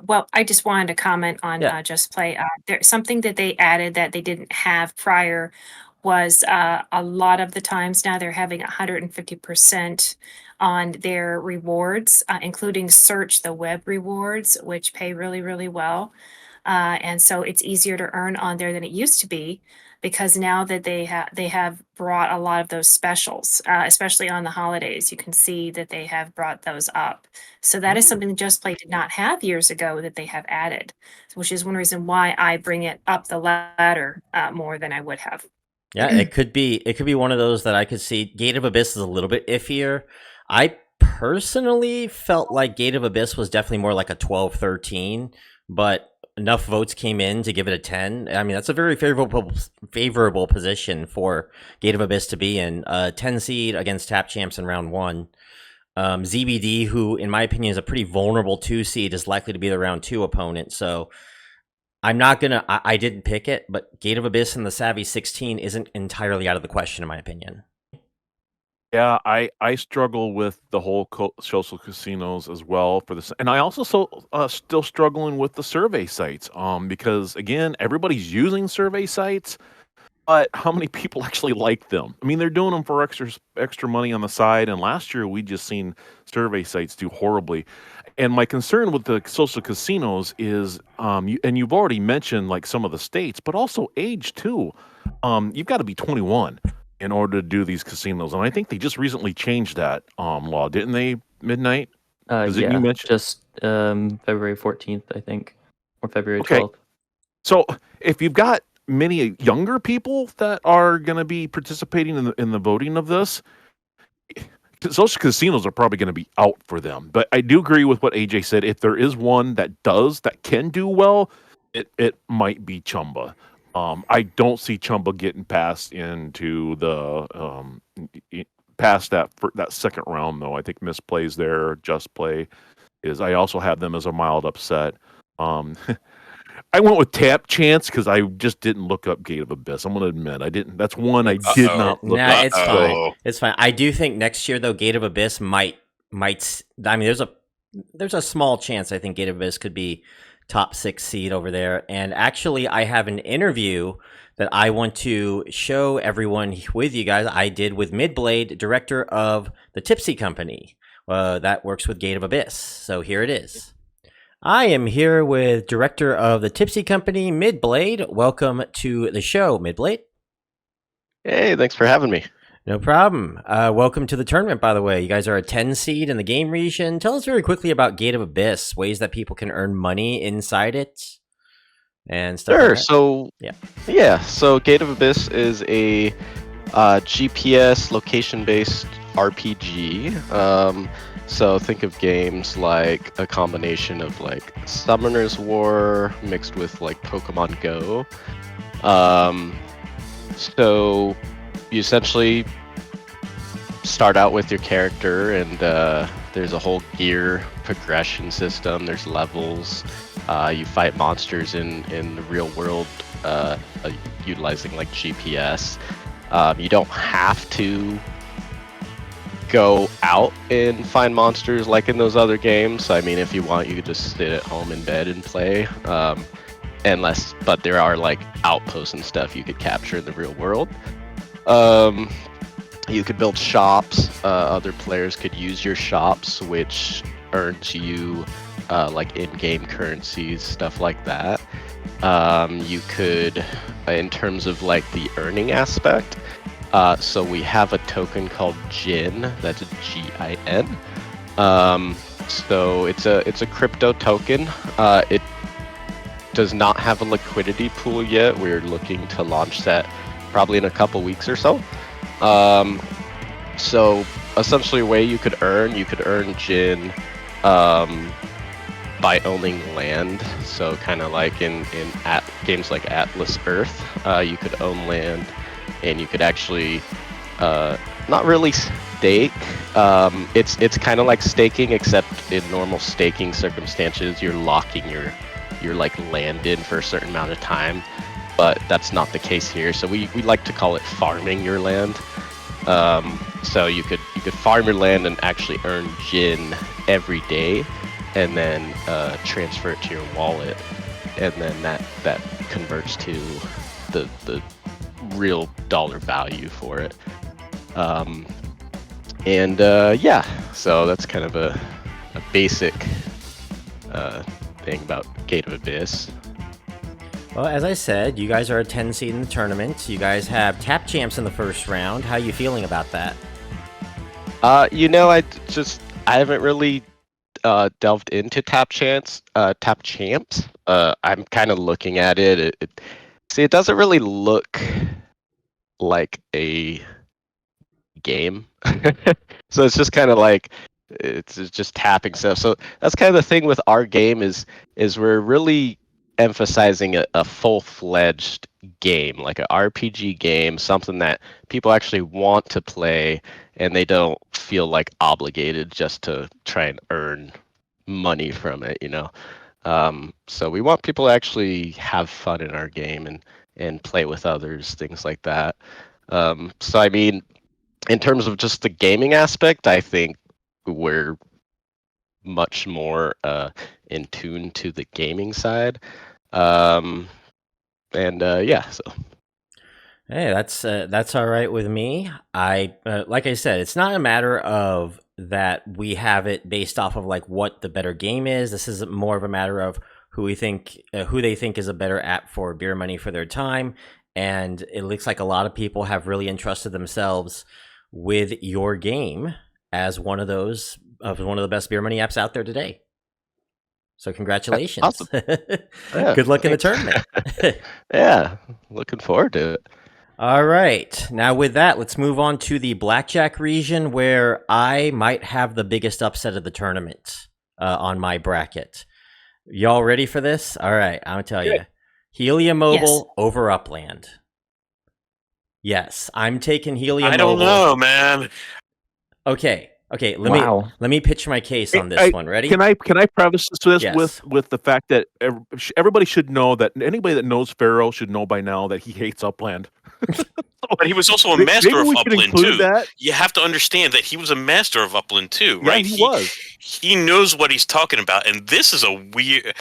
Well, I just wanted to comment on Just Play. There's something that they added that they didn't have prior was a lot of the times now they're having 150% on their rewards, including search the web rewards, which pay really, really well. And so it's easier to earn on there than it used to be because now that they have brought a lot of those specials, especially on the holidays. You can see that they have brought those up. So that is something that Just Play did not have years ago that they have added, which is one reason why I bring it up the ladder more than I would have. Yeah, it could be one of those that I could see. Gate of Abyss is a little bit iffier. I personally felt like Gate of Abyss was definitely more like a 12-13, but enough votes came in to give it a 10. I mean, that's a very favorable position for Gate of Abyss to be in. 10 seed against Tap Champs in round 1. ZBD, who in my opinion is a pretty vulnerable 2 seed, is likely to be the round 2 opponent. So I'm not gonna. I didn't pick it, but Gate of Abyss and the Savvy 16 isn't entirely out of the question, in my opinion. Yeah, I struggle with the whole social casinos as well for this, and I also still struggling with the survey sites. Because again, everybody's using survey sites, but how many people actually like them? I mean, they're doing them for extra money on the side, and last year we just seen survey sites do horribly. And my concern with the social casinos is, and you've already mentioned like some of the states, but also age too. You've got to be 21 in order to do these casinos, and I think they just recently changed that law, didn't they? Midnight. Yeah, You mentioned just February 14th, I think, or February okay. 12th. So if you've got many younger people that are going to be participating in the voting of this, social casinos are probably going to be out for them. But I do agree with what AJ said. If there is one that can do well, it might be Chumba. I don't see Chumba getting past into the past that second round though. I think misplays there, just play is. I also have them as a mild upset. I went with Tap Chance because I just didn't look up Gate of Abyss. I'm going to admit I didn't. That's one I did not look Nah, up. it's fine. It's fine. I do think next year though, Gate of Abyss might. I mean, there's a small chance I think Gate of Abyss could be top 6 seed over there. And actually, I have an interview that I want to show everyone with you guys. I did with Midblade, director of the Tipsy Company, that works with Gate of Abyss. So here it is. I am here with director of the Tipsy Company, Midblade. Welcome to the show, Midblade. Hey, thanks for having me. No problem. Welcome to the tournament, by the way. You guys are a 10 seed in the game region. Tell us very quickly about Gate of Abyss, ways that people can earn money inside it, and stuff Sure. like that. So so Gate of Abyss is a GPS location-based RPG. So think of games like a combination of like Summoner's War mixed with like Pokemon Go. So you essentially start out with your character, and there's a whole gear progression system. There's levels. You fight monsters in the real world, utilizing like GPS. You don't have to go out and find monsters like in those other games. I mean, if you want, you could just sit at home in bed and play. But there are like outposts and stuff you could capture in the real world. You could build shops. Other players could use your shops, which earns you like in-game currencies, stuff like that. You could, in terms of like the earning aspect, so we have a token called GIN. That's GIN. So it's a crypto token. It does not have a liquidity pool yet. We're looking to launch that probably in a couple weeks or so. So essentially, a way you could earn GIN by owning land. So kind of like in games like Atlas Earth, you could own land, and you could actually not really stake. It's kind of like staking, except in normal staking circumstances, you're locking your like land in for a certain amount of time. But that's not the case here. So we like to call it farming your land. So you could farm your land and actually earn GIN every day, and then transfer it to your wallet, and then that converts to the real dollar value for it. So that's kind of a basic thing about Gate of Abyss. Well, as I said, you guys are a 10 seed in the tournament. You guys have Tap Champs in the first round. How are you feeling about that? I haven't really delved into Tap Champs. I'm kind of looking at it. It doesn't really look like a game. So it's just kind of like it's just tapping stuff. So that's kind of the thing with our game is we're really emphasizing a full-fledged game, like an RPG game, something that people actually want to play and they don't feel like obligated just to try and earn money from it, you know. So we want people to actually have fun in our game and play with others, things like that. So I mean, in terms of just the gaming aspect, I think we're much more in tune to the gaming side. Yeah, so Hey, that's all right with me. I like I said, it's not a matter of that we have it based off of like what the better game is. This is more of a matter of who they think is a better app for beer money for their time. And it looks like a lot of people have really entrusted themselves with your game as one of the best beer money apps out there today. So congratulations. Awesome. Yeah, Good luck in the thanks. tournament. Yeah, looking forward to it. All right. Now, with that, let's move on to the Blackjack region, where I might have the biggest upset of the tournament on my bracket. Y'all ready for this? All right. I'm going to tell you. Helium Mobile over Upland. Yes, I'm taking Helium Mobile. I don't know, man. Okay. Let me pitch my case on this one. Ready? Can I preface this Yes. with the fact that everybody should know that anybody that knows Pharaoh should know by now that he hates Upland. But he was also a master of Upland too. You have to understand that he was a master of Upland too, right? Yeah, he was. He knows what he's talking about, and this is a weird.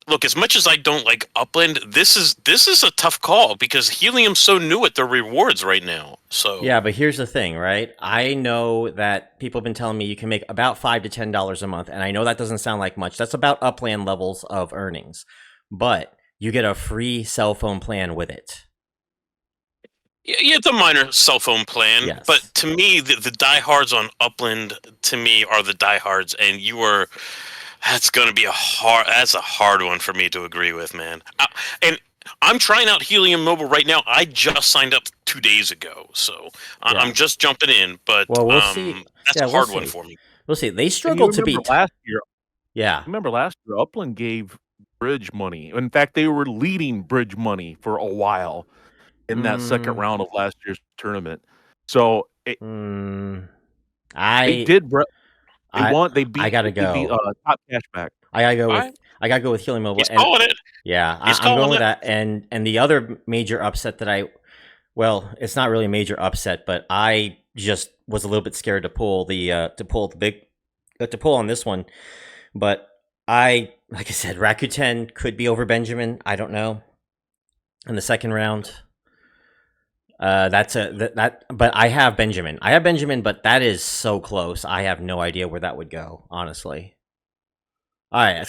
Look, as much as I don't like Upland, this is a tough call because Helium's so new at their rewards right now. So yeah, but here's the thing, right? I know that people have been telling me you can make about $5 to $10 a month, and I know that doesn't sound like much. That's about Upland levels of earnings, but you get a free cell phone plan with it. Yeah, it's a minor cell phone plan, Yes. but to me, the diehards on Upland to me are the diehards, and you are. That's going to be a hard one for me to agree with, man. And I'm trying out Helium Mobile right now. I just signed up 2 days ago, so I'm just jumping in. But well, we'll see. That's a hard one for me. We'll see. They struggled to beat last year. Yeah. Remember last year, Upland gave bridge money. In fact, they were leading bridge money for a while in that second round of last year's tournament. So they did. They beat. I gotta go. The top cashback. I gotta go with Helium Mobile. He's calling it. Yeah, I'm going with that. And the other major upset that it's not really a major upset, but I just was a little bit scared to pull on this one. But like I said, Rakuten could be over Benjamin. I don't know. In the second round. But I have Benjamin. But that is so close. I have no idea where that would go, honestly. All right,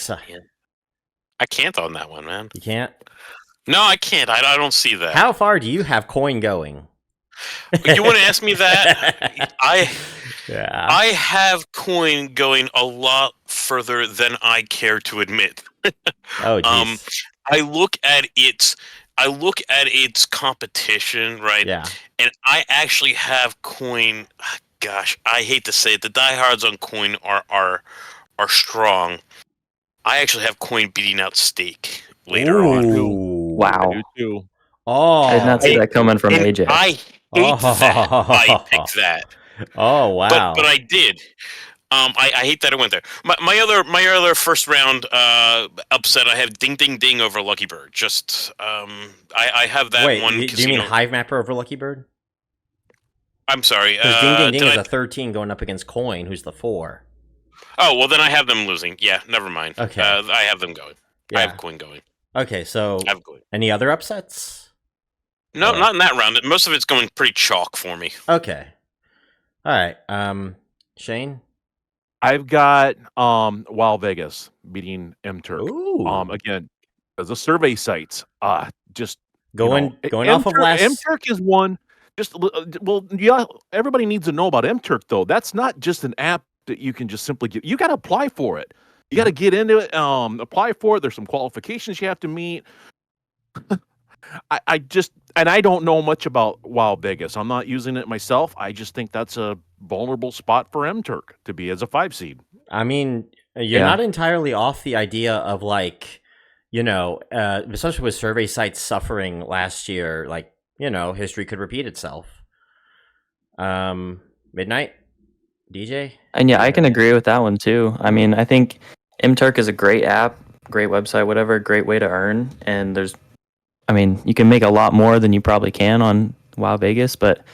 I can't on that one, man. You can't? No, I can't. I don't see that. How far do you have coin going? You want to ask me that? I have coin going a lot further than I care to admit. Oh, geez. I look at its competition, right? Yeah. And I actually have coin. Gosh, I hate to say it. The diehards on coin are strong. I actually have coin beating out stake later on. Wow. I do too. Oh, I did not see that coming from AJ. I hate that. I picked that. Oh, wow. But I did. I hate that it went there. My other first round upset, I have Ding Ding Ding over Lucky Bird. Just I have that one. Wait, do you mean Hive Mapper over Lucky Bird? I'm sorry. Because Ding Ding Ding is a 13 going up against Coin, who's the 4. Oh, well, then I have them losing. Yeah, never mind. Okay. I have them going. Yeah. I have Coin going. Okay, so I have Coin. Any other upsets? No, not in that round. Most of it's going pretty chalk for me. Okay. All right. Shane? I've got Wild Vegas beating M-Turk. Ooh. Again, as a survey sites, just going off of last. M-Turk is one. Everybody needs to know about M-Turk though. That's not just an app that you can just simply get. You got to apply for it. You got to get into it. Apply for it. There's some qualifications you have to meet. I just, and I don't know much about WoW Vegas. I'm not using it myself. I just think that's a vulnerable spot for M-Turk to be as a 5 seed. I mean, you're Yeah. not entirely off the idea of like, especially with survey sites suffering last year, like, history could repeat itself. Midnight, DJ? And yeah, I can agree with that one too. I mean, I think MTurk is a great app, great website, whatever, great way to earn. And you can make a lot more than you probably can on WoW Vegas, but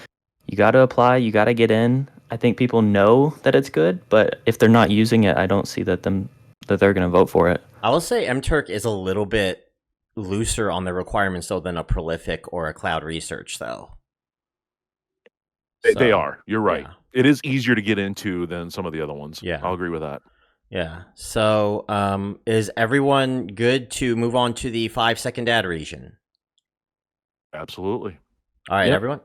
you got to apply, you got to get in. I think people know that it's good, but if they're not using it, I don't see that they're going to vote for it. I will say MTurk is a little bit looser on the requirements though than a Prolific or a Cloud Research though. They are. You're right. Yeah. It is easier to get into than some of the other ones. Yeah. I'll agree with that. Yeah. So, is everyone good to move on to the 5-second ad region? Absolutely. All right, Yep. everyone.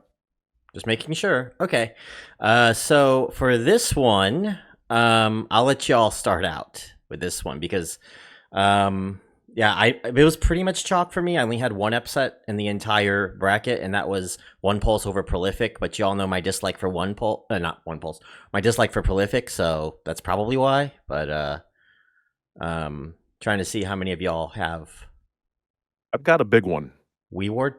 Just making sure. Okay. So for this one, I'll let y'all start out with this one because, it was pretty much chalk for me. I only had one upset in the entire bracket, and that was One Pulse over Prolific. But y'all know my dislike for not One Pulse, my dislike for Prolific. So that's probably why. But trying to see how many of y'all have I've got a big one. WeWard.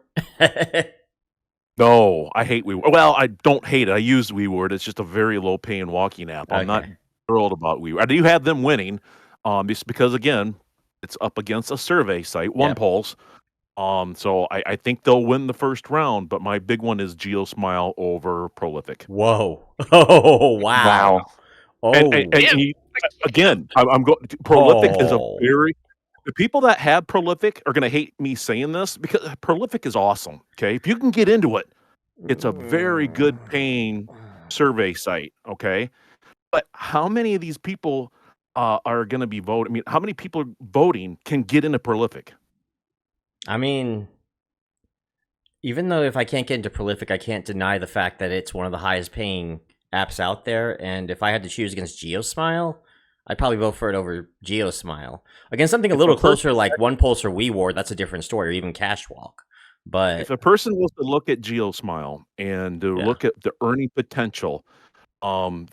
No, I hate WeWord. Well, I don't hate it. I use WeWord. It's just a very low-paying walking app. I'm not Okay. thrilled about WeWord. I do have them winning, just because again, it's up against a survey site, OnePulse. So I think they'll win the first round. But my big one is GeoSmile over Prolific. Whoa! Oh wow! Wow. Oh, Again, I'm going. Prolific is a Oh. very. The people that have Prolific are going to hate me saying this because Prolific is awesome. Okay, if you can get into it, it's a very good paying survey site. Okay, but how many of these people are going to be voting? I mean, how many people voting can get into Prolific? I mean, even though if I can't get into Prolific, I can't deny the fact that it's one of the highest paying apps out there. And if I had to choose against GeoSmile, I'd probably vote for it over GeoSmile. Against something a little closer like OnePulse or WeWard, that's a different story, or even Cashwalk. But if a person was to look at GeoSmile and to look at the earning potential,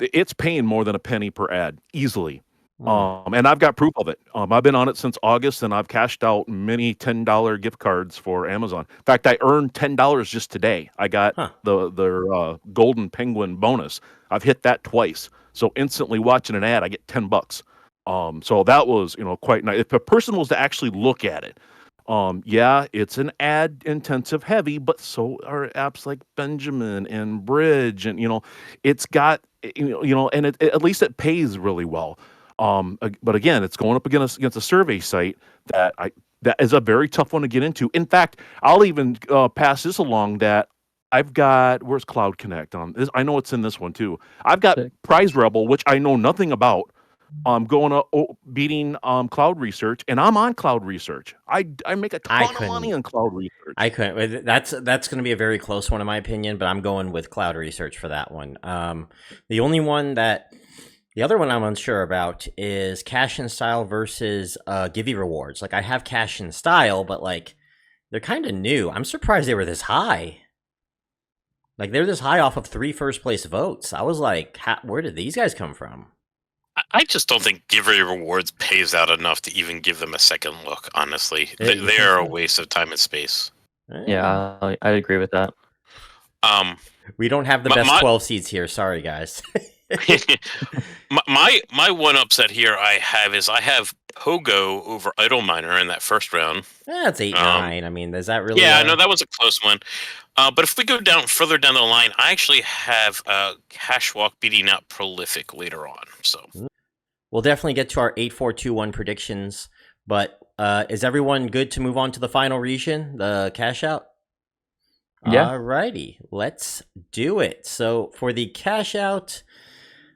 it's paying more than a penny per ad easily. And I've got proof of it. I've been on it since August, and I've cashed out many $10 gift cards for Amazon. In fact, I earned $10 just today. I got their Golden Penguin bonus. I've hit that twice. So instantly watching an ad, I get $10. So that was quite nice. If a person was to actually look at it, it's an ad intensive heavy, but so are apps like Benjamin and Bridge, and it's got and at least it pays really well. But again, it's going up against a survey site that is a very tough one to get into. In fact, I'll even pass this along that I've got, where's Cloud Connect on this? I know it's in this one too. I've got Prize Rebel, which I know nothing about. Beating Cloud Research, and I'm on Cloud Research. I make a ton of money on Cloud Research. I couldn't. That's going to be a very close one in my opinion, but I'm going with Cloud Research for that one. The other one I'm unsure about is Cash and Style versus Givey Rewards. Like, I have Cash and Style, but like they're kind of new. I'm surprised they were this high. Like, they're this high off of 3 first place votes. I was like, where did these guys come from? I just don't think Giveaway Rewards pays out enough to even give them a second look, honestly. They are a waste of time and space. Yeah, I agree with that. We don't have the best 12 seeds here. Sorry, guys. my one upset here I have Pogo over Idle Miner in that first round. That's 8-9. I mean, is that really? Yeah, I know that was a close one. But if we go further down the line, I actually have Cashwalk beating out Prolific later on. So we'll definitely get to our 8-4-2-1 predictions. But is everyone good to move on to the final region, the cash out? Yeah. Alrighty, let's do it. So for the cash out,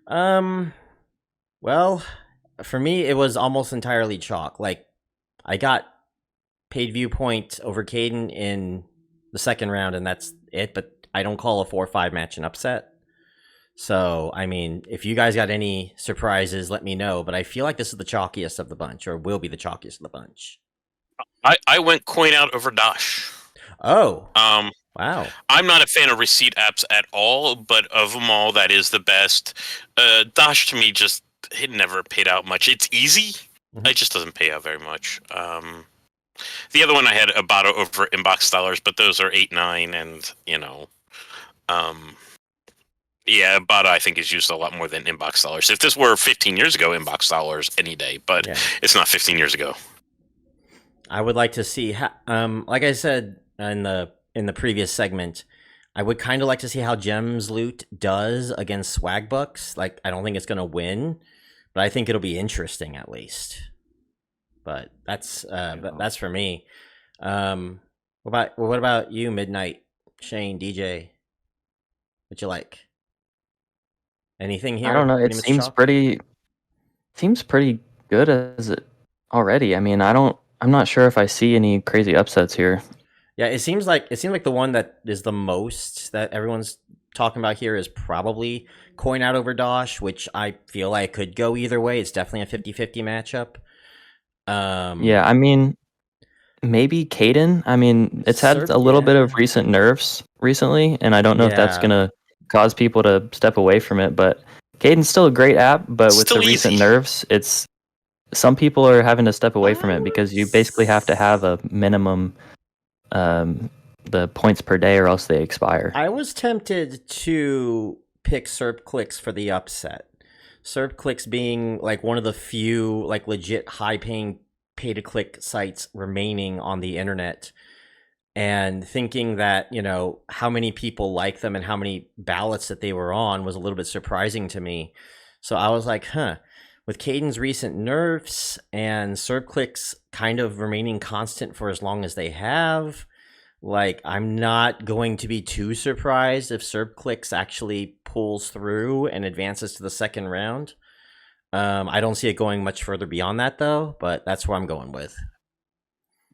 well, for me it was almost entirely chalk. Like, I got Paid Viewpoint over Caden in the second round, and that's it. But I don't call a 4-5 match an upset. So, I mean, if you guys got any surprises, let me know. But I feel like this is the chalkiest of the bunch, or will be the chalkiest of the bunch. I went Coin Out over Dosh. Oh, wow. I'm not a fan of receipt apps at all, but of them all, that is the best. Dosh to me it never paid out much. It's easy. Mhm. It just doesn't pay out very much. The other one I had about over inbox dollars, but those are 8-9, and yeah, Bada I think is used a lot more than inbox dollars. If this were 15 years ago, inbox dollars any day, but Yeah. it's not 15 years ago. I would like to see like I said in the previous segment, I would kind of like to see how Gems Loot does against Swag Bucks. Like, I don't think it's going to win, but I think it'll be interesting at least. But that's for me. What about you, Midnight, Shane, DJ? What you like? Anything here? I don't know. It Pretty much seems pretty good as it already. I mean, I'm not sure if I see any crazy upsets here. Yeah, it seems like the one that is the most that everyone's talking about here is probably Coin Out over Dosh, which I feel like could go either way. It's definitely a 50-50 matchup. Yeah, I mean, maybe Caden. I mean, it's had a little bit of recent nerfs recently, and I don't know if that's gonna cause people to step away from it. But Caden's still a great app, but with the recent nerfs, it's some people are having to step away from it because you basically have to have a minimum the points per day or else they expire. I was tempted to pick SerpClicks for the upset. SerpClicks being like one of the few like legit high-paying pay-to-click sites remaining on the internet, and thinking that, how many people like them and how many ballots that they were on was a little bit surprising to me. So I was like, with Caden's recent nerfs and SerpClicks kind of remaining constant for as long as they have, like, I'm not going to be too surprised if SerpClicks actually pulls through and advances to the second round. I don't see it going much further beyond that, though, but that's where I'm going with.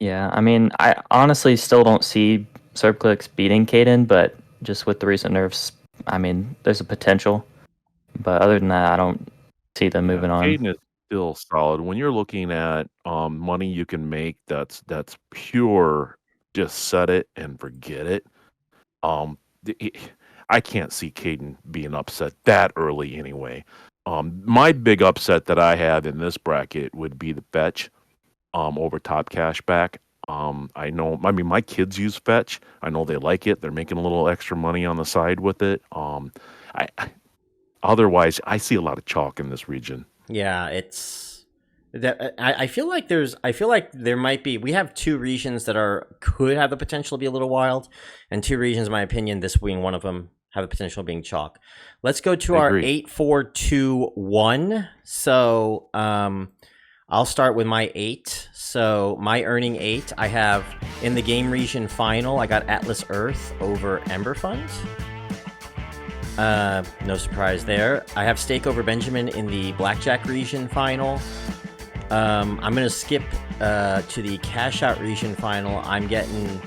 Yeah, I mean, I honestly still don't see SerpClicks beating Caden, but just with the recent nerfs, I mean, there's a potential. But other than that, I don't see them moving on. Caden is still solid. When you're looking at money you can make, that's pure. Just set it and forget it. I can't see Caden being upset that early anyway. My big upset that I have in this bracket would be the fetch over top cashback. I know, I mean, my kids use fetch. I know they like it. They're making a little extra money on the side with it. Otherwise, I see a lot of chalk in this region. Yeah, it's that I feel like there might be. We have two regions that could have the potential to be a little wild, and two regions, in my opinion, this being one of them, have the potential of being chalk. Let's go to our 8-4-2-1. So I'll start with my 8. So my earning 8, I have in the game region final, I got Atlas Earth over Ember Fund. No surprise there. I have Stake over Benjamin in the Blackjack region final. I'm going to skip to the Cashout region final. I'm getting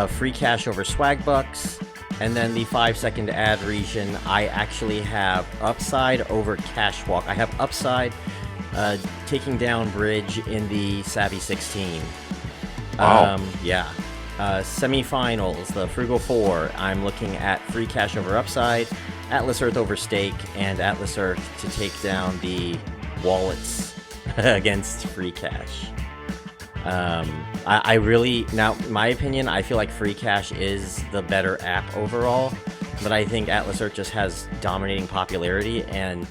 free cash over Swag Bucks. And then the 5-second ad region, I actually have Upside over Cash Walk. I have Upside taking down Bridge in the Savvy 16. Wow. Yeah. Semifinals, the Frugal 4, I'm looking at free cash over Upside, Atlas Earth over Stake, and Atlas Earth to take down the wallets against free cash. I really, now, in my opinion, I feel like free cash is the better app overall, but I think Atlas Earth just has dominating popularity, and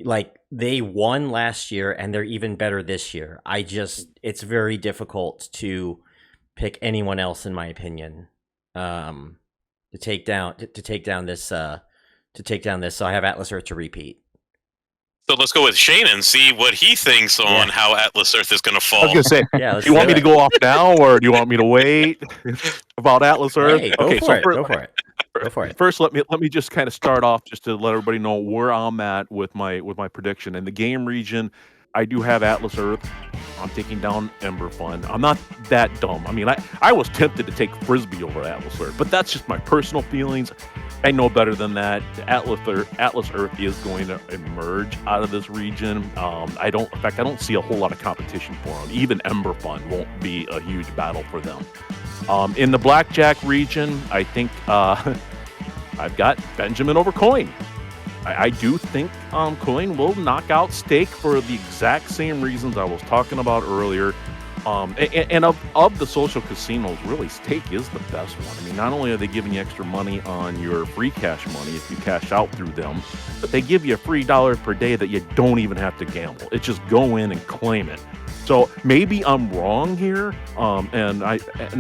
like, they won last year and they're even better this year. It's very difficult to pick anyone else, in my opinion, to take down this. So I have Atlas Earth to repeat. So let's go with Shane and see what he thinks on how Atlas Earth is going to fall. I was going to say, do you want me to go off now, or do you want me to wait about Atlas Earth? Hey, go for it. Go for it. First, let me just kind of start off just to let everybody know where I'm at with my prediction. In the game region, I do have Atlas Earth. I'm taking down Ember Fund. I'm not that dumb. I mean, I was tempted to take Frisbee over Atlas Earth, but that's just my personal feelings. I know better than that. Atlas Earth is going to emerge out of this region. I don't see a whole lot of competition for them. Even Ember Fun won't be a huge battle for them. In the Blackjack region, I think I've got Benjamin over Coin. I do think Coin will knock out Stake for the exact same reasons I was talking about earlier. And of the social casinos, really, Stake is the best one. I mean, not only are they giving you extra money on your free cash money if you cash out through them, but they give you a free $1 per day that you don't even have to gamble. It's just go in and claim it. So maybe I'm wrong here, and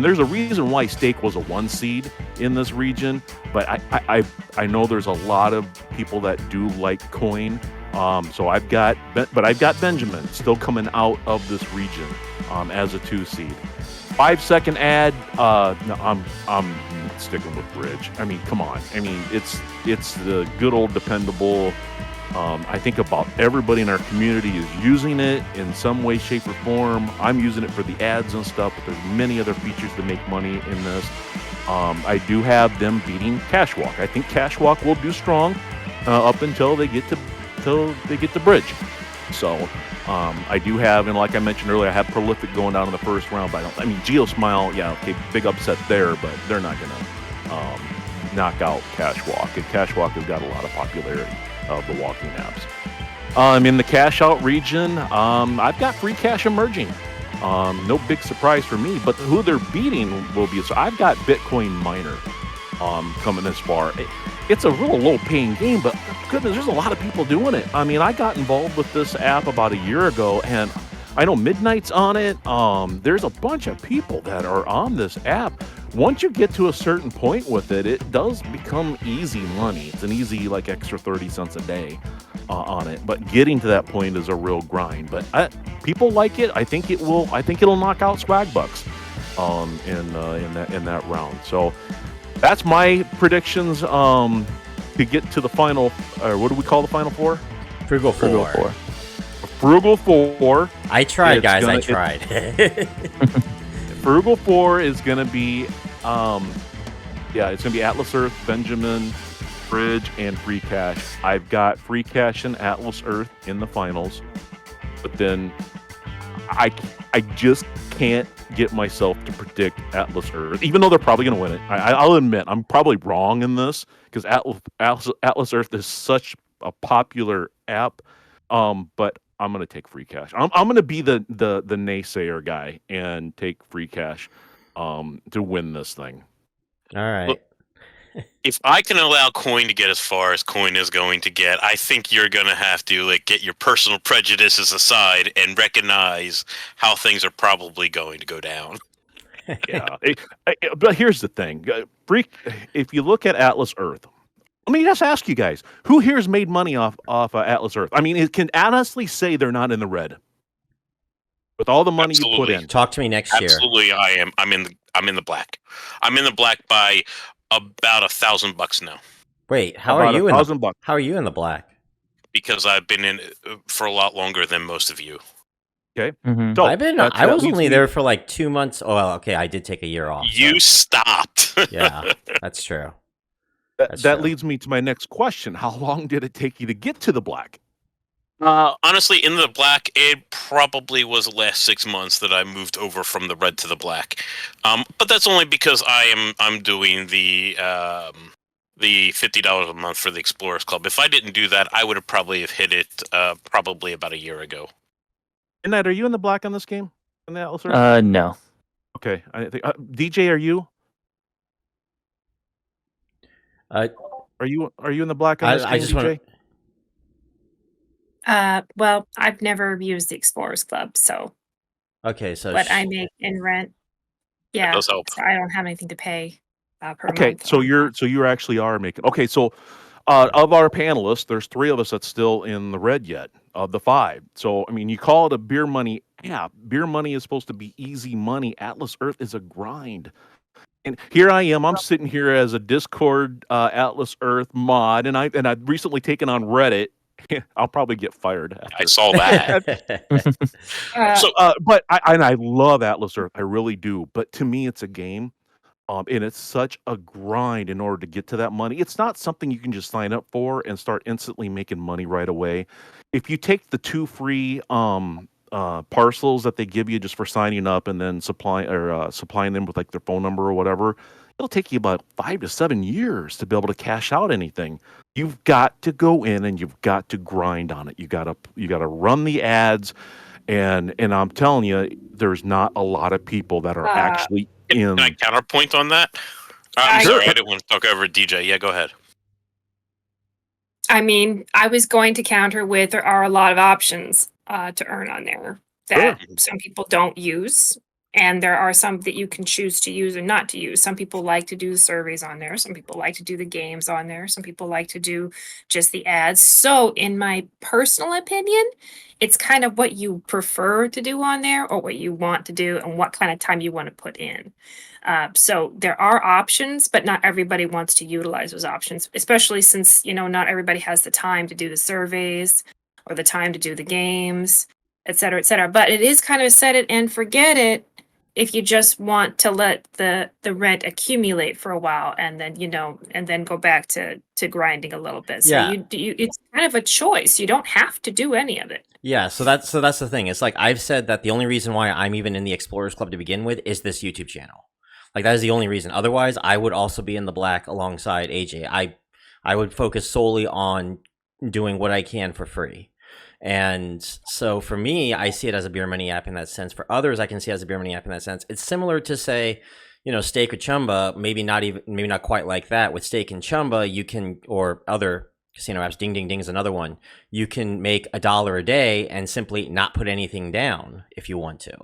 there's a reason why Stake was a 1 seed in this region, but I know there's a lot of people that do like Coin. So I've got Benjamin still coming out of this region as a 2 seed. 5-second ad. No, I'm sticking with Bridge. I mean, come on. I mean, it's the good old dependable. I think about everybody in our community is using it in some way, shape, or form. I'm using it for the ads and stuff, but there's many other features to make money in this. I do have them beating Cashwalk. I think Cashwalk will do strong up until they get to Bridge. So I do have, and like I mentioned earlier, I have Prolific going down in the first round. But I mean, Geosmile, yeah, okay, big upset there, but they're not gonna knock out Cashwalk. And Cashwalk has got a lot of popularity of the walking apps. In the Cashout region, I've got Free Cash emerging. No big surprise for me, but who they're beating will be. So I've got Bitcoin Miner coming this far. It's a real low-paying game, but goodness, there's a lot of people doing it. I mean, I got involved with this app about a year ago, and I know Midnight's on it. There's a bunch of people that are on this app. Once you get to a certain point with it, it does become easy money. It's an easy, like, extra 30 cents a day on it. But getting to that point is a real grind. But people like it. I think it'll knock out Swag Bucks in that round. So that's my predictions to get to the final. What do we call the final four? Frugal Four. Frugal Four. I tried, guys. I tried. Frugal Four is going to be, it's going to be Atlas Earth, Benjamin, Bridge, and Free Cash. I've got Free Cash and Atlas Earth in the finals, but then I just can't get myself to predict Atlas Earth, even though they're probably going to win it. I'll admit I'm probably wrong in this because Atlas Earth is such a popular app, but I'm going to take Free Cash. I'm going to be the naysayer guy and take Free Cash to win this thing. All right. Look, if I can allow Coin to get as far as Coin is going to get, I think you're going to have to get your personal prejudices aside and recognize how things are probably going to go down. Yeah. But here's the thing. If you look at Atlas Earth, let me just ask you guys, who here has made money off Atlas Earth? I mean, it can honestly say they're not in the red with all the money you put in. Talk to me next year. Absolutely, I am. I'm in the black. I'm in the black by about $1,000 now. Wait, how are you in $1,000? How are you in the black? Because I've been in for a lot longer than most of you. Okay. Mm-hmm. So I was only there for like 2 months. Oh, well, okay, I did take a year off. You stopped. Yeah, that's true. That leads me to my next question. How long did it take you to get to the black? Honestly, in the black, it probably was the last 6 months that I moved over from the red to the black. But that's only because I'm doing the $50 a month for the Explorers Club. If I didn't do that, I would have probably hit it probably about a year ago. Midnight, are you in the black on this game? In the Atlas Earth? No. Okay. I think DJ, are you? Are you in the black on this game, DJ? Well, I've never used the Explorers Club, so. Okay, so. But I make in rent. Yeah, does help. So I don't have anything to pay per month. Okay, so you actually are making. Okay, so of our panelists, there's 3 of us that's still in the red yet of the 5. So I mean, you call it a beer money app. Beer money is supposed to be easy money. Atlas Earth is a grind. And here I am. I'm sitting here as a Discord Atlas Earth mod, and I've recently taken on Reddit. I'll probably get fired after. I saw that. But I love Atlas Earth. I really do. But to me, it's a game. And it's such a grind in order to get to that money. It's not something you can just sign up for and start instantly making money right away. If you take the 2 free, parcels that they give you just for signing up and then supplying them with, like, their phone number or whatever, it'll take you about 5 to 7 years to be able to cash out anything. You've got to go in and you've got to grind on it. You gotta run the ads, and I'm telling you, there's not a lot of people that are actually Can I in. counterpoint on that? I'm Sure. sorry, I didn't want to talk over DJ. Yeah, go ahead. I mean, I was going to counter with there are a lot of options to earn on there that some people don't use. And there are some that you can choose to use or not to use. Some people like to do the surveys on there. Some people like to do the games on there. Some people like to do just the ads. So, in my personal opinion, it's kind of what you prefer to do on there or what you want to do and what kind of time you want to put in. So there are options, but not everybody wants to utilize those options, especially since, not everybody has the time to do the surveys or the time to do the games, et cetera, et cetera. But it is kind of set it and forget it if you just want to let the rent accumulate for a while and then, and then go back to grinding a little bit. So Yeah. it's kind of a choice. You don't have to do any of it. Yeah, so that's the thing. It's like I've said that the only reason why I'm even in the Explorers Club to begin with is this YouTube channel. Like that is the only reason. Otherwise, I would also be in the black alongside AJ. I would focus solely on doing what I can for free. And so for me, I see it as a beer money app in that sense. For others, I can see it as a beer money app in that sense. It's similar to, say, Stake or Chumba, maybe not quite like that. With Stake and Chumba, you can, or other casino apps, Ding Ding Ding is another one. You can make $1 a day and simply not put anything down if you want to.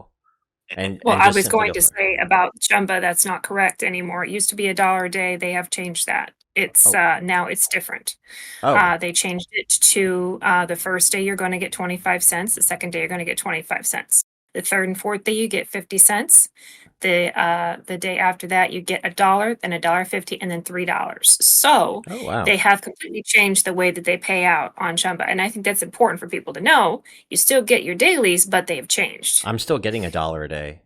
Well, I was going to say about Chumba, that's not correct anymore. It used to be $1 a day. They have changed that. It's now it's different. They changed it to the first day you're going to get 25 cents. The second day you're going to get 25 cents. The third and fourth day you get 50 cents. The day after that you get $1, then $1.50, and then $3. So they have completely changed the way that they pay out on Chumba, and I think that's important for people to know. You still get your dailies, but they've changed. I'm still getting $1 a day.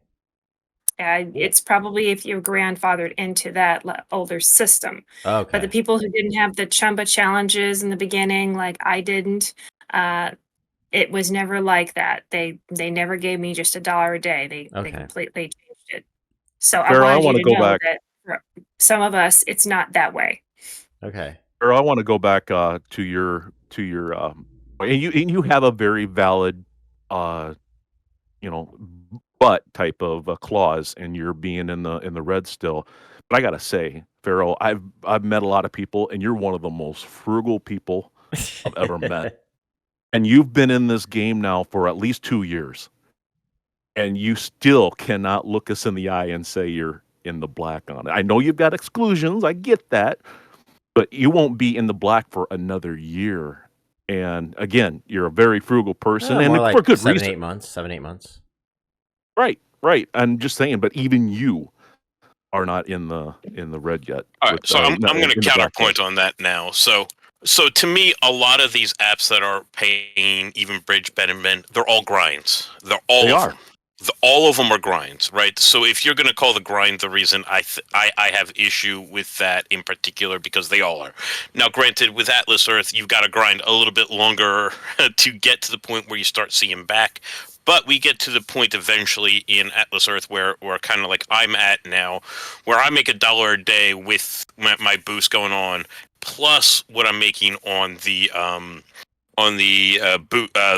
It's probably if you're grandfathered into that older system. Okay. But the people who didn't have the Chumba challenges in the beginning, like I didn't, it was never like that. They never gave me just $1 a day. They completely changed it. So Pharaoh, I wanted you to know back. that for some of us, it's not that way. Okay. Pharaoh, I want to go back to your and you have a very valid but type of clause, and you're being in the red still. But I gotta say, Pharaoh, I've met a lot of people, and you're one of the most frugal people I've ever met. And you've been in this game now for at least 2 years, and you still cannot look us in the eye and say you're in the black on it. I know you've got exclusions, I get that, but you won't be in the black for another year. And again, you're a very frugal person, and more like for good 7, reason. 8 months. 7, 8 months. Right. I'm just saying, but even you are not in the red yet. All right, so I'm going to counterpoint on that now. So to me, a lot of these apps that are paying even Bridge, Betterment, they're all grinds. They are. All of them are grinds, right? So if you're going to call the grind the reason, I have issue with that in particular, because they all are. Now, granted, with Atlas Earth, you've got to grind a little bit longer to get to the point where you start seeing back. But we get to the point eventually in Atlas Earth where kind of like I'm at now, where I make $1 a day with my boost going on, plus what I'm making on the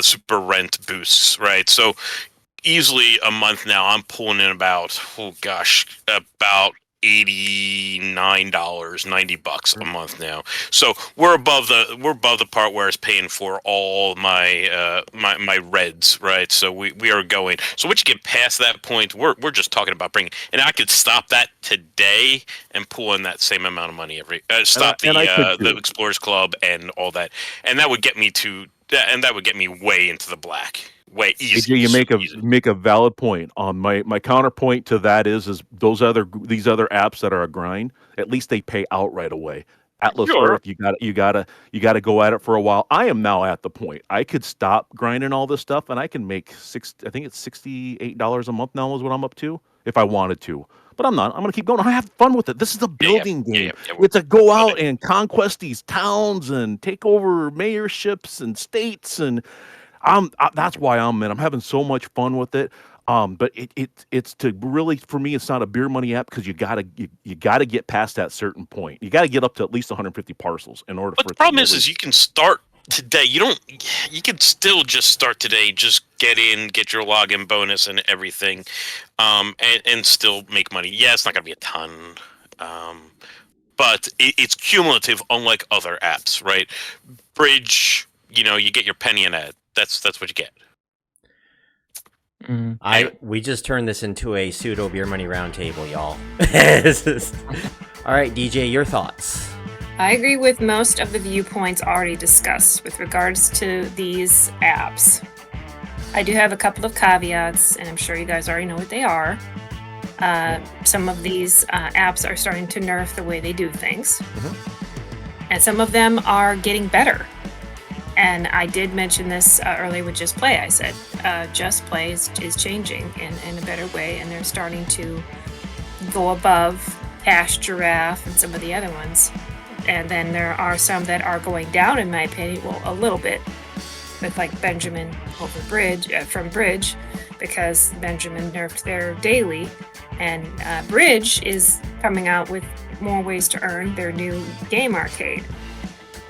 super rent boosts, right? So easily a month now, I'm pulling in about $89, $90 a month now. So we're above the part where it's paying for all my my reds, right? So we are going. So once you get past that point, we're just talking about bringing, and I could stop that today and pull in that same amount of money every the Explorers Club and all that, and that would get me way into the black. Way easy. AJ, you make a valid point. My counterpoint to that is these other apps that are a grind, at least they pay out right away. Atlas Earth, you gotta go at it for a while. I am now at the point I could stop grinding all this stuff and I can make I think it's $68 a month now is what I'm up to if I wanted to. but I'm not. I'm going to keep going. I have fun with it. This is a building game. Yeah, It's a go out and conquest these towns and take over mayorships and states, and that's why I'm in. I'm having so much fun with it. But it's to really, for me, it's not a beer money app because you gotta get past that certain point. You gotta get up to at least 150 parcels in order. But for the it to problem really... is you can start today. You can still just start today. Just get in, get your login bonus and everything, and still make money. Yeah, it's not gonna be a ton, but it's cumulative, unlike other apps, right? Bridge, you get your penny an ad. That's what you get. We just turned this into a pseudo beer money roundtable, y'all. All right, DJ, your thoughts. I agree with most of the viewpoints already discussed with regards to these apps. I do have a couple of caveats, and I'm sure you guys already know what they are. Some of these apps are starting to nerf the way they do things, and some of them are getting better. And I did mention this earlier with Just Play. I said Just Play is changing in a better way, and they're starting to go above Cash Giraffe and some of the other ones. And then there are some that are going down, in my opinion, well, a little bit, with like Benjamin over Bridge, from Bridge, because Benjamin nerfed their daily, and Bridge is coming out with more ways to earn their new game arcade.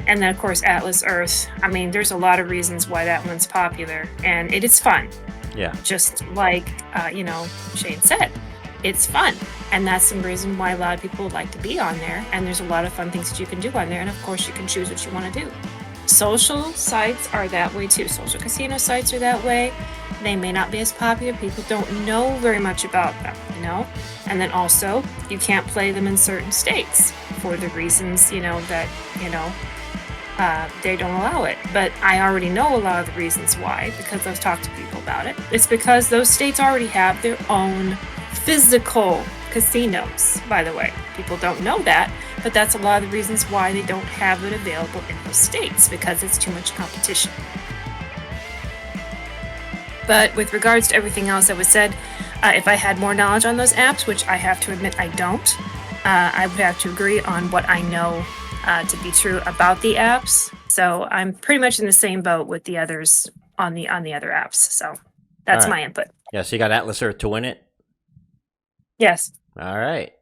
And then, of course, Atlas Earth. I mean, there's a lot of reasons why that one's popular, and it is fun. Yeah. Just like, Shane said, it's fun. And that's some reason why a lot of people would like to be on there. And there's a lot of fun things that you can do on there. And, of course, you can choose what you want to do. Social sites are that way, too. Social casino sites are that way. They may not be as popular. People don't know very much about them, And then also, you can't play them in certain states for the reasons, that, they don't allow it. But I already know a lot of the reasons why, because I've talked to people about it. It's because those states already have their own physical casinos, by the way. People don't know that, but that's a lot of the reasons why they don't have it available in those states, because it's too much competition. But with regards to everything else that was said, if I had more knowledge on those apps, which I have to admit I don't, I would have to agree on what I know to be true about the apps. So I'm pretty much in the same boat with the others on the other apps. So that's my input. Yeah, so you got Atlas Earth to win it? Yes. All right.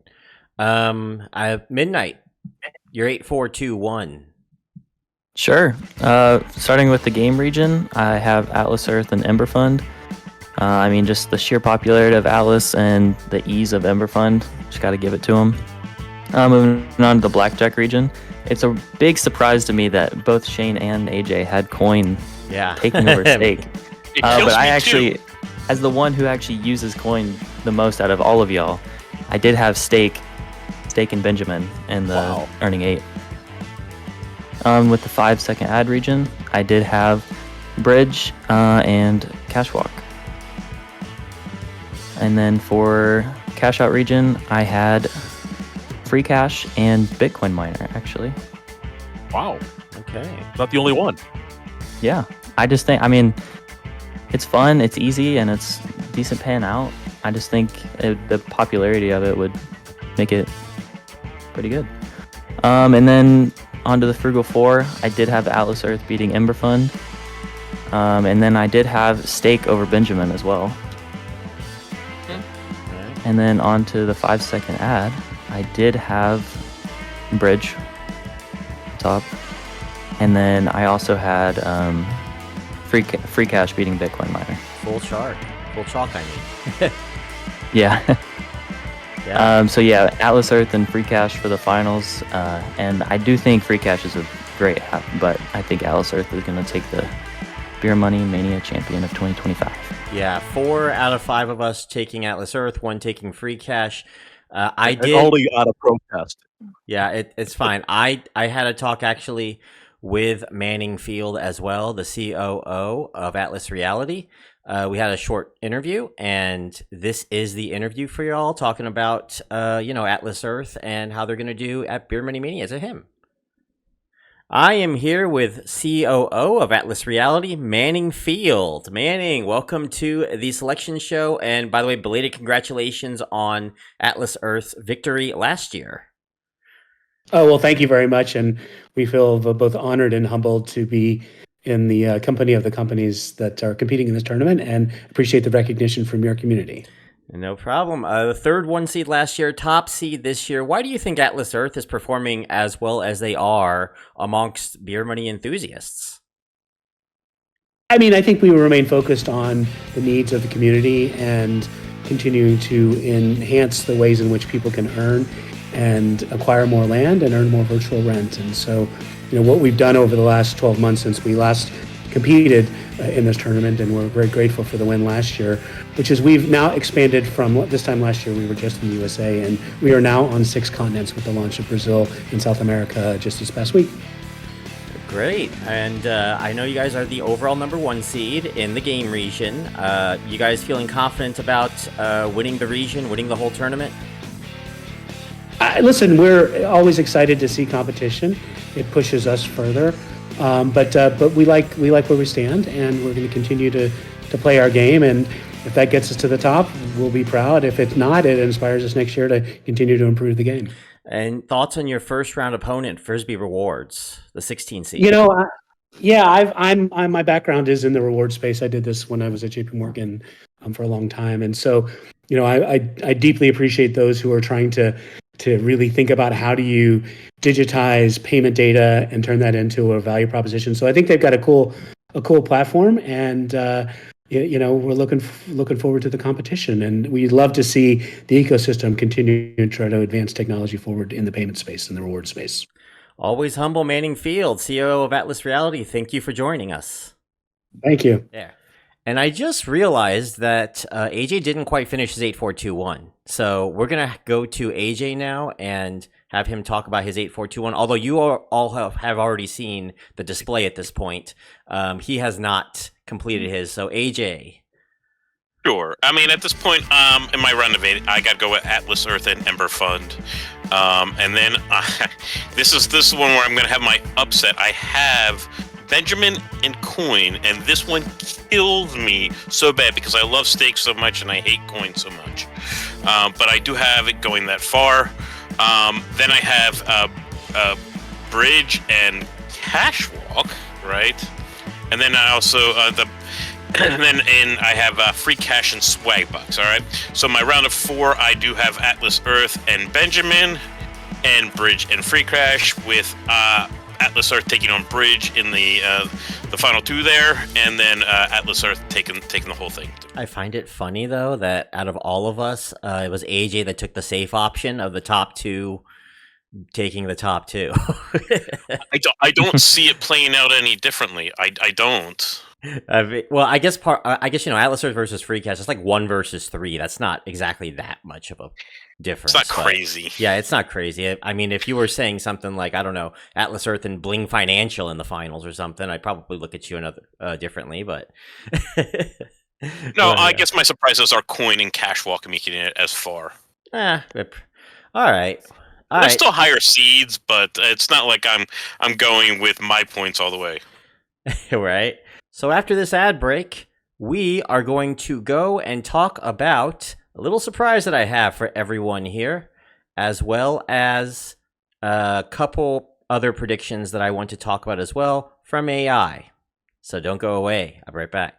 Midnight, you're 8-4-2-1. Sure. Starting with the game region, I have Atlas Earth and Ember Fund. I mean, just the sheer popularity of Atlas and the ease of Ember Fund. Just got to give it to them. Moving on to the Blackjack region. It's a big surprise to me that both Shane and AJ had coin taking over stake. But I actually, as the one who actually uses coin the most out of all of y'all, I did have stake and Benjamin in the earning 8. With the 5-second ad region, I did have Bridge and Cashwalk. And then for Cashout region, I had Free Cash and Bitcoin Miner, actually. Wow. Okay. Not the only one. Yeah. I just think, it's fun, it's easy, and it's decent paying out. I just think the popularity of it would make it pretty good. And then onto the Frugal 4, I did have Atlas Earth beating Ember Fund. And then I did have Stake over Benjamin as well. And then onto the 5-second ad, I did have Bridge top. And then I also had Free Cash beating Bitcoin Miner. Full chalk, I mean. Yeah. Yeah. So yeah, Atlas Earth and Free Cash for the finals. And I do think Free Cash is a great app, but I think Atlas Earth is going to take the Beer Money Mania champion of 2025. Yeah, 4 out of 5 of us taking Atlas Earth, 1 taking Free Cash. I did only out of protest. Yeah, it's fine. I had a talk actually with Manning Field as well, the COO of Atlas Reality. We had a short interview, and this is the interview for y'all, talking about Atlas Earth and how they're going to do at Beer Money Mania. Is it him? I am here with COO of Atlas Reality, Manning Field. Manning, welcome to the selection show. And by the way, belated congratulations on Atlas Earth's victory last year. Oh, well, thank you very much. And we feel both honored and humbled to be in the company of the companies that are competing in this tournament, and appreciate the recognition from your community. No problem. The third one seed last year, top seed this year. Why do you think Atlas Earth is performing as well as they are amongst beer money enthusiasts? I mean, I think we will remain focused on the needs of the community and continuing to enhance the ways in which people can earn and acquire more land and earn more virtual rent. And so, what we've done over the last 12 months since we last competed in this tournament, and we're very grateful for the win last year, which is we've now expanded from this time last year, we were just in the USA, and we are now on 6 continents with the launch of Brazil and South America just this past week. Great. And I know you guys are the overall number 1 seed in the game region. You guys feeling confident about winning the region, winning the whole tournament? Listen, we're always excited to see competition. It pushes us further. But we like where we stand, and we're going to continue to play our game. And if that gets us to the top, we'll be proud. If it's not, it inspires us next year to continue to improve the game. And thoughts on your first round opponent, Frisbee Rewards, the 16 seed? My background is in the reward space. I did this when I was at JP Morgan for a long time, and so I deeply appreciate those who are trying to really think about how do you digitize payment data and turn that into a value proposition. So I think they've got a cool platform, and we're looking forward to the competition, and we'd love to see the ecosystem continue to try to advance technology forward in the payment space and the reward space. Always humble, Manning Field, CEO of Atlas Reality. Thank you for joining us. Thank you. Yeah. And I just realized that AJ didn't quite finish his 8421. So we're going to go to AJ now and have him talk about his 8421. Although you all have already seen the display at this point, he has not completed his. So AJ. Sure. I mean, at this point, in my renovate, I got to go with Atlas Earth and Ember Fund. And then this is one where I'm going to have my upset. I have Benjamin and Coin, and this one kills me so bad because I love steak so much and I hate Coin so much. But I do have it going that far. Then I have Bridge and Cashwalk, right? And then I also I have free cash and swag bucks. All right. So my round of 4, I do have Atlas Earth and Benjamin, and Bridge and free cash with Atlas Earth taking on Bridge in the final 2 there, and then Atlas Earth taking the whole thing. I find it funny though that out of all of us, it was AJ that took the safe option of the top 2 taking the top 2. I don't see it playing out any differently. I don't. Well, I guess Atlas Earth versus free cash, it's like 1 versus 3. That's not exactly that much of a difference. It's not crazy. Yeah, it's not crazy. I mean, if you were saying something like, I don't know, Atlas Earth and Bling Financial in the finals or something, I'd probably look at you differently, but... No, I guess my surprises are Coin and Cashwalk making it as far. All right. They're still higher seeds, but it's not like I'm going with my points all the way. Right. So after this ad break, we are going to go and talk about a little surprise that I have for everyone here, as well as a couple other predictions that I want to talk about as well from AI. So don't go away. I'll be right back.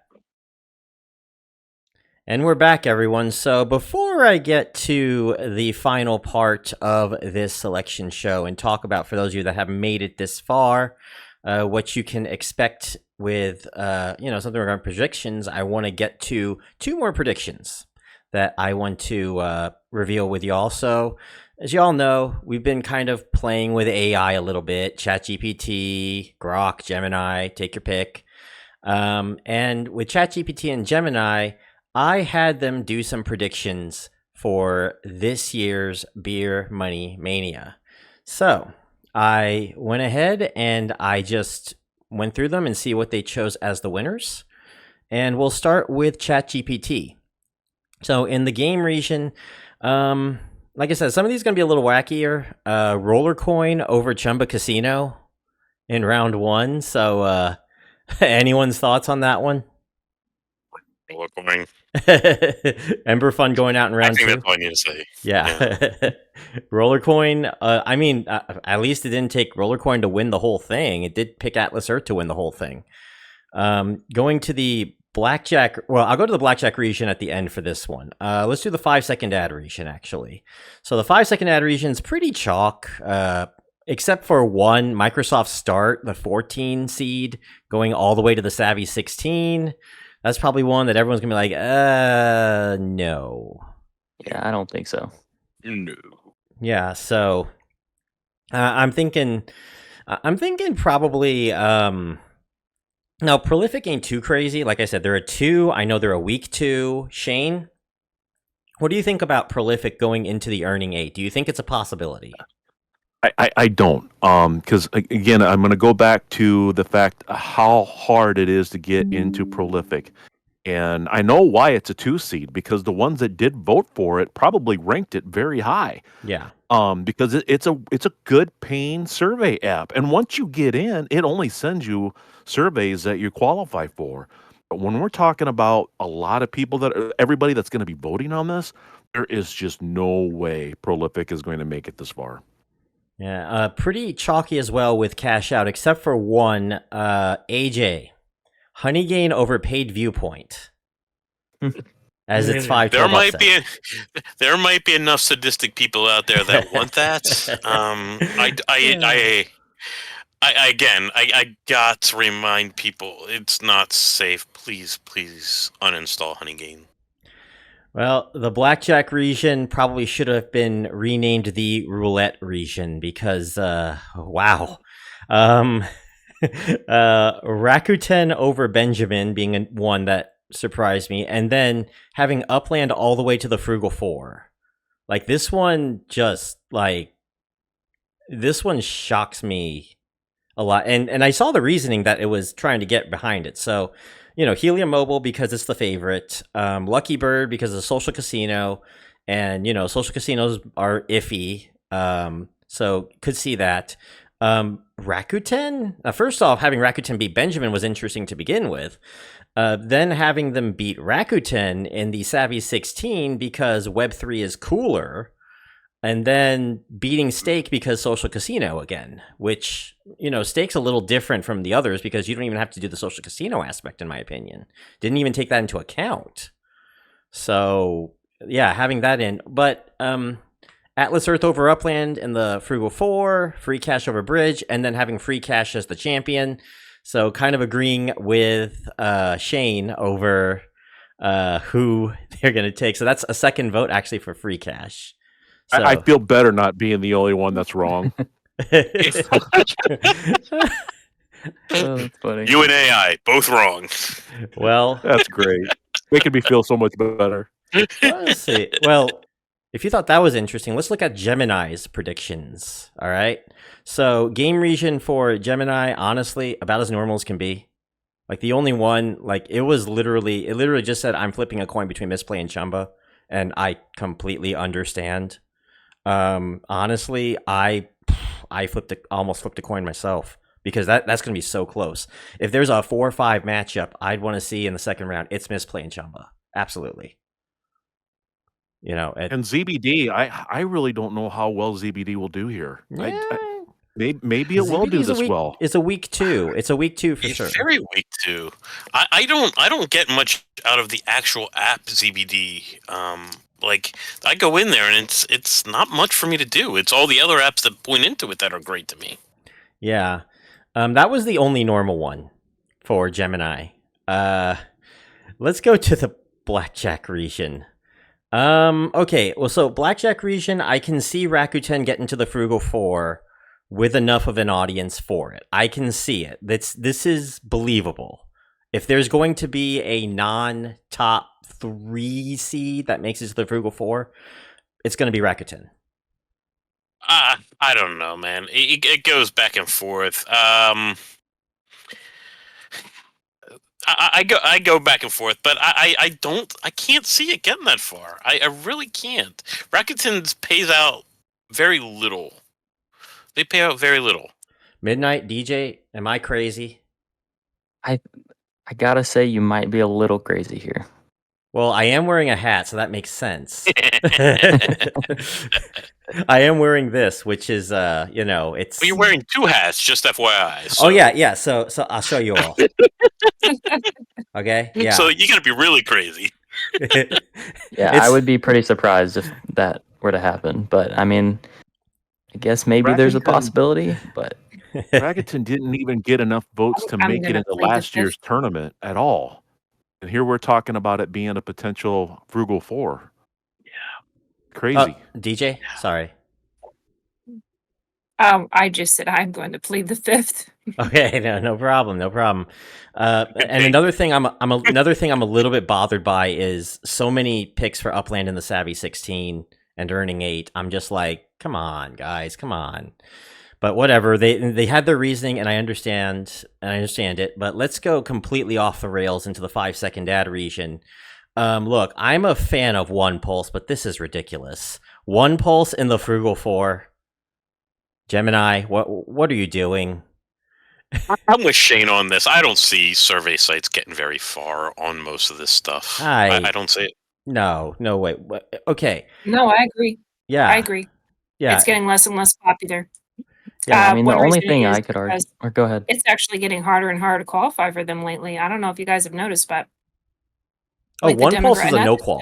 And we're back, everyone. So before I get to the final part of this selection show and talk about, for those of you that haven't made it this far, what you can expect with something regarding predictions, I want to get to 2 more predictions that I want to reveal with y'all. So as y'all know, we've been kind of playing with AI a little bit. ChatGPT, Grok, Gemini, take your pick. And with ChatGPT and Gemini, I had them do some predictions for this year's Beer Money Mania. So I went ahead and I just went through them and see what they chose as the winners. And we'll start with ChatGPT. So in the game region, like I said, some of these are going to be a little wackier. Roller Coin over Chumba Casino in round 1. So, anyone's thoughts on that one? Roller coin. Ember Fun going out in I round think 2. that's all I need to say. Yeah. Roller Coin, I mean, at least it didn't take Roller Coin to win the whole thing. It did pick Atlas Earth to win the whole thing. Going to the Blackjack, well, I'll go to the Blackjack region at the end for this one. Let's do the 5-second ad region, actually. So the 5-second ad region is pretty chalk, except for one, Microsoft Start, the 14 seed, going all the way to the Savvy 16. That's probably one that everyone's going to be like, no. Yeah, I don't think so. No. Yeah, so I'm thinking probably now Prolific ain't too crazy. Like I said, they're a 2. I know they're a week 2. Shane, what do you think about Prolific going into the earning 8? Do you think it's a possibility? I don't. Because again, I'm going to go back to the fact how hard it is to get into Prolific. And I know why it's a 2 seed, because the ones that did vote for it probably ranked it very high. Yeah. Because it's a good paying survey app. And once you get in, it only sends you surveys that you qualify for. But when we're talking about a lot of people everybody that's going to be voting on this, there is just no way Prolific is going to make it this far. Yeah, pretty chalky as well with Cashout, except for one, AJ. Honey gain over paid viewpoint. As it's 5. There might be enough sadistic people out there that want that. I got to remind people it's not safe. Please uninstall Honey Gain. Well, the Blackjack region probably should have been renamed the Roulette region because, wow. Rakuten over Benjamin being one that surprised me, and then having Upland all the way to the Frugal 4. Like, this one shocks me a lot. And I saw the reasoning that it was trying to get behind it. So, Helium Mobile because it's the favorite, Lucky Bird because of Social Casino, and, Social Casinos are iffy, so could see that. Rakuten? First off, having Rakuten beat Benjamin was interesting to begin with. Then having them beat Rakuten in the Savvy 16 because Web3 is cooler. And then beating Stake because Social Casino again, which, Stake's a little different from the others because you don't even have to do the Social Casino aspect, in my opinion. Didn't even take that into account. So, yeah, having that in. But Atlas Earth over Upland in the Frugal 4, Free Cash over Bridge, and then having Free Cash as the champion. So kind of agreeing with Shane over who they're going to take. So that's a second vote actually for Free Cash. So. I feel better not being the only one that's wrong. Oh, that's funny. You and AI, both wrong. Well, that's great. Making me feel so much better. Let's see. Well, if you thought that was interesting, let's look at Gemini's predictions. All right. So game region for Gemini, honestly, about as normal as can be. Like the only one, it literally just said, I'm flipping a coin between Misplay and Chumba. And I completely understand. Honestly, I almost flipped a coin myself because that's going to be so close. If there's a 4 or 5 matchup I'd want to see in the second round, it's Misplay and Chumba. Absolutely. And ZBD, I really don't know how well ZBD will do here. Yeah. Maybe it will do this well. It's a week 2. It's a week 2 for sure. Very week 2. I don't get much out of the actual app ZBD. I go in there and it's not much for me to do. It's all the other apps that point into it that are great to me. Yeah. That was the only normal one for Gemini. Let's go to the Blackjack region. Okay, well, so Blackjack region, I can see Rakuten getting to the Frugal 4 with enough of an audience for it. I can see it. This is believable. If there's going to be a non-top 3 seed that makes it to the Frugal 4, it's going to be Rakuten. I don't know, man. It goes back and forth. I go back and forth, but I can't see it getting that far. I really can't. Rakuten pays out very little. They pay out very little. Midnight DJ, am I crazy? I gotta say you might be a little crazy here. Well, I am wearing a hat, so that makes sense. I am wearing this, which is, it's. Well, you're wearing 2 hats, just FYI. Oh yeah. So I'll show you all. Okay. Yeah. So you gotta be really crazy. Yeah, I would be pretty surprised if that were to happen. But I mean, I guess maybe there's a Brackington- possibility. But Braggerton didn't even get enough votes to I'm make it gonna into plead the last year's fifth. tournament at all. And here we're talking about it being a potential Frugal 4. Yeah. Crazy. DJ, sorry. I just said I'm going to plead the fifth. Okay, no problem. And another thing I'm a little bit bothered by is so many picks for Upland in the Savvy 16 and earning 8. I'm just like, come on, guys, come on. But whatever, they had their reasoning, and I understand it. But let's go completely off the rails into the 5-second ad region. Look, I'm a fan of One Pulse, but this is ridiculous. One Pulse in the Frugal 4. Gemini, what are you doing? I'm with Shane on this. I don't see survey sites getting very far on most of this stuff. I don't see it. No, wait. Okay. No, I agree. Yeah. I agree. Yeah. It's getting less and less popular. yeah, I mean, the one only reason thing is I could argue, because or go ahead. it's actually getting harder and harder to qualify for them lately. I don't know if you guys have noticed, but Oh, like the One Pulse is a demographic- no qual.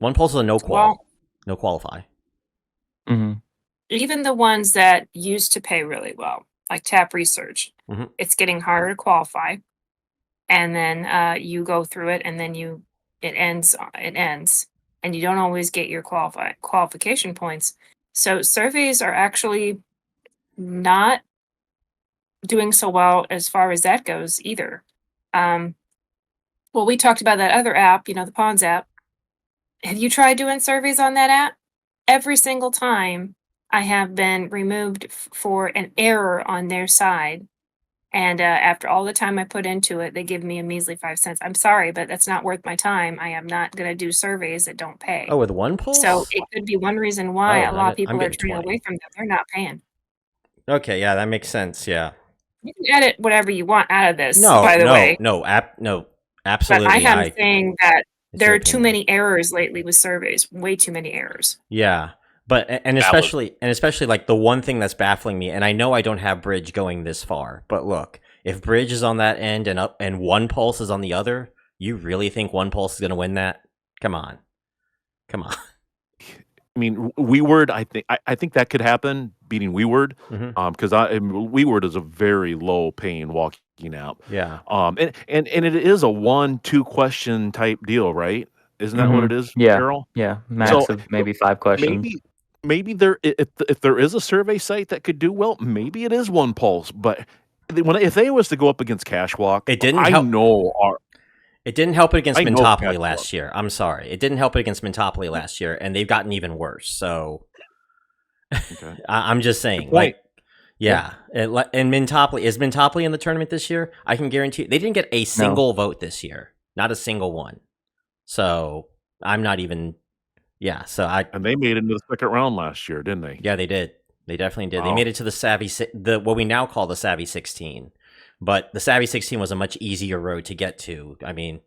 One Pulse is a no qual. well, No qualify. hmm even the ones that used to pay really well, like Tap Research, Mhm. it's getting harder to qualify. And then you go through it, and then it ends, and you don't always get your qualification points. So surveys are actually not doing so well as far as that goes either. Well, we talked about that other app, the Pawns app. Have you tried doing surveys on that app? Every single time I have been removed for an error on their side. And after all the time I put into it, they give me a measly 5 cents. I'm sorry, but that's not worth my time. I am not going to do surveys that don't pay. Oh, with One Pulse? So it could be one reason why Oh, a lot of I'm people are getting turning 20. away from them. They're not paying. Okay, yeah, that makes sense. Yeah. You can edit whatever you want out of this, No, by the way. no, But absolutely. I am saying that it's there your are too opinion. many errors lately with surveys. Way too many errors. Yeah, but and especially like the one thing that's baffling me, and I know I don't have Bridge going this far, but look, if Bridge is on that end and One Pulse is on the other, you really think One Pulse is going to win that? Come on. I mean, WeWord, I think that could happen, beating WeWord, Mhm. because WeWord is a very low paying walking app. Yeah. And it is a 1-2 question type deal, right? Isn't that what Mhm. it is, Yeah. Carol? Yeah, max So, of maybe 5 questions. Maybe there, if there is a survey site that could do well, maybe it is One Pulse. But if they was to go up against Cashwalk, It didn't I help. know It didn't help it against I know Mintopoly Cashwalk. last year. I'm sorry. It didn't help it against Mintopoly last year, and they've gotten even worse. So Okay. I'm just saying, point. like, yeah. And Mintopoly in the tournament this year? I can guarantee they didn't get a single vote this year. Not a single one. So I'm not even. Yeah. So And they made it into the second round last year, didn't they? Yeah, they did. They definitely did. Wow. They made it to the Savvy, what we now call the Savvy 16. But the Savvy 16 was a much easier road to get to. I mean,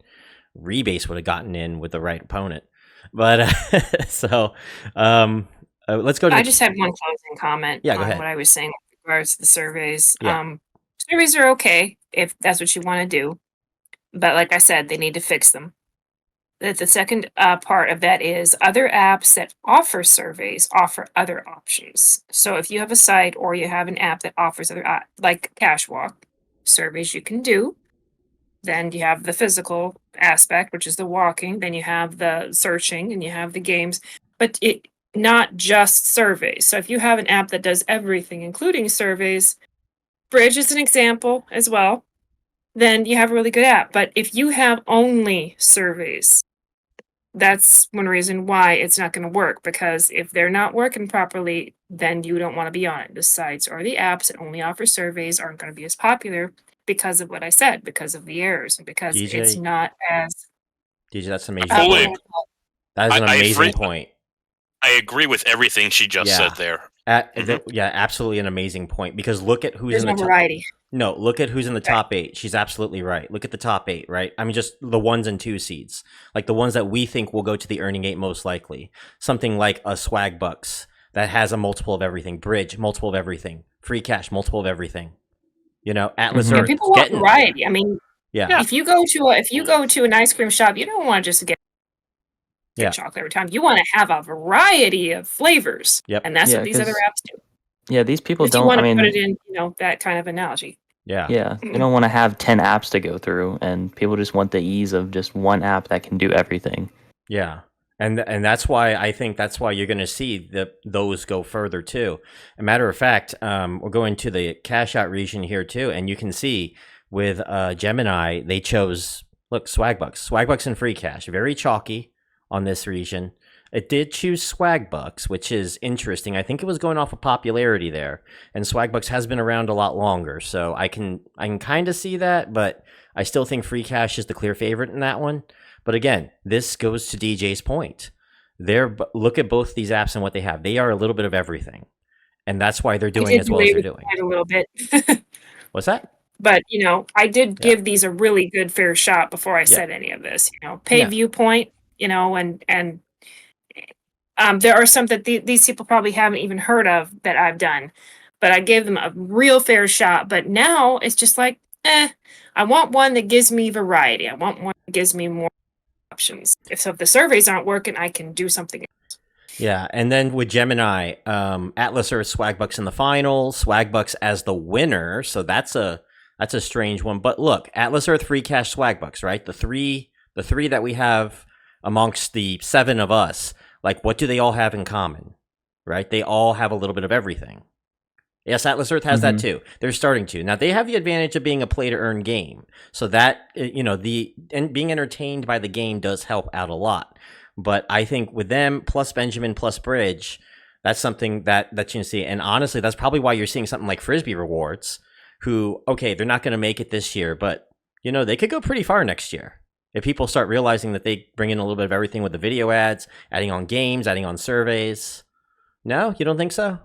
Rebase would have gotten in with the right opponent. But let's go to. I just had one closing comment Yeah, go on ahead. what I was saying with regards to the surveys. Yeah. Surveys are okay if that's what you want to do. But like I said, they need to fix them. The second part of that is other apps that offer surveys offer other options. So if you have a site or you have an app that offers other, like Cashwalk, surveys you can do. Then you have the physical aspect, which is the walking. Then you have the searching, and you have the games. But it not just surveys. So if you have an app that does everything, including surveys, Bridge is an example as well, then you have a really good app. But if you have only surveys, that's one reason why it's not going to work, because if they're not working properly, then you don't want to be on it. The sites or the apps that only offer surveys aren't going to be as popular because of what I said, because of the errors, and because it's not as DJ, that's amazing. Fully. That is an amazing point. I agree with everything she just said there. Yeah, absolutely an amazing point. Because look at who's There's in the no top. variety. No, look at who's in the top 8. She's absolutely right. Look at the top 8, right? I mean, just the 1s and 2 seeds, like the ones that we think will go to the earning 8 most likely. Something like a Swag Bucks that has a multiple of everything, Bridge multiple of everything, Free Cash multiple of everything. You know, Atlas Mhm. Earth. People want variety. I mean, Yeah. if you go to an ice cream shop, you don't want to just get chocolate every time. You want to have a variety of flavors. Yep. And that's Yeah, what these other 'cause- apps do. Yeah, these people If you don't. want I to mean, put it in, that kind of analogy. Yeah. yeah, they don't want to have 10 apps to go through, and people just want the ease of just one app that can do everything. Yeah. And that's why I think that's why you're going to see those go further too. A matter of fact, we're going to the cash out region here too, and you can see with Gemini they chose Swag Bucks and Free Cash, very chalky on this region. It did choose Swag Bucks, which is interesting. I think it was going off of popularity there, and Swag Bucks has been around a lot longer, so I can kind of see that, but I still think Free Cash is the clear favorite in that one. But again, this goes to DJ's point. Look at both these apps and what they have. They are a little bit of everything, and that's why they're doing as well as they're doing. A little bit. What's that? But I did give these a really good fair shot before I said any of this. Paid viewpoint. And there are some that these people probably haven't even heard of that I've done, but I gave them a real fair shot. But now it's just like, I want one that gives me variety. I want one that gives me more options. If the surveys aren't working, I can do something else. Yeah, and then with Gemini, Atlas Earth Swag Bucks in the final, Swag Bucks as the winner. So that's a strange one. But look, Atlas Earth, Free Cash, Swag Bucks, right? The three that we have amongst the 7 of us. Like, what do they all have in common, right? They all have a little bit of everything. Yes, Atlas Earth has that too. They're starting to. Now, they have the advantage of being a play-to-earn game. So that, and being entertained by the game does help out a lot. But I think with them, plus Benjamin, plus Bridge, that's something that you can see. And honestly, that's probably why you're seeing something like Frisbee Rewards, who, okay, they're not going to make it this year, but, they could go pretty far next year. If people start realizing that they bring in a little bit of everything with the video ads, adding on games, adding on surveys. No, you don't think so?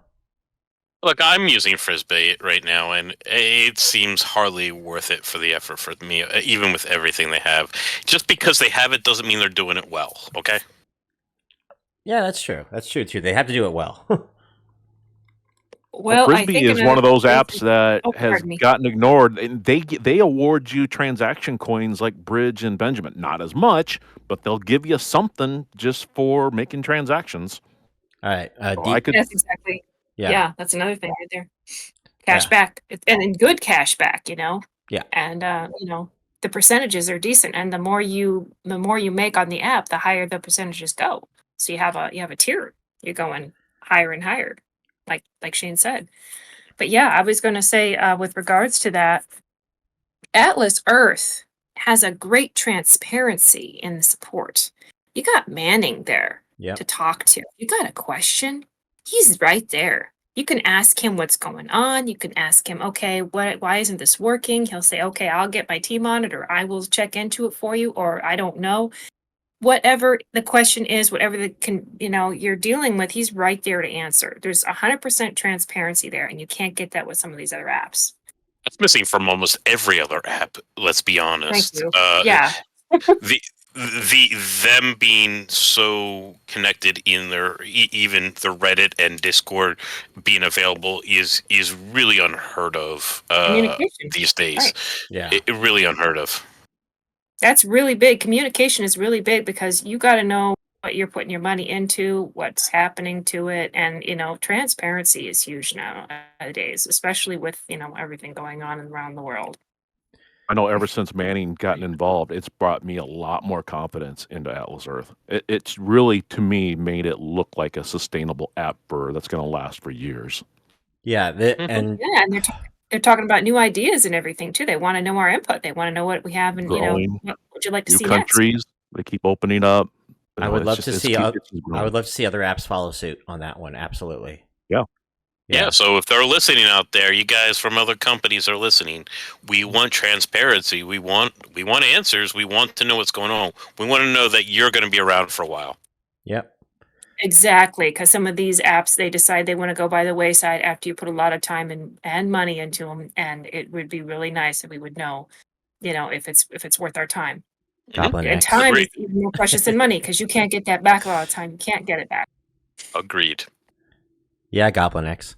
Look, I'm using Frisbee right now, and it seems hardly worth it for the effort for me, even with everything they have. Just because they have it doesn't mean they're doing it well, okay? Yeah, that's true. That's true, too. They have to do it well. Well, Frisbee is one of those apps that has gotten ignored. And they award you transaction coins like Bridge and Benjamin. Not as much, but they'll give you something just for making transactions. All right. That's exactly. Yeah, that's another thing right there. Cash back, and good cash back. Yeah. And the percentages are decent, and the more you make on the app, the higher the percentages go. So you have a tier. You're going higher and higher. Like Shane said. But yeah, I was going to say with regards to that, Atlas Earth has a great transparency in the support. You got Manning there to talk to. You got a question, he's right there. You can ask him what's going on. You can ask him, okay, why isn't this working? He'll say, okay, I'll get my team on it, or I will check into it for you, or I don't know. Whatever the question is, whatever you're dealing with, he's right there to answer. There's 100% transparency there, and you can't get that with some of these other apps. That's missing from almost every other app. Let's be honest. Thank you. Yeah. Them being so connected in their even the Reddit and Discord being available is really unheard of these days. Right. Yeah, really unheard of. That's really big. Communication is really big because you got to know what you're putting your money into, what's happening to it, and transparency is huge nowadays, especially with everything going on around the world. I know ever since Manning gotten involved, it's brought me a lot more confidence into Atlas Earth. It's really, to me, made it look like a sustainable app that's going to last for years. Yeah, and they're talking about new ideas and everything too. They want to know our input. They want to know what we have, and what would you like to see countries, next? They keep opening up. I would love to see. I would love to see other apps follow suit on that one. Absolutely. Yeah. So if they're listening out there, you guys from other companies are listening. We want transparency. We want answers. We want to know what's going on. We want to know that you're going to be around for a while. Yep. Exactly, because some of these apps, they decide they wanna go by the wayside after you put a lot of time and money into them, and it would be really nice if we would know, if it's worth our time. Goblin And X. time is Agreed. even more precious than money because you can't get that back a lot of time. You can't get it back. Agreed. Yeah, Goblin X.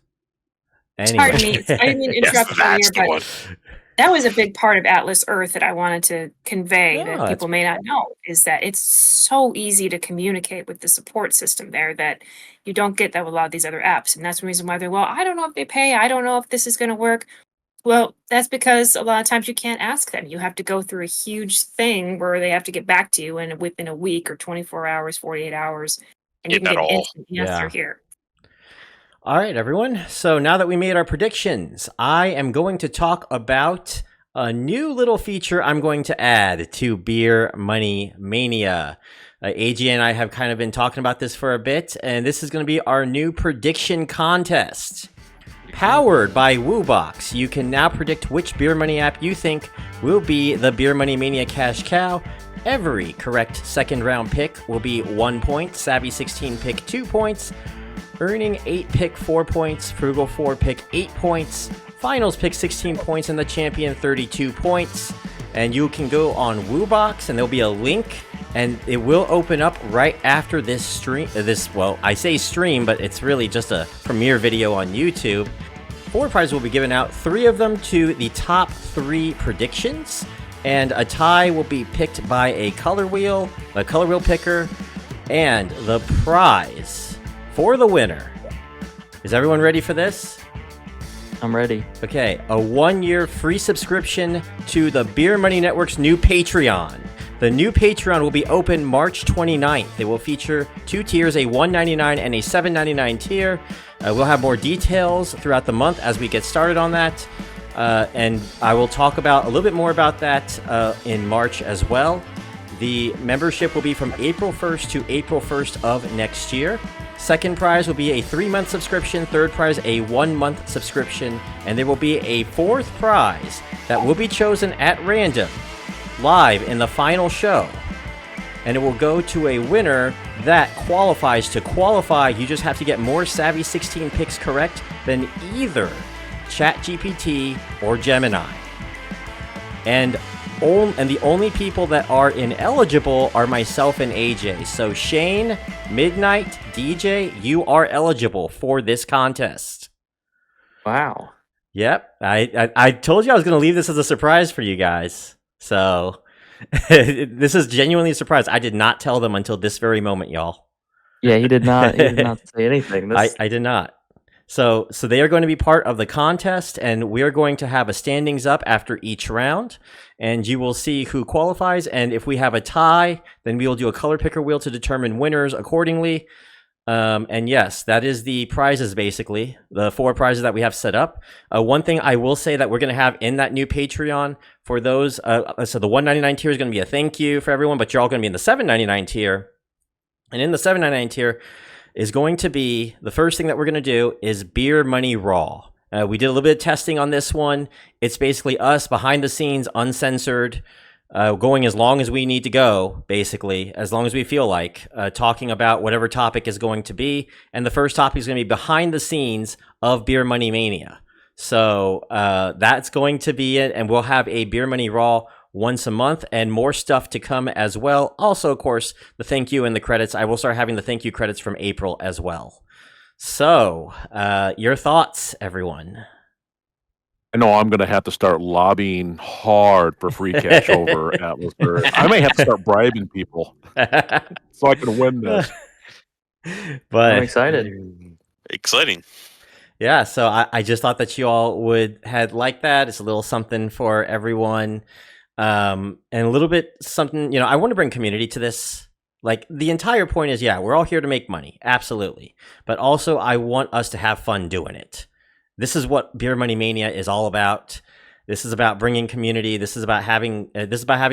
Pardon me. Anyway. I didn't mean to Yes, interrupt earlier, that's the but one. that was a big part of Atlas Earth that I wanted to convey No, that that's people may not know, is that it's so easy to communicate with the support system there that you don't get that with a lot of these other apps. And that's the reason why they're, well, I don't know if they pay. I don't know if this is going to work. Well, that's because a lot of times you can't ask them. You have to go through a huge thing where they have to get back to you and within a week or 24 hours, 48 hours, and you If can at get an all. instant answer Yeah. here. All right, everyone. So now that we made our predictions, I am going to talk about a new little feature I'm going to add to Beer Money Mania. AG and I have kind of been talking about this for a bit, and this is going to be our new prediction contest. Powered by WooBox, you can now predict which Beer Money app you think will be the Beer Money Mania cash cow. Every correct second round pick will be 1 point, Savvy 16 pick 2 points, Earning 8 pick 4 points, Frugal 4 pick 8 points, Finals pick 16 points, and the Champion 32 points. And you can go on WooBox, and there'll be a link, and it will open up right after this stream. Well, I say stream, but it's really just a premiere video on YouTube. 4 prizes will be given out, 3 of them to the top 3 predictions, and a tie will be picked by a color wheel picker, and the prize for the winner. Is everyone ready for this? I'm ready. Okay, a 1-year free subscription to the Beer Money Network's new Patreon. The new Patreon will be open March 29th. It will feature 2 tiers, a $1.99 and a $7.99 tier. We'll have more details throughout the month as we get started on that. And I will talk about a little bit more about that in March as well. The membership will be from April 1st to April 1st of next year. Second prize will be a 3-month subscription. Third prize, a 1-month subscription. And there will be a 4th prize that will be chosen at random, live in the final show. And it will go to a winner that qualifies. To qualify, you just have to get more Savvy 16 picks correct than either ChatGPT or Gemini. And the only people that are ineligible are myself and AJ. So Shane, Midnight, DJ, you are eligible for this contest. Wow. Yep. I told you I was going to leave this as a surprise for you guys. So this is genuinely a surprise. I did not tell them until this very moment, y'all. Yeah, he did not. He did not say anything. I did not. So they are going to be part of the contest, and we are going to have a standings up after each round, and you will see who qualifies. And if we have a tie, then we will do a color picker wheel to determine winners accordingly. And yes, that is the prizes, basically, the 4 prizes that we have set up. One thing I will say that we're going to have in that new Patreon for those, so the $1.99 tier is going to be a thank you for everyone, but you're all going to be in the $7.99 tier. And in the $7.99 tier is going to be, the first thing that we're going to do is Beer Money Raw. We did a little bit of testing on this one. It's basically us behind the scenes, uncensored, going as long as we need to go, basically, as long as we feel like, talking about whatever topic is going to be. And the first topic is going to be behind the scenes of Beer Money Mania. So that's going to be it. And we'll have a Beer Money Raw once a month, and more stuff to come as well. Also, of course, the thank you and the credits. I will start having the thank you credits from April as well. So, your thoughts, everyone? I know I'm going to have to start lobbying hard for free cash over Atlas Earth. I may have to start bribing people so I can win this. But I'm excited. Exciting. Yeah, so I just thought that you all would had like that. It's a little something for everyone. And a little bit something, I want to bring community to this. Like, the entire point is, yeah, we're all here to make money. Absolutely. But also, I want us to have fun doing it. This is what Beer Money Mania is all about. This is about bringing community. This is about having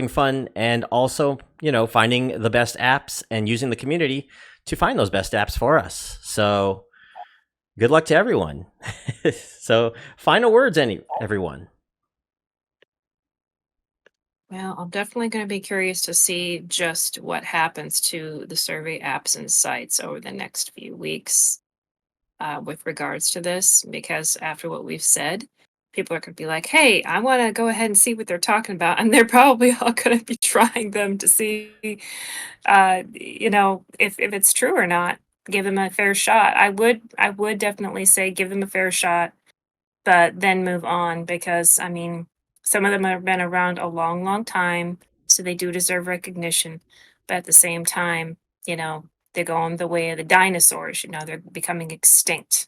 fun, and also, finding the best apps and using the community to find those best apps for us. So, good luck to everyone. So, final words, everyone. Well, I'm definitely going to be curious to see just what happens to the survey apps and sites over the next few weeks with regards to this, because after what we've said, people are going to be like, hey, I want to go ahead and see what they're talking about. And they're probably all going to be trying them to see, if it's true or not. Give them a fair shot. I would definitely say give them a fair shot, but then move on because I mean, some of them have been around a long, long time, so they do deserve recognition. But at the same time, they're going the way of the dinosaurs. They're becoming extinct.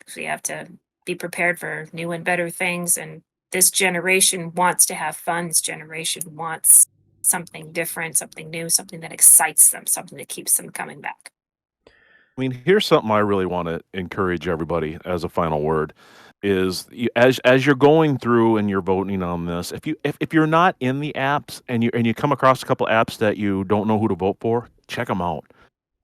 So you have to be prepared for new and better things. And this generation wants to have fun. This generation wants something different, something new, something that excites them, something that keeps them coming back. I mean, here's something I really want to encourage everybody as a final word is as you're going through and you're voting on this, if you're not in the apps and you come across a couple apps that you don't know who to vote for, check them out.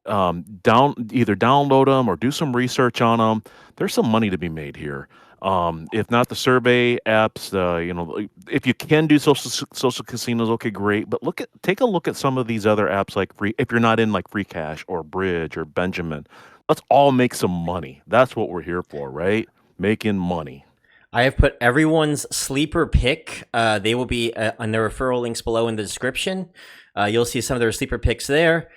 Either download them or do some research on them. There's some money to be made here. If not the survey apps, if you can do social casinos, okay, great. But take a look at some of these other apps like if you're not in like Free Cash or Bridge or Benjamin, let's all make some money. That's what we're here for, right? Making money. I have put everyone's sleeper pick. They will be on the referral links below in the description. You'll see some of their sleeper picks there.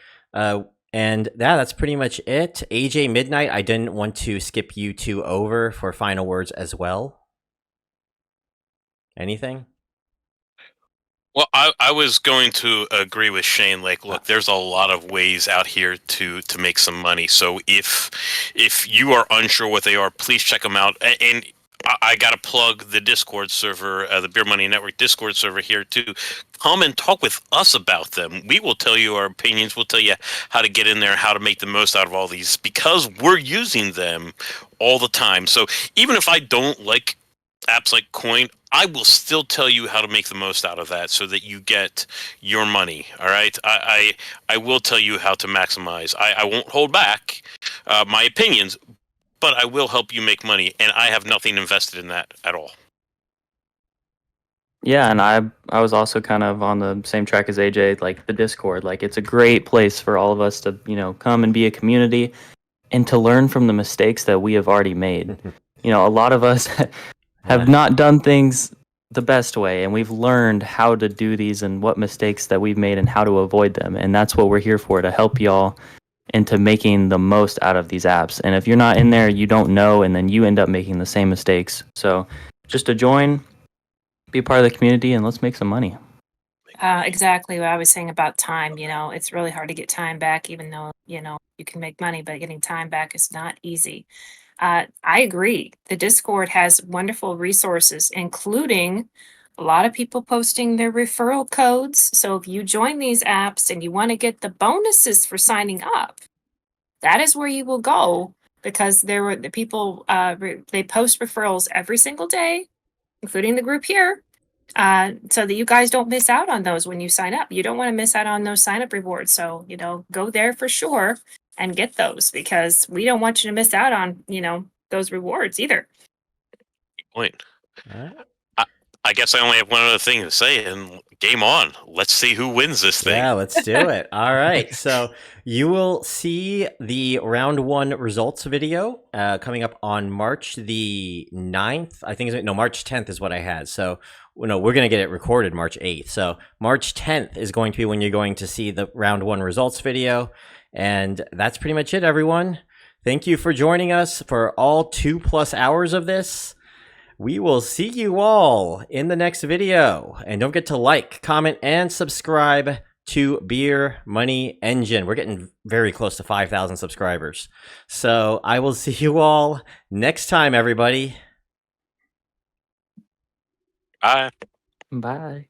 And that's pretty much it. AJ Midnight, I didn't want to skip you two over for final words as well. Anything? Well, I was going to agree with Shane. Like, look, there's a lot of ways out here to make some money. So if you are unsure what they are, please check them out. And I got to plug the Discord server, the Beer Money Network Discord server here too. Come and talk with us about them. We will tell you our opinions. We'll tell you how to get in there, how to make the most out of all these, because we're using them all the time. So even if I don't like apps like Coin, I will still tell you how to make the most out of that so that you get your money. All right. I will tell you how to maximize. I won't hold back my opinions, but I will help you make money, and I have nothing invested in that at all. Yeah, and I was also kind of on the same track as AJ, like the Discord. Like it's a great place for all of us to, come and be a community and to learn from the mistakes that we have already made. A lot of us have not done things the best way, and we've learned how to do these and what mistakes that we've made and how to avoid them. And that's what we're here for, to help y'all into making the most out of these apps. And if you're not in there, you don't know, and then you end up making the same mistakes. So just to join, be a part of the community, and let's make some money. Exactly what I was saying about time. It's really hard to get time back, even though, you can make money, but getting time back is not easy. I agree. The Discord has wonderful resources, including a lot of people posting their referral codes. So if you join these apps and you want to get the bonuses for signing up, that is where you will go, because there were the people, they post referrals every single day, including the group here, so that you guys don't miss out on those when you sign up. You don't want to miss out on those sign up rewards. So, go there for sure and get those, because we don't want you to miss out on, those rewards either. Good point. All right. I guess I only have one other thing to say, and game on. Let's see who wins this thing. Yeah, let's do it. All right. So you will see the round one results video coming up on March the 9th. I think March 10th is what I had. So we're going to get it recorded March 8th. So March 10th is going to be when you're going to see the round one results video. And that's pretty much it, everyone. Thank you for joining us for all 2+ hours of this. We will see you all in the next video. And don't forget to like, comment, and subscribe to Beer Money Engine. We're getting very close to 5,000 subscribers. So I will see you all next time, everybody. Bye. Bye.